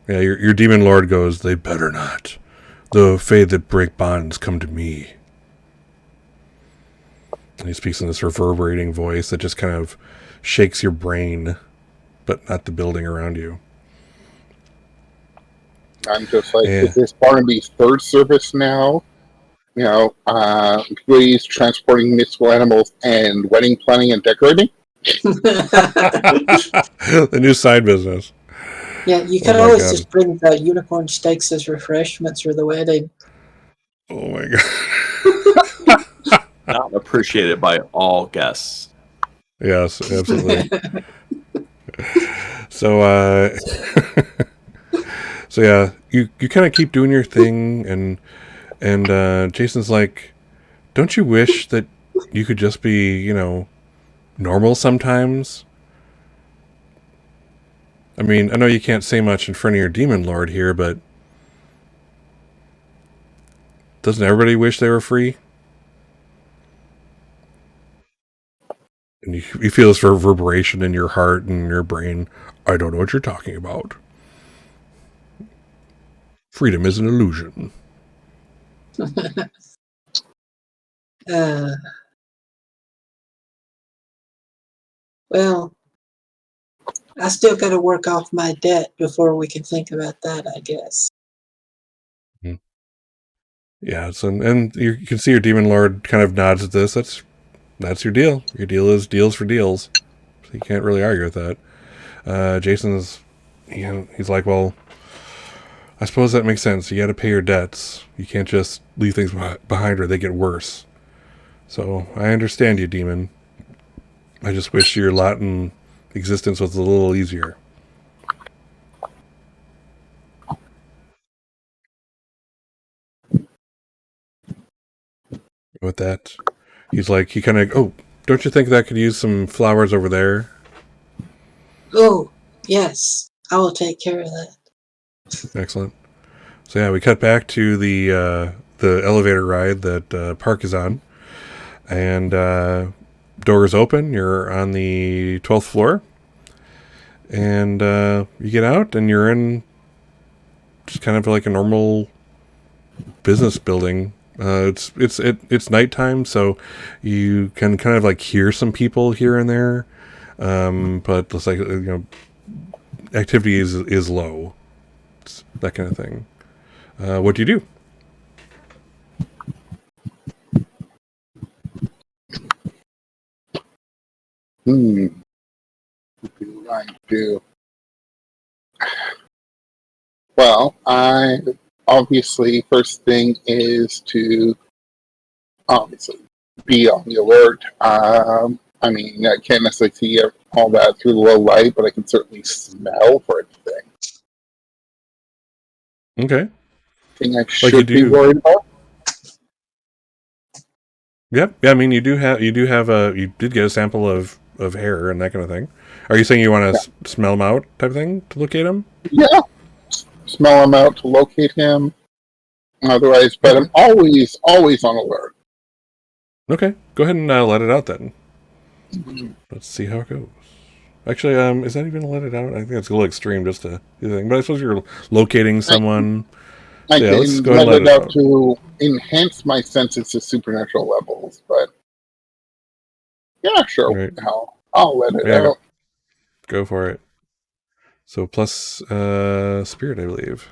Your demon lord goes, they better not. The Fae that break bonds come to me. And he speaks in this reverberating voice that just kind of shakes your brain, but not the building around you. I'm just like, is this Barnaby's third service now? You know, employees transporting mystical animals and wedding planning and decorating? The new side business. Yeah, you could always just bring the unicorn steaks as refreshments for the wedding. Oh my god. Not appreciated by all guests. Yes, absolutely. So so yeah, you kind of keep doing your thing, and Jason's like, don't you wish that you could just be, normal sometimes? I mean, I know you can't say much in front of your demon lord here, but doesn't everybody wish they were free? And you feel this reverberation in your heart and your brain. I don't know what you're talking about. Freedom is an illusion. Well, I still got to work off my debt before we can think about that, I guess. Yeah, so, and you can see your demon lord kind of nods at this. That's your deal. Your deal is deals for deals. So you can't really argue with that. Jason's, he's like, well, I suppose that makes sense. You got to pay your debts. You can't just leave things behind or they get worse. So I understand you, demon. I just wish your lot in existence was a little easier. With that, he's like, he kind of, oh, don't you think that could use some flowers over there? Oh, yes. I will take care of that. Excellent. So yeah, we cut back to the elevator ride that Park is on, and doors open. You're on the 12th floor, and you get out, and you're in just kind of like a normal business building. It's nighttime, so you can kind of like hear some people here and there, but it's like activity is low. It's that kind of thing. What do you do? What do I do? Well, I obviously first thing is to obviously be on the alert. I mean, I can't necessarily see all that through the low light, but I can certainly smell for anything. Okay. Thing I should be worried about. Yep. Yeah. I mean, you did get a sample of hair and that kind of thing. Are you saying you want to smell them out type of thing to locate him? Yeah. Smell him out to locate him. Otherwise, but I'm always on alert. Okay. Go ahead and let it out then. Let's see how it goes. Actually, is that even let it out? I think that's a little extreme just to do the thing. But I suppose you're locating someone. I can let it out to enhance my senses to supernatural levels, but yeah, sure. Right. I'll let it out. Go for it. So plus spirit, I believe.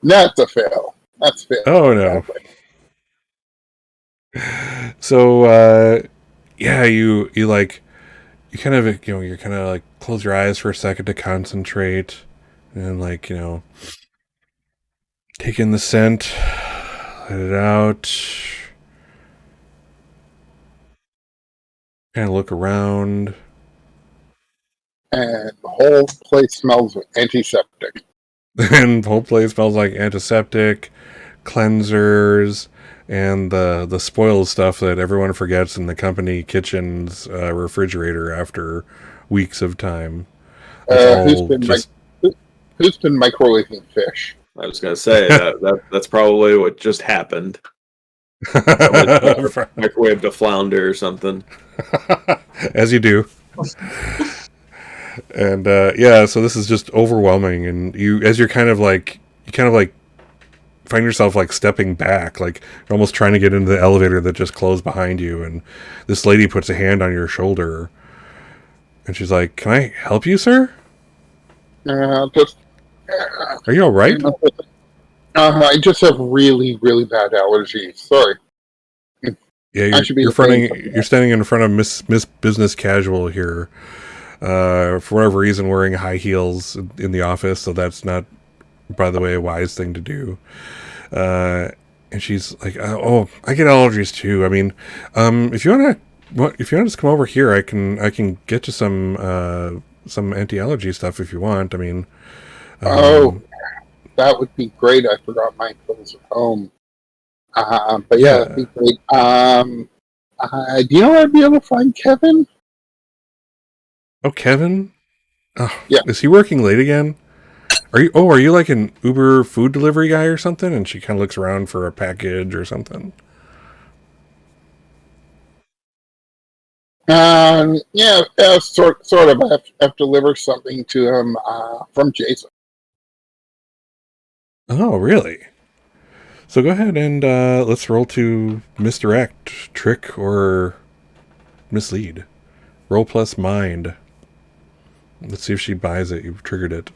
That's a fail. That's fail. Oh no. So yeah, you kind of you're kind of like close your eyes for a second to concentrate, and take in the scent, let it out, Kind of look around. And the whole place smells of antiseptic. And the whole place smells like antiseptic, cleansers, and the spoiled stuff that everyone forgets in the company kitchen's refrigerator after weeks of time. It's Who's all been just... who's been microwaving fish? I was gonna say that's probably what just happened. Somebody microwaved a flounder or something. As you do. And yeah, so this is just overwhelming, and you're kind of like find yourself like stepping back, like you're almost trying to get into the elevator that just closed behind you, and this lady puts a hand on your shoulder, and she's like, "Can I help you, sir? Just. Are you all right?" I just have really, really bad allergies. Sorry. Yeah, you're standing in front of Miss Business Casual here. For whatever reason, wearing high heels in the office, so that's not, by the way, a wise thing to do. And she's like, "Oh, I get allergies too. I mean, if you want to just come over here, I can get you some anti-allergy stuff if you want. I mean, that would be great. I forgot my clothes at home. But yeah, that'd be great. Do you know where I'd be able to find Kevin? Oh, Kevin? Oh, yeah. Is he working late again? Are you like an Uber food delivery guy or something? And she kind of looks around for a package or something. Yeah, sort of. I have to deliver something to him from Jason. Oh, really? So go ahead and let's roll to misdirect, trick, or mislead. Roll plus mind. Let's see if she buys it. You've triggered it.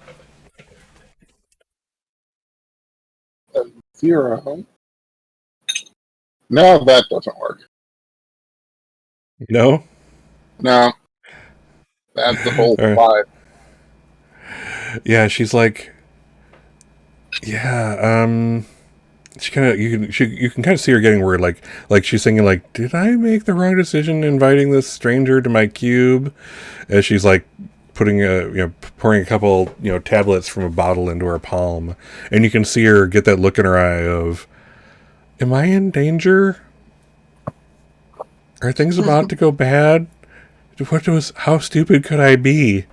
0. No, that doesn't work. No? No. That's the whole Right. 5. Yeah, she's like, yeah, she kind of you can kind of see her getting worried, like she's thinking like, did I make the wrong decision inviting this stranger to my cube? As she's like pouring a couple tablets from a bottle into her palm, and you can see her get that look in her eye of, am I in danger? Are things about to go bad? How stupid could I be?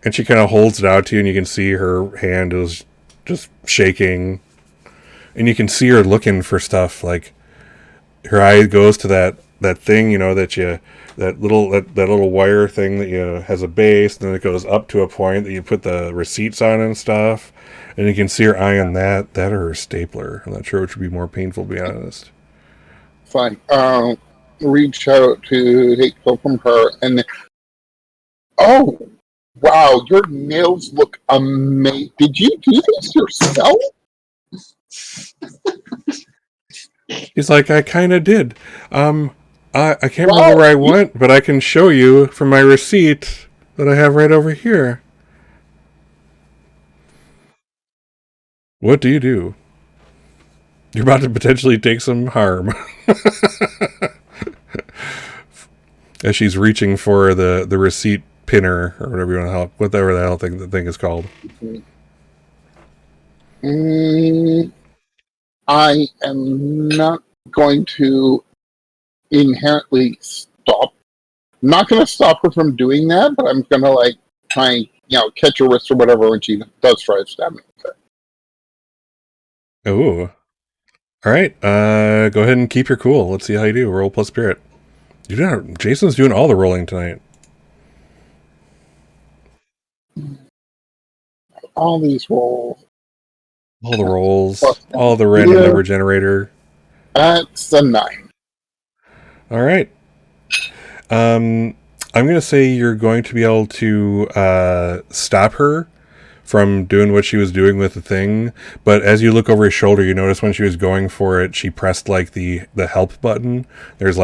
And she kind of holds it out to you, and you can see her hand is just shaking. And you can see her looking for stuff, like her eye goes to that thing, that little wire thing that has a base, and then it goes up to a point that you put the receipts on and stuff. And you can see her eye on that or her stapler. I'm not sure which would be more painful, to be honest. Fine. Reach out to take help from her, and oh, wow, your nails look amazing. Did you do this yourself? He's like, I kind of did. I can't remember where I went, but I can show you from my receipt that I have right over here. What do you do? You're about to potentially take some harm. As she's reaching for the receipt pinner or whatever the hell the thing is called. I am not going to inherently stop. I'm not going to stop her from doing that, but I'm going to try and catch her wrist or whatever when she does try to stab me. Oh. All right. Go ahead and keep your cool. Let's see how you do. Roll plus spirit. Jason's doing all the rolling tonight. All these rolls. All the rolls. All the random number generator. That's a 9. All right. I'm going to say you're going to be able to stop her from doing what she was doing with the thing, but as you look over his shoulder, you notice when she was going for it, she pressed the help button. There's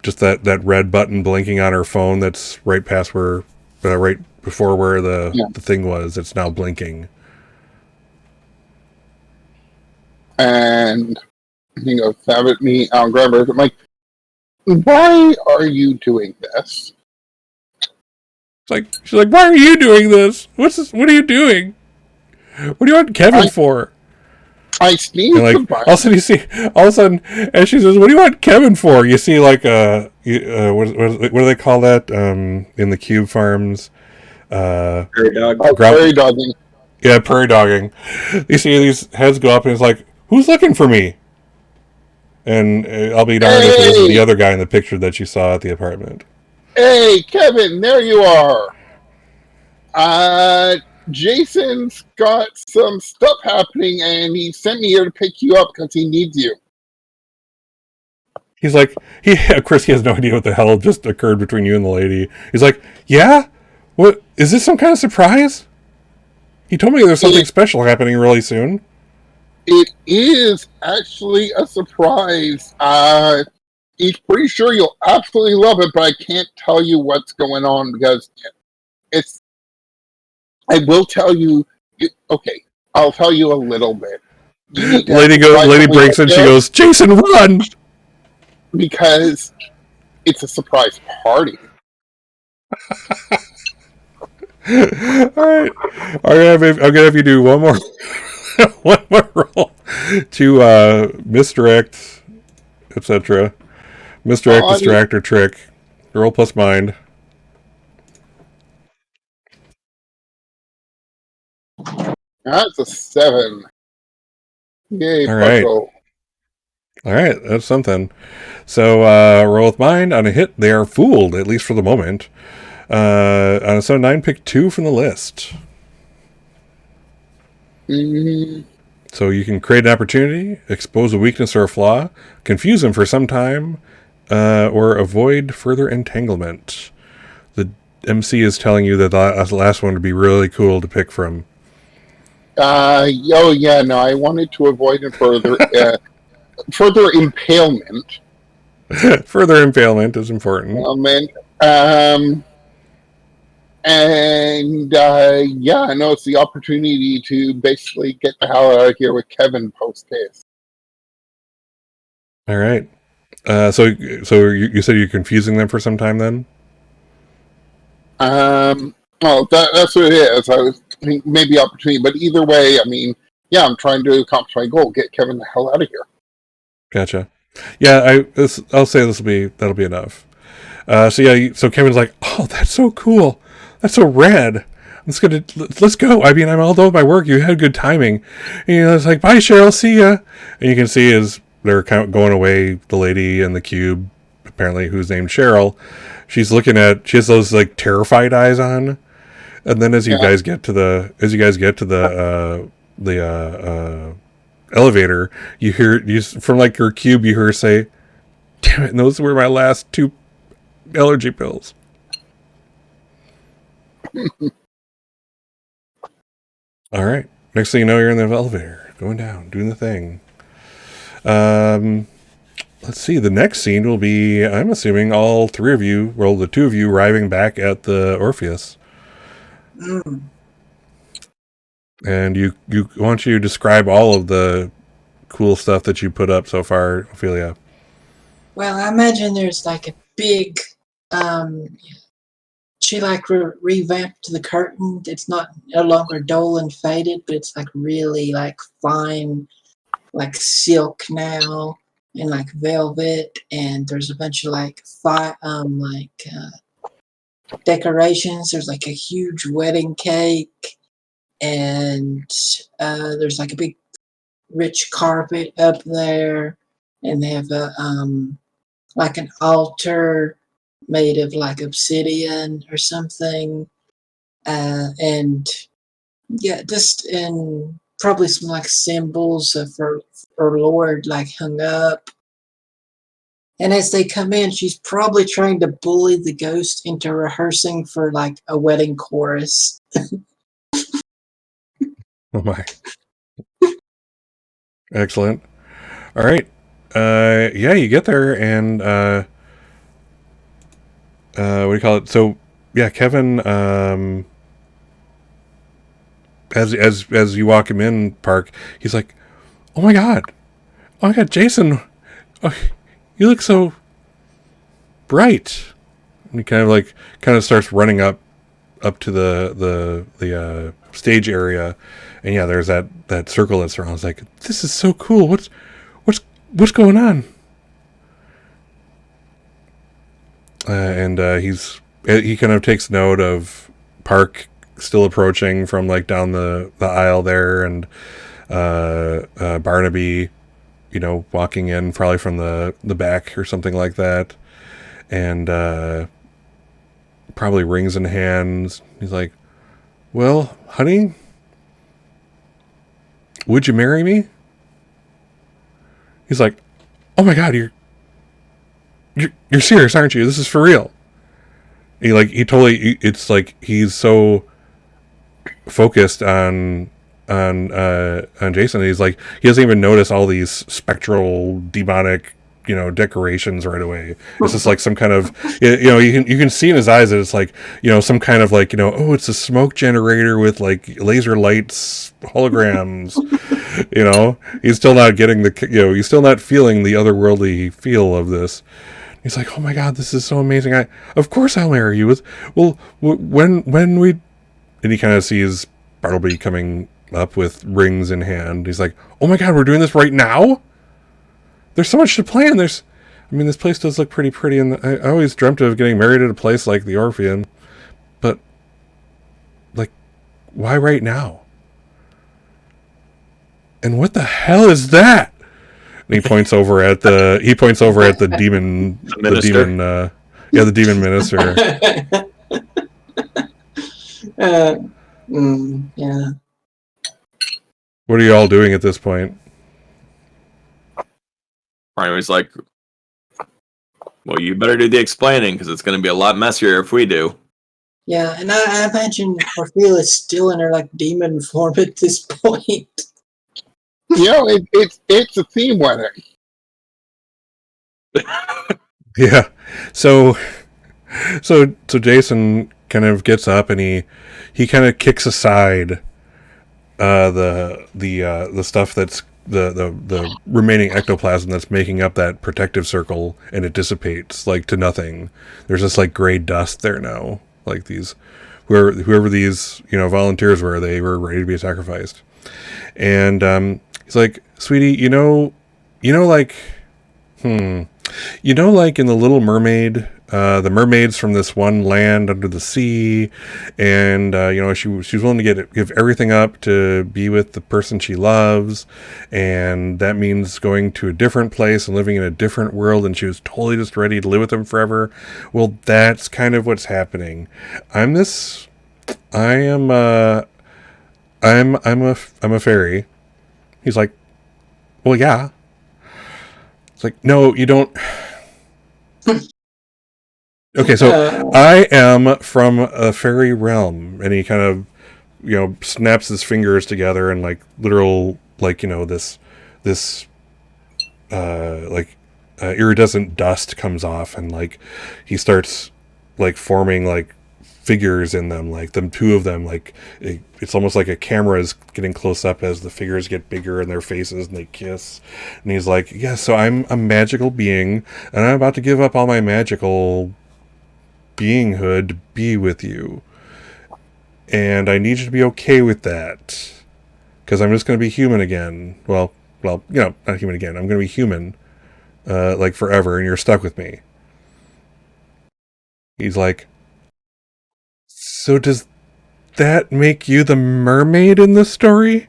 just that red button blinking on her phone that's right past where, right before where the thing was. It's now blinking. And he goes, stab at me. I'll grab her. I'm like, Why are you doing this? She's like, why are you doing this? What's this? What are you doing? What do you want Kevin for? I And sneezed like, a bunch. all of a sudden you see, all of a sudden, and she says, what do you want Kevin for? You see like, what do they call that, in the cube farms? Prairie dog. Prairie dogging. Yeah, prairie dogging. You see these heads go up and it's like, who's looking for me? And I'll be darned if it isn't the other guy in the picture that you saw at the apartment. Hey, Kevin, there you are. Jason's got some stuff happening, and he sent me here to pick you up because he needs you. He's like, of course, he has no idea what the hell just occurred between you and the lady. He's like, yeah? What? Is this some kind of surprise? He told me there's something special happening really soon. It is actually a surprise. He's pretty sure you'll absolutely love it, but I can't tell you what's going on because it's. I will tell you. Okay, I'll tell you a little bit. Lady breaks in. She goes, Jason, run! Because it's a surprise party. All right, I'm gonna have you do one more roll to misdirect, etc. Misdirect, distract, or trick. Roll plus mind. That's a 7. Yay, All right. puzzle. All right, that's something. So roll with mind. On a hit, they are fooled, at least for the moment. On a 7-9, pick 2 from the list. Mm-hmm. So you can create an opportunity, expose a weakness or a flaw, confuse them for some time, or avoid further entanglement. The MC is telling you that the last one would be really cool to pick from. Oh yeah, no, I wanted to avoid it further. Further impalement. Further impalement is important. Yeah, no, it's the opportunity to basically get the hell out of here with Kevin post case. All right. So you said you're confusing them for some time then? Well, that's what it is. I was thinking maybe opportunity, but either way, I mean, yeah, I'm trying to accomplish my goal, get Kevin the hell out of here. Gotcha. Yeah, I'll say that'll be enough. So Kevin's like, oh, that's so cool. That's so rad. Let's go. I mean, I'm all done with my work. You had good timing. And it's like, bye, Cheryl. See ya. And you can see as they're kind of going away, the lady in the cube, apparently who's named Cheryl, she has those like terrified eyes on. And then as you guys get to the elevator, you hear from like her cube, you hear her say, "Damn it! And those were my last 2 allergy pills." All right. Next thing you know, you're in the elevator, going down, doing the thing. Let's see. The next scene will be, I'm assuming, all 3 of you, well, the 2 of you arriving back at the Orpheus. Mm. And you want you to describe all of the cool stuff that you put up so far, Ophelia. Well, I imagine there's like a big, she like revamped the curtain. It's no longer dull and faded, but it's like really like fine, like silk now, and like velvet. And there's a bunch of like decorations. There's like a huge wedding cake, and there's like a big rich carpet up there, and they have a like an altar made of like obsidian or something, and yeah, just and probably some like symbols of her Lord like hung up. And as they come in, she's probably trying to bully the ghost into rehearsing for like a wedding chorus. Oh my. Excellent. All right. Yeah, you get there and what do you call it? So yeah, Kevin, as you walk him in, Park, he's like, oh my god, Jason, oh, you look so bright. And he kind of starts running up to the stage area, and yeah, there's that circle that's around. I was like, this is so cool. What's going on? And he kind of takes note of Park still approaching from like down the aisle there, and Barnaby, walking in probably from the back or something like that, and probably rings in hands. He's like, well, honey, would you marry me? He's like, oh my God, you're serious, aren't you? This is for real. He totally, it's like he's so focused on Jason. He's like, he doesn't even notice all these spectral demonic decorations right away. It's just like some kind of, you can see in his eyes that it's like, some kind of like, oh, it's a smoke generator with like laser lights, holograms. He's still not getting he's still not feeling the otherworldly feel of this. He's like, oh my God, this is so amazing. Of course I'll marry you. When we, and he kind of sees Bartleby coming up with rings in hand. He's like, oh my God, we're doing this right now? There's so much to plan. This place does look pretty, and I always dreamt of getting married at a place like the Orpheum, but like, why right now? And what the hell is that? And he points over at the demon, the demon minister. Yeah. What are you all doing at this point? Barnaby's like, well, you better do the explaining because it's going to be a lot messier if we do. Yeah, and I imagine Orfila is still in her like demon form at this point. It's a theme wedding. Yeah. So Jason kind of gets up and he kind of kicks aside the stuff that's the remaining ectoplasm that's making up that protective circle, and it dissipates like to nothing. There's this like gray dust there now. Like these whoever these volunteers were, they were ready to be sacrificed. And he's like, sweetie, like like in The Little Mermaid, the mermaids from this one land under the sea, and she's willing to give everything up to be with the person she loves, and that means going to a different place and living in a different world, and she was totally just ready to live with them forever. Well, that's kind of what's happening. I'm a fairy. He's like, well, yeah. It's like, no, you don't. Okay, so I am from a fairy realm, and he kind of, snaps his fingers together, and like literal, like this iridescent dust comes off, and like he starts like forming like figures in them, like them two of them, like it's almost like a camera is getting close up as the figures get bigger in their faces and they kiss. And he's like, yeah, so I'm a magical being, and I'm about to give up all my magical beinghood to be with you, and I need you to be okay with that, because I'm just going to be human again. Well, not human again. I'm going to be human, like forever, and you're stuck with me. He's like, so does that make you the mermaid in this story?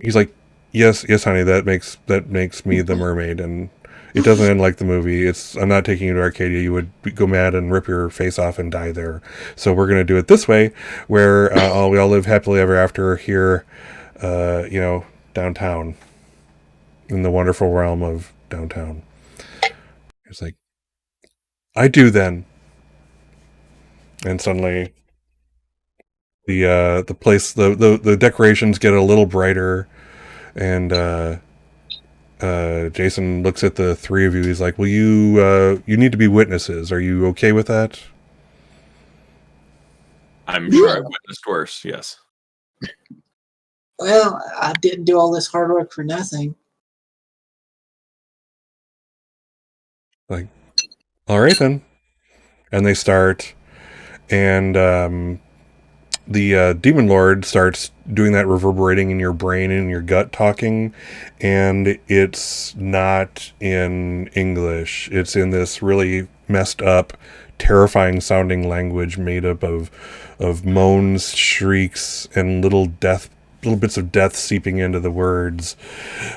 He's like, yes, honey, that makes me the mermaid, and it doesn't end like the movie. I'm not taking you to Arcadia. You would go mad and rip your face off and die there. So we're going to do it this way, where we all live happily ever after here, downtown, in the wonderful realm of downtown. It's like, I do then. And suddenly the place, the decorations get a little brighter, and Jason looks at the three of you. He's like, well, you need to be witnesses. Are you okay with that? I'm sure I've witnessed worse, yes. Well, I didn't do all this hard work for nothing. Like, all right then. And they start, and the demon lord starts doing that reverberating in your brain and in your gut talking, and it's not in English. It's in this really messed up, terrifying sounding language made up of moans, shrieks, and little bits of death seeping into the words,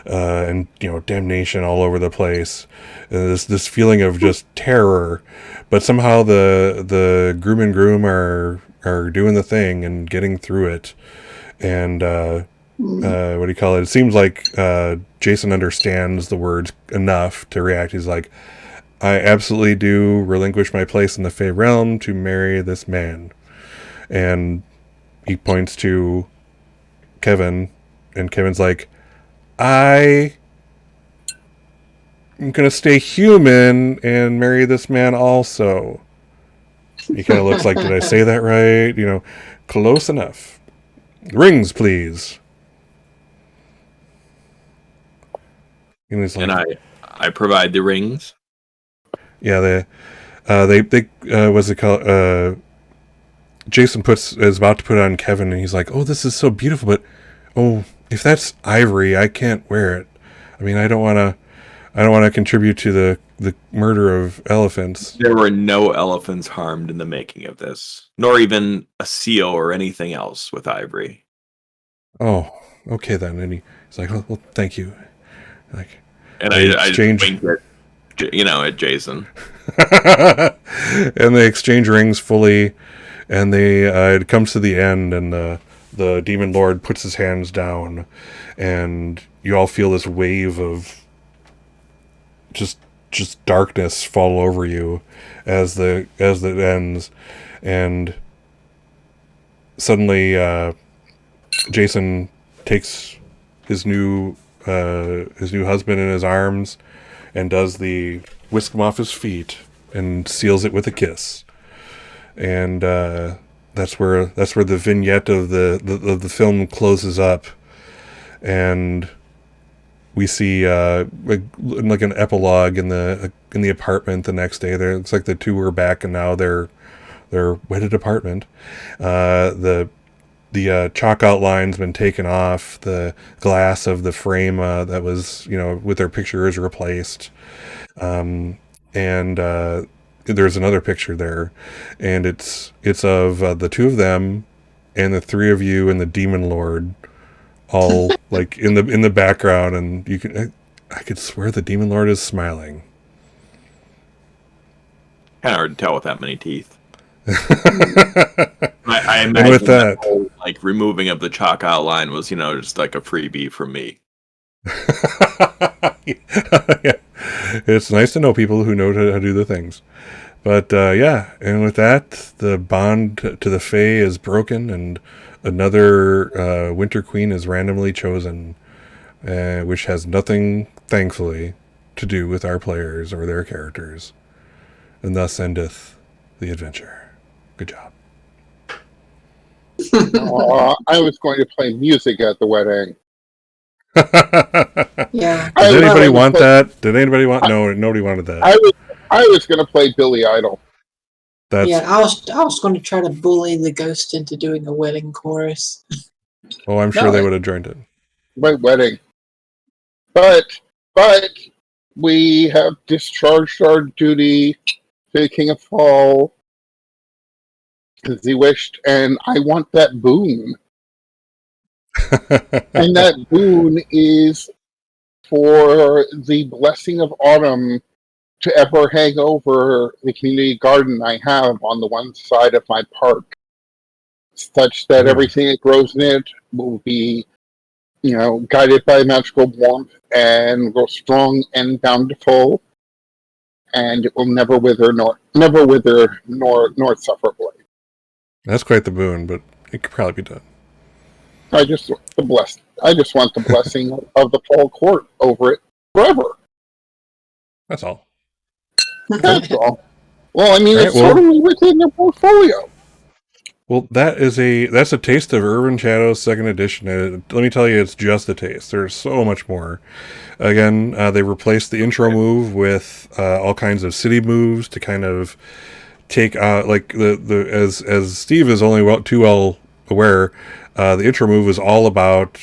and damnation all over the place. This feeling of just terror, but somehow the groom and groom are doing the thing and getting through it. And what do you call it? It seems like Jason understands the words enough to react. He's like, I absolutely do relinquish my place in the Fey realm to marry this man. And he points to Kevin, and Kevin's like, I'm gonna stay human and marry this man also. He kind of looks like, did I say that right? Close enough. Rings, please. And he's like, And I provide the rings. yeah, they what's it called? Jason is about to put it on Kevin, and he's like, oh, this is so beautiful, but if that's ivory, I can't wear it. I mean, I don't want to contribute to the murder of elephants. There were no elephants harmed in the making of this, nor even a seal or anything else with ivory. Oh, okay then. And he's like, well, thank you. Like, And They I exchange- just winked at Jason. and they exchange rings fully, and it comes to the end, and the demon lord puts his hands down, and you all feel this wave of just darkness fall over you as it ends, and suddenly Jason takes his new husband in his arms and does the whisk him off his feet and seals it with a kiss. And that's where the vignette of the film closes up, and we see like an epilogue in the apartment the next day. There, it's like the two were back, and now their wedded apartment. The chalk outline's been taken off. The glass of the frame that was with their picture is replaced, and there's another picture there, and it's of the two of them and the three of you and the demon lord, all like in the background, and I could swear the demon lord is smiling. Kind of hard to tell with that many teeth. I And imagine with that, whole, like removing of the chalk outline was, just like a freebie for me. yeah. It's nice to know people who know how to do the things. But yeah, and with that, the bond to the Fae is broken, and another Winter Queen is randomly chosen, which has nothing, thankfully, to do with our players or their characters. And thus endeth the adventure. Good job. I was going to play music at the wedding. Yeah. Did anybody I want was- that? Did anybody want? No, nobody wanted that. I was going to play Billy Idol. That's Yeah, I was going to try to bully the ghost into doing a wedding chorus. I'm sure No, they would have joined it. My wedding. But we have discharged our duty to the King of Fall as he wished, and I want that boon. And that boon is for the blessing of autumn to ever hang over the community garden I have on the one side of my park, such that Yeah. everything that grows in it will be, guided by magical warmth and grow strong and bountiful, and it will never wither nor suffer blight. That's quite the boon, but it could probably be done. I just want the blessing of the fall court over it forever. That's all. That's all. Well, I mean, All right, it's well- totally within their portfolio. Well, that's a taste of Urban Shadows Second Edition. Let me tell you, it's just a taste. There's so much more. Again, they replaced the intro move with all kinds of city moves to kind of take like the as Steve is only too well aware. The intro move is all about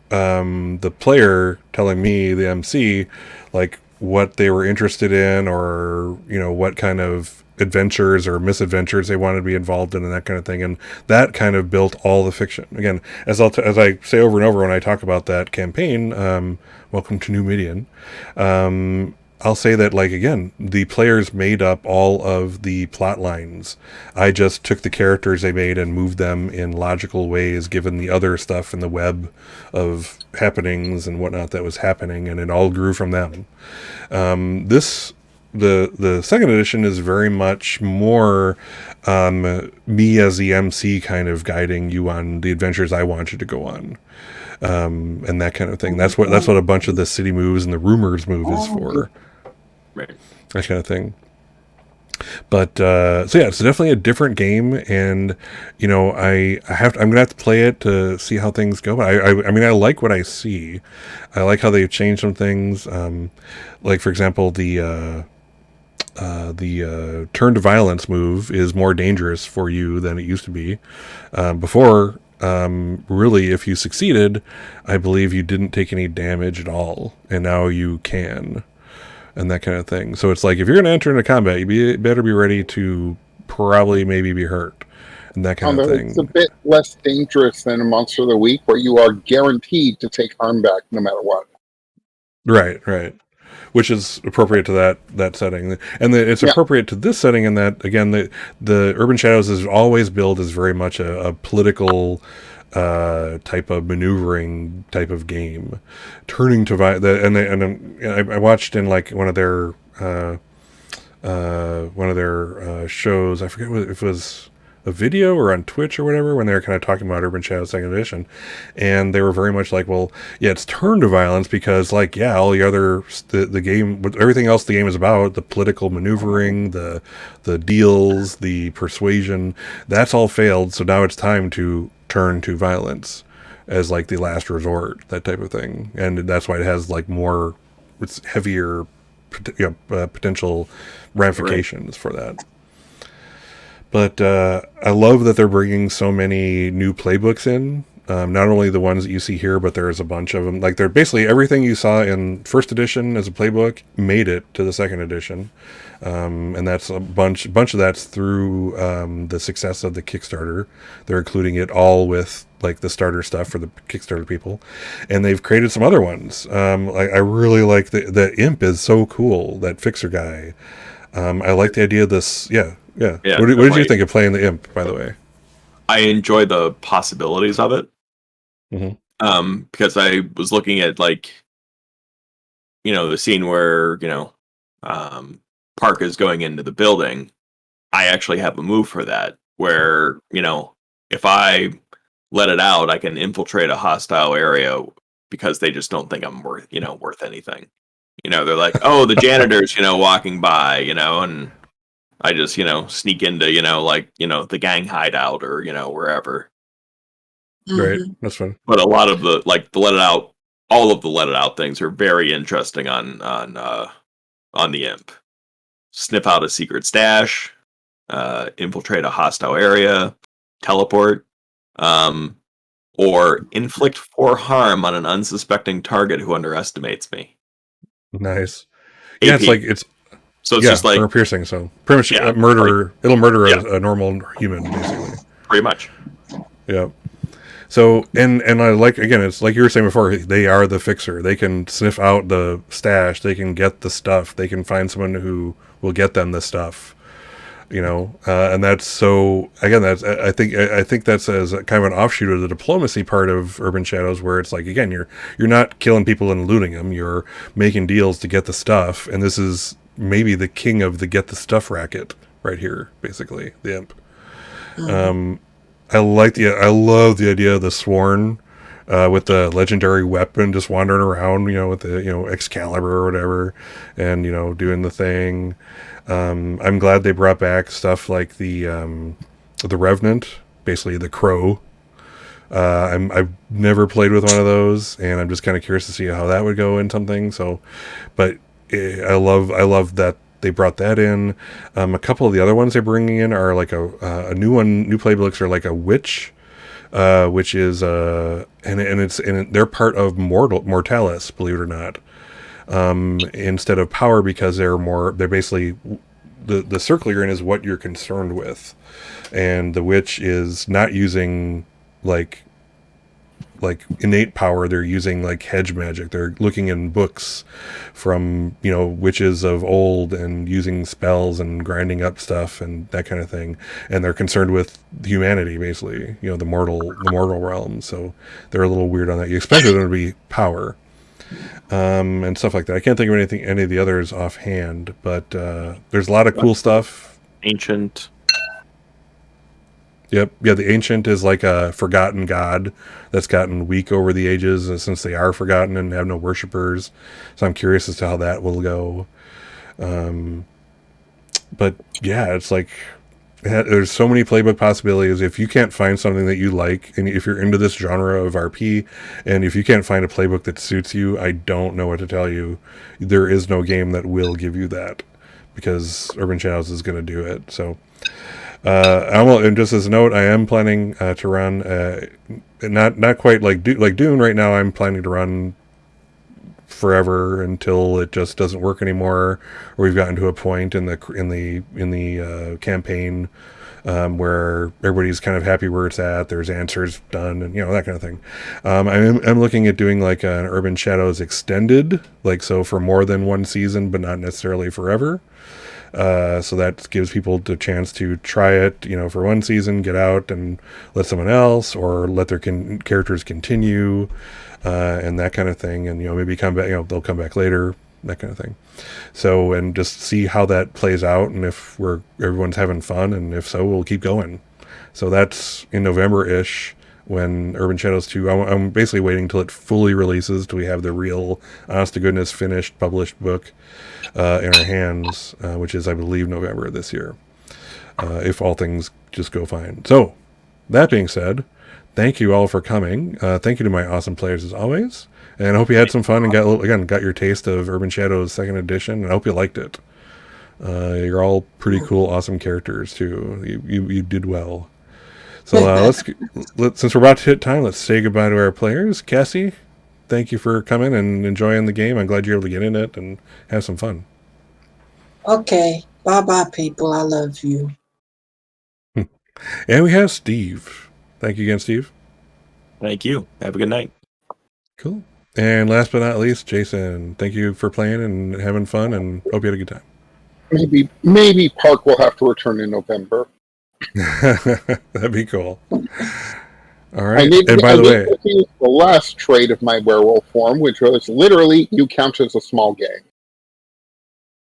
the player telling me, the MC, like what they were interested in, or what kind of adventures or misadventures they wanted to be involved in, and that kind of thing. And that kind of built all the fiction. Again, as I say over and over when I talk about that campaign, Welcome to New Midian. I'll say that, like, again, the players made up all of the plot lines. I just took the characters they made and moved them in logical ways, given the other stuff in the web of happenings and whatnot that was happening, and it all grew from them. The second edition is very much more me as the MC kind of guiding you on the adventures I want you to go on. And that kind of thing. That's what a bunch of the city moves and the rumors move is for. Right. That kind of thing. But so yeah, it's definitely a different game, and I'm gonna have to play it to see how things go. But I mean, I like what I see. I like how they've changed some things. Like, for example, the turn to violence move is more dangerous for you than it used to be. Before, really, if you succeeded, I believe you didn't take any damage at all, and now you can. And that kind of thing. So it's like, if you're going to enter into combat, you better be ready to probably maybe be hurt, and that kind of thing. It's a bit less dangerous than a Monster of the Week, where you are guaranteed to take harm back no matter what. Right. Which is appropriate to that setting, and it's appropriate to this setting in that, again, the Urban Shadows is always billed as very much a political type of maneuvering type of game, turning to I watched in like one of their shows. I forget if it was a video or on Twitch or whatever, when they were kind of talking about Urban Shadows Second Edition, and they were very much like, well, yeah, it's turned to violence because, like, yeah, all the other the game, everything else the game is about, the political maneuvering, the deals, the persuasion, that's all failed. So now it's time to turn to violence as like the last resort, that type of thing, and that's why it has like more, it's heavier, potential ramifications for that. But I love that they're bringing so many new playbooks in. Not only the ones that you see here, but there's a bunch of them. Like, they're basically everything you saw in first edition as a playbook made it to the second edition, and that's a bunch of that's through the success of the Kickstarter. They're including it all with like the starter stuff for the Kickstarter people, and they've created some other ones. Like, I really like the Imp is so cool. That Fixer guy. I like the idea of this. Yeah. What did you think of playing the Imp, by the way? I enjoy the possibilities of it. Mm-hmm. Because I was looking at, like, the scene where, Park is going into the building. I actually have a move for that where, if I let it out, I can infiltrate a hostile area because they just don't think I'm worth anything. They're like, oh, the janitor's, walking by, and I just, sneak into, the gang hideout or, wherever. Right. That's fun. But a lot of the, like, all of the let it out things are very interesting on the Imp. Sniff out a secret stash, infiltrate a hostile area, teleport, or inflict 4 harm on an unsuspecting target who underestimates me. Nice. AP. Yeah, it's just like armor piercing. So pretty much murder. It'll murder a normal human, basically. Pretty much. Yeah. So and I like, again, it's like you were saying before, they are the fixer. They can sniff out the stash. They can get the stuff. They can find someone who will get them the stuff. And that's so, again, that's I think that's as kind of an offshoot of the diplomacy part of Urban Shadows, where it's like, again, you're not killing people and looting them. You're making deals to get the stuff, and this is maybe the king of the get the stuff racket right here, basically, the Imp. I love the idea of the Sworn, with the legendary weapon just wandering around, with the, Excalibur or whatever, and, doing the thing. I'm glad they brought back stuff like the the Revenant, basically the Crow. I've never played with one of those, and I'm just kind of curious to see how that would go in something. So, but I love that they brought that in. A couple of the other ones they're bringing in are like a new one. New playbooks are like a witch, which is and they're part of Mortalis, believe it or not. Instead of power, because they're basically the circle you're in is what you're concerned with, and the witch is not using like innate power. They're using like hedge magic. They're looking in books from witches of old and using spells and grinding up stuff and that kind of thing, and they're concerned with humanity, basically, the mortal realm. So they're a little weird on that. You expected them to be power, and stuff like that. I can't think of any of the others offhand, but there's a lot of cool stuff. Ancient. Yep. Yeah, the Ancient is like a forgotten god that's gotten weak over the ages, since they are forgotten and have no worshippers. So I'm curious as to how that will go. But yeah, it's like there's so many playbook possibilities. If you can't find something that you like, and if you're into this genre of RP, and if you can't find a playbook that suits you, I don't know what to tell you. There is no game that will give you that, because Urban Shadows is going to do it. So and just as a note, I am planning to run not quite like Dune right now. I'm planning to run forever until it just doesn't work anymore, or we've gotten to a point in the campaign where everybody's kind of happy where it's at. There's answers done, and that kind of thing. I'm looking at doing like an Urban Shadows extended, like so for more than one season, but not necessarily forever. So that gives people the chance to try it, for one season, get out and let someone else, or let their characters continue, and that kind of thing. And, maybe come back, they'll come back later, that kind of thing. So, and just see how that plays out, and if everyone's having fun, and if so, we'll keep going. So that's in November-ish, when Urban Shadows 2, I'm basically waiting until it fully releases, till we have the real, honest-to-goodness, finished, published book in our hands, which is, I believe, November this year, if all things just go fine. So, that being said, thank you all for coming. Thank you to my awesome players as always, and I hope you had some fun and got your taste of Urban Shadows 2nd edition, and I hope you liked it. You're all pretty cool, awesome characters too. You did well. So since we're about to hit time, let's say goodbye to our players. Cassie, thank you for coming and enjoying the game. I'm glad you're able to get in it and have some fun. Okay. Bye-bye, people. I love you. And we have Steve. Thank you again, Steve. Thank you. Have a good night. Cool. And last but not least, Jason. Thank you for playing and having fun, and hope you had a good time. Maybe Park will have to return in November. That'd be cool. All right. And by the way, the last trait of my werewolf form, which was literally you count as a small gang.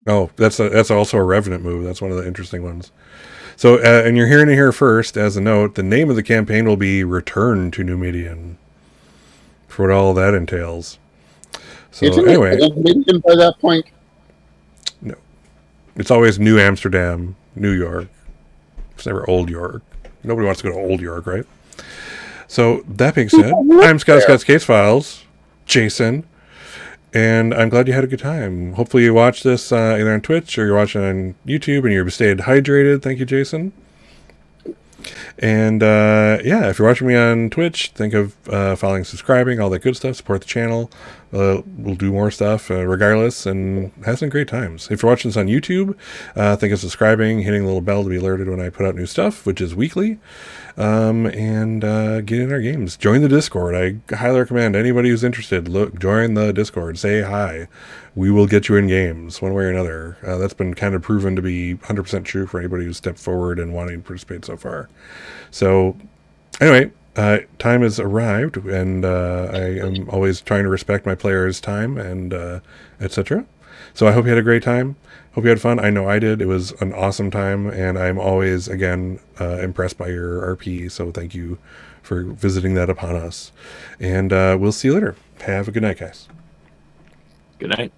Oh, that's also a Revenant move. That's one of the interesting ones. So, and you're hearing it here first. As a note, the name of the campaign will be Return to Numidian, for what all that entails. So Isn't anyway, it Old Midian by that point? No, it's always New Amsterdam, New York. It's never Old York. Nobody wants to go to Old York, right? So that being said, I'm Scott's Case Files, Jason, and I'm glad you had a good time. Hopefully you watched this either on Twitch or you're watching on YouTube and you've stayed hydrated. Thank you, Jason. And if you're watching me on Twitch, think of following, subscribing, all that good stuff. Support the channel. We'll do more stuff regardless, and have some great times. If you're watching this on YouTube, think of subscribing, hitting the little bell to be alerted when I put out new stuff, which is weekly. And get in our games. Join the Discord. I highly recommend anybody who's interested, join the Discord. Say hi. We will get you in games one way or another. That's been kind of proven to be 100% true for anybody who's stepped forward and wanting to participate so far. So anyway, time has arrived, and I am always trying to respect my players' time and etc. So I hope you had a great time. Hope you had fun. I know I did. It was an awesome time, and I'm always, again, impressed by your RP. So thank you for visiting that upon us. And we'll see you later. Have a good night, guys. Good night.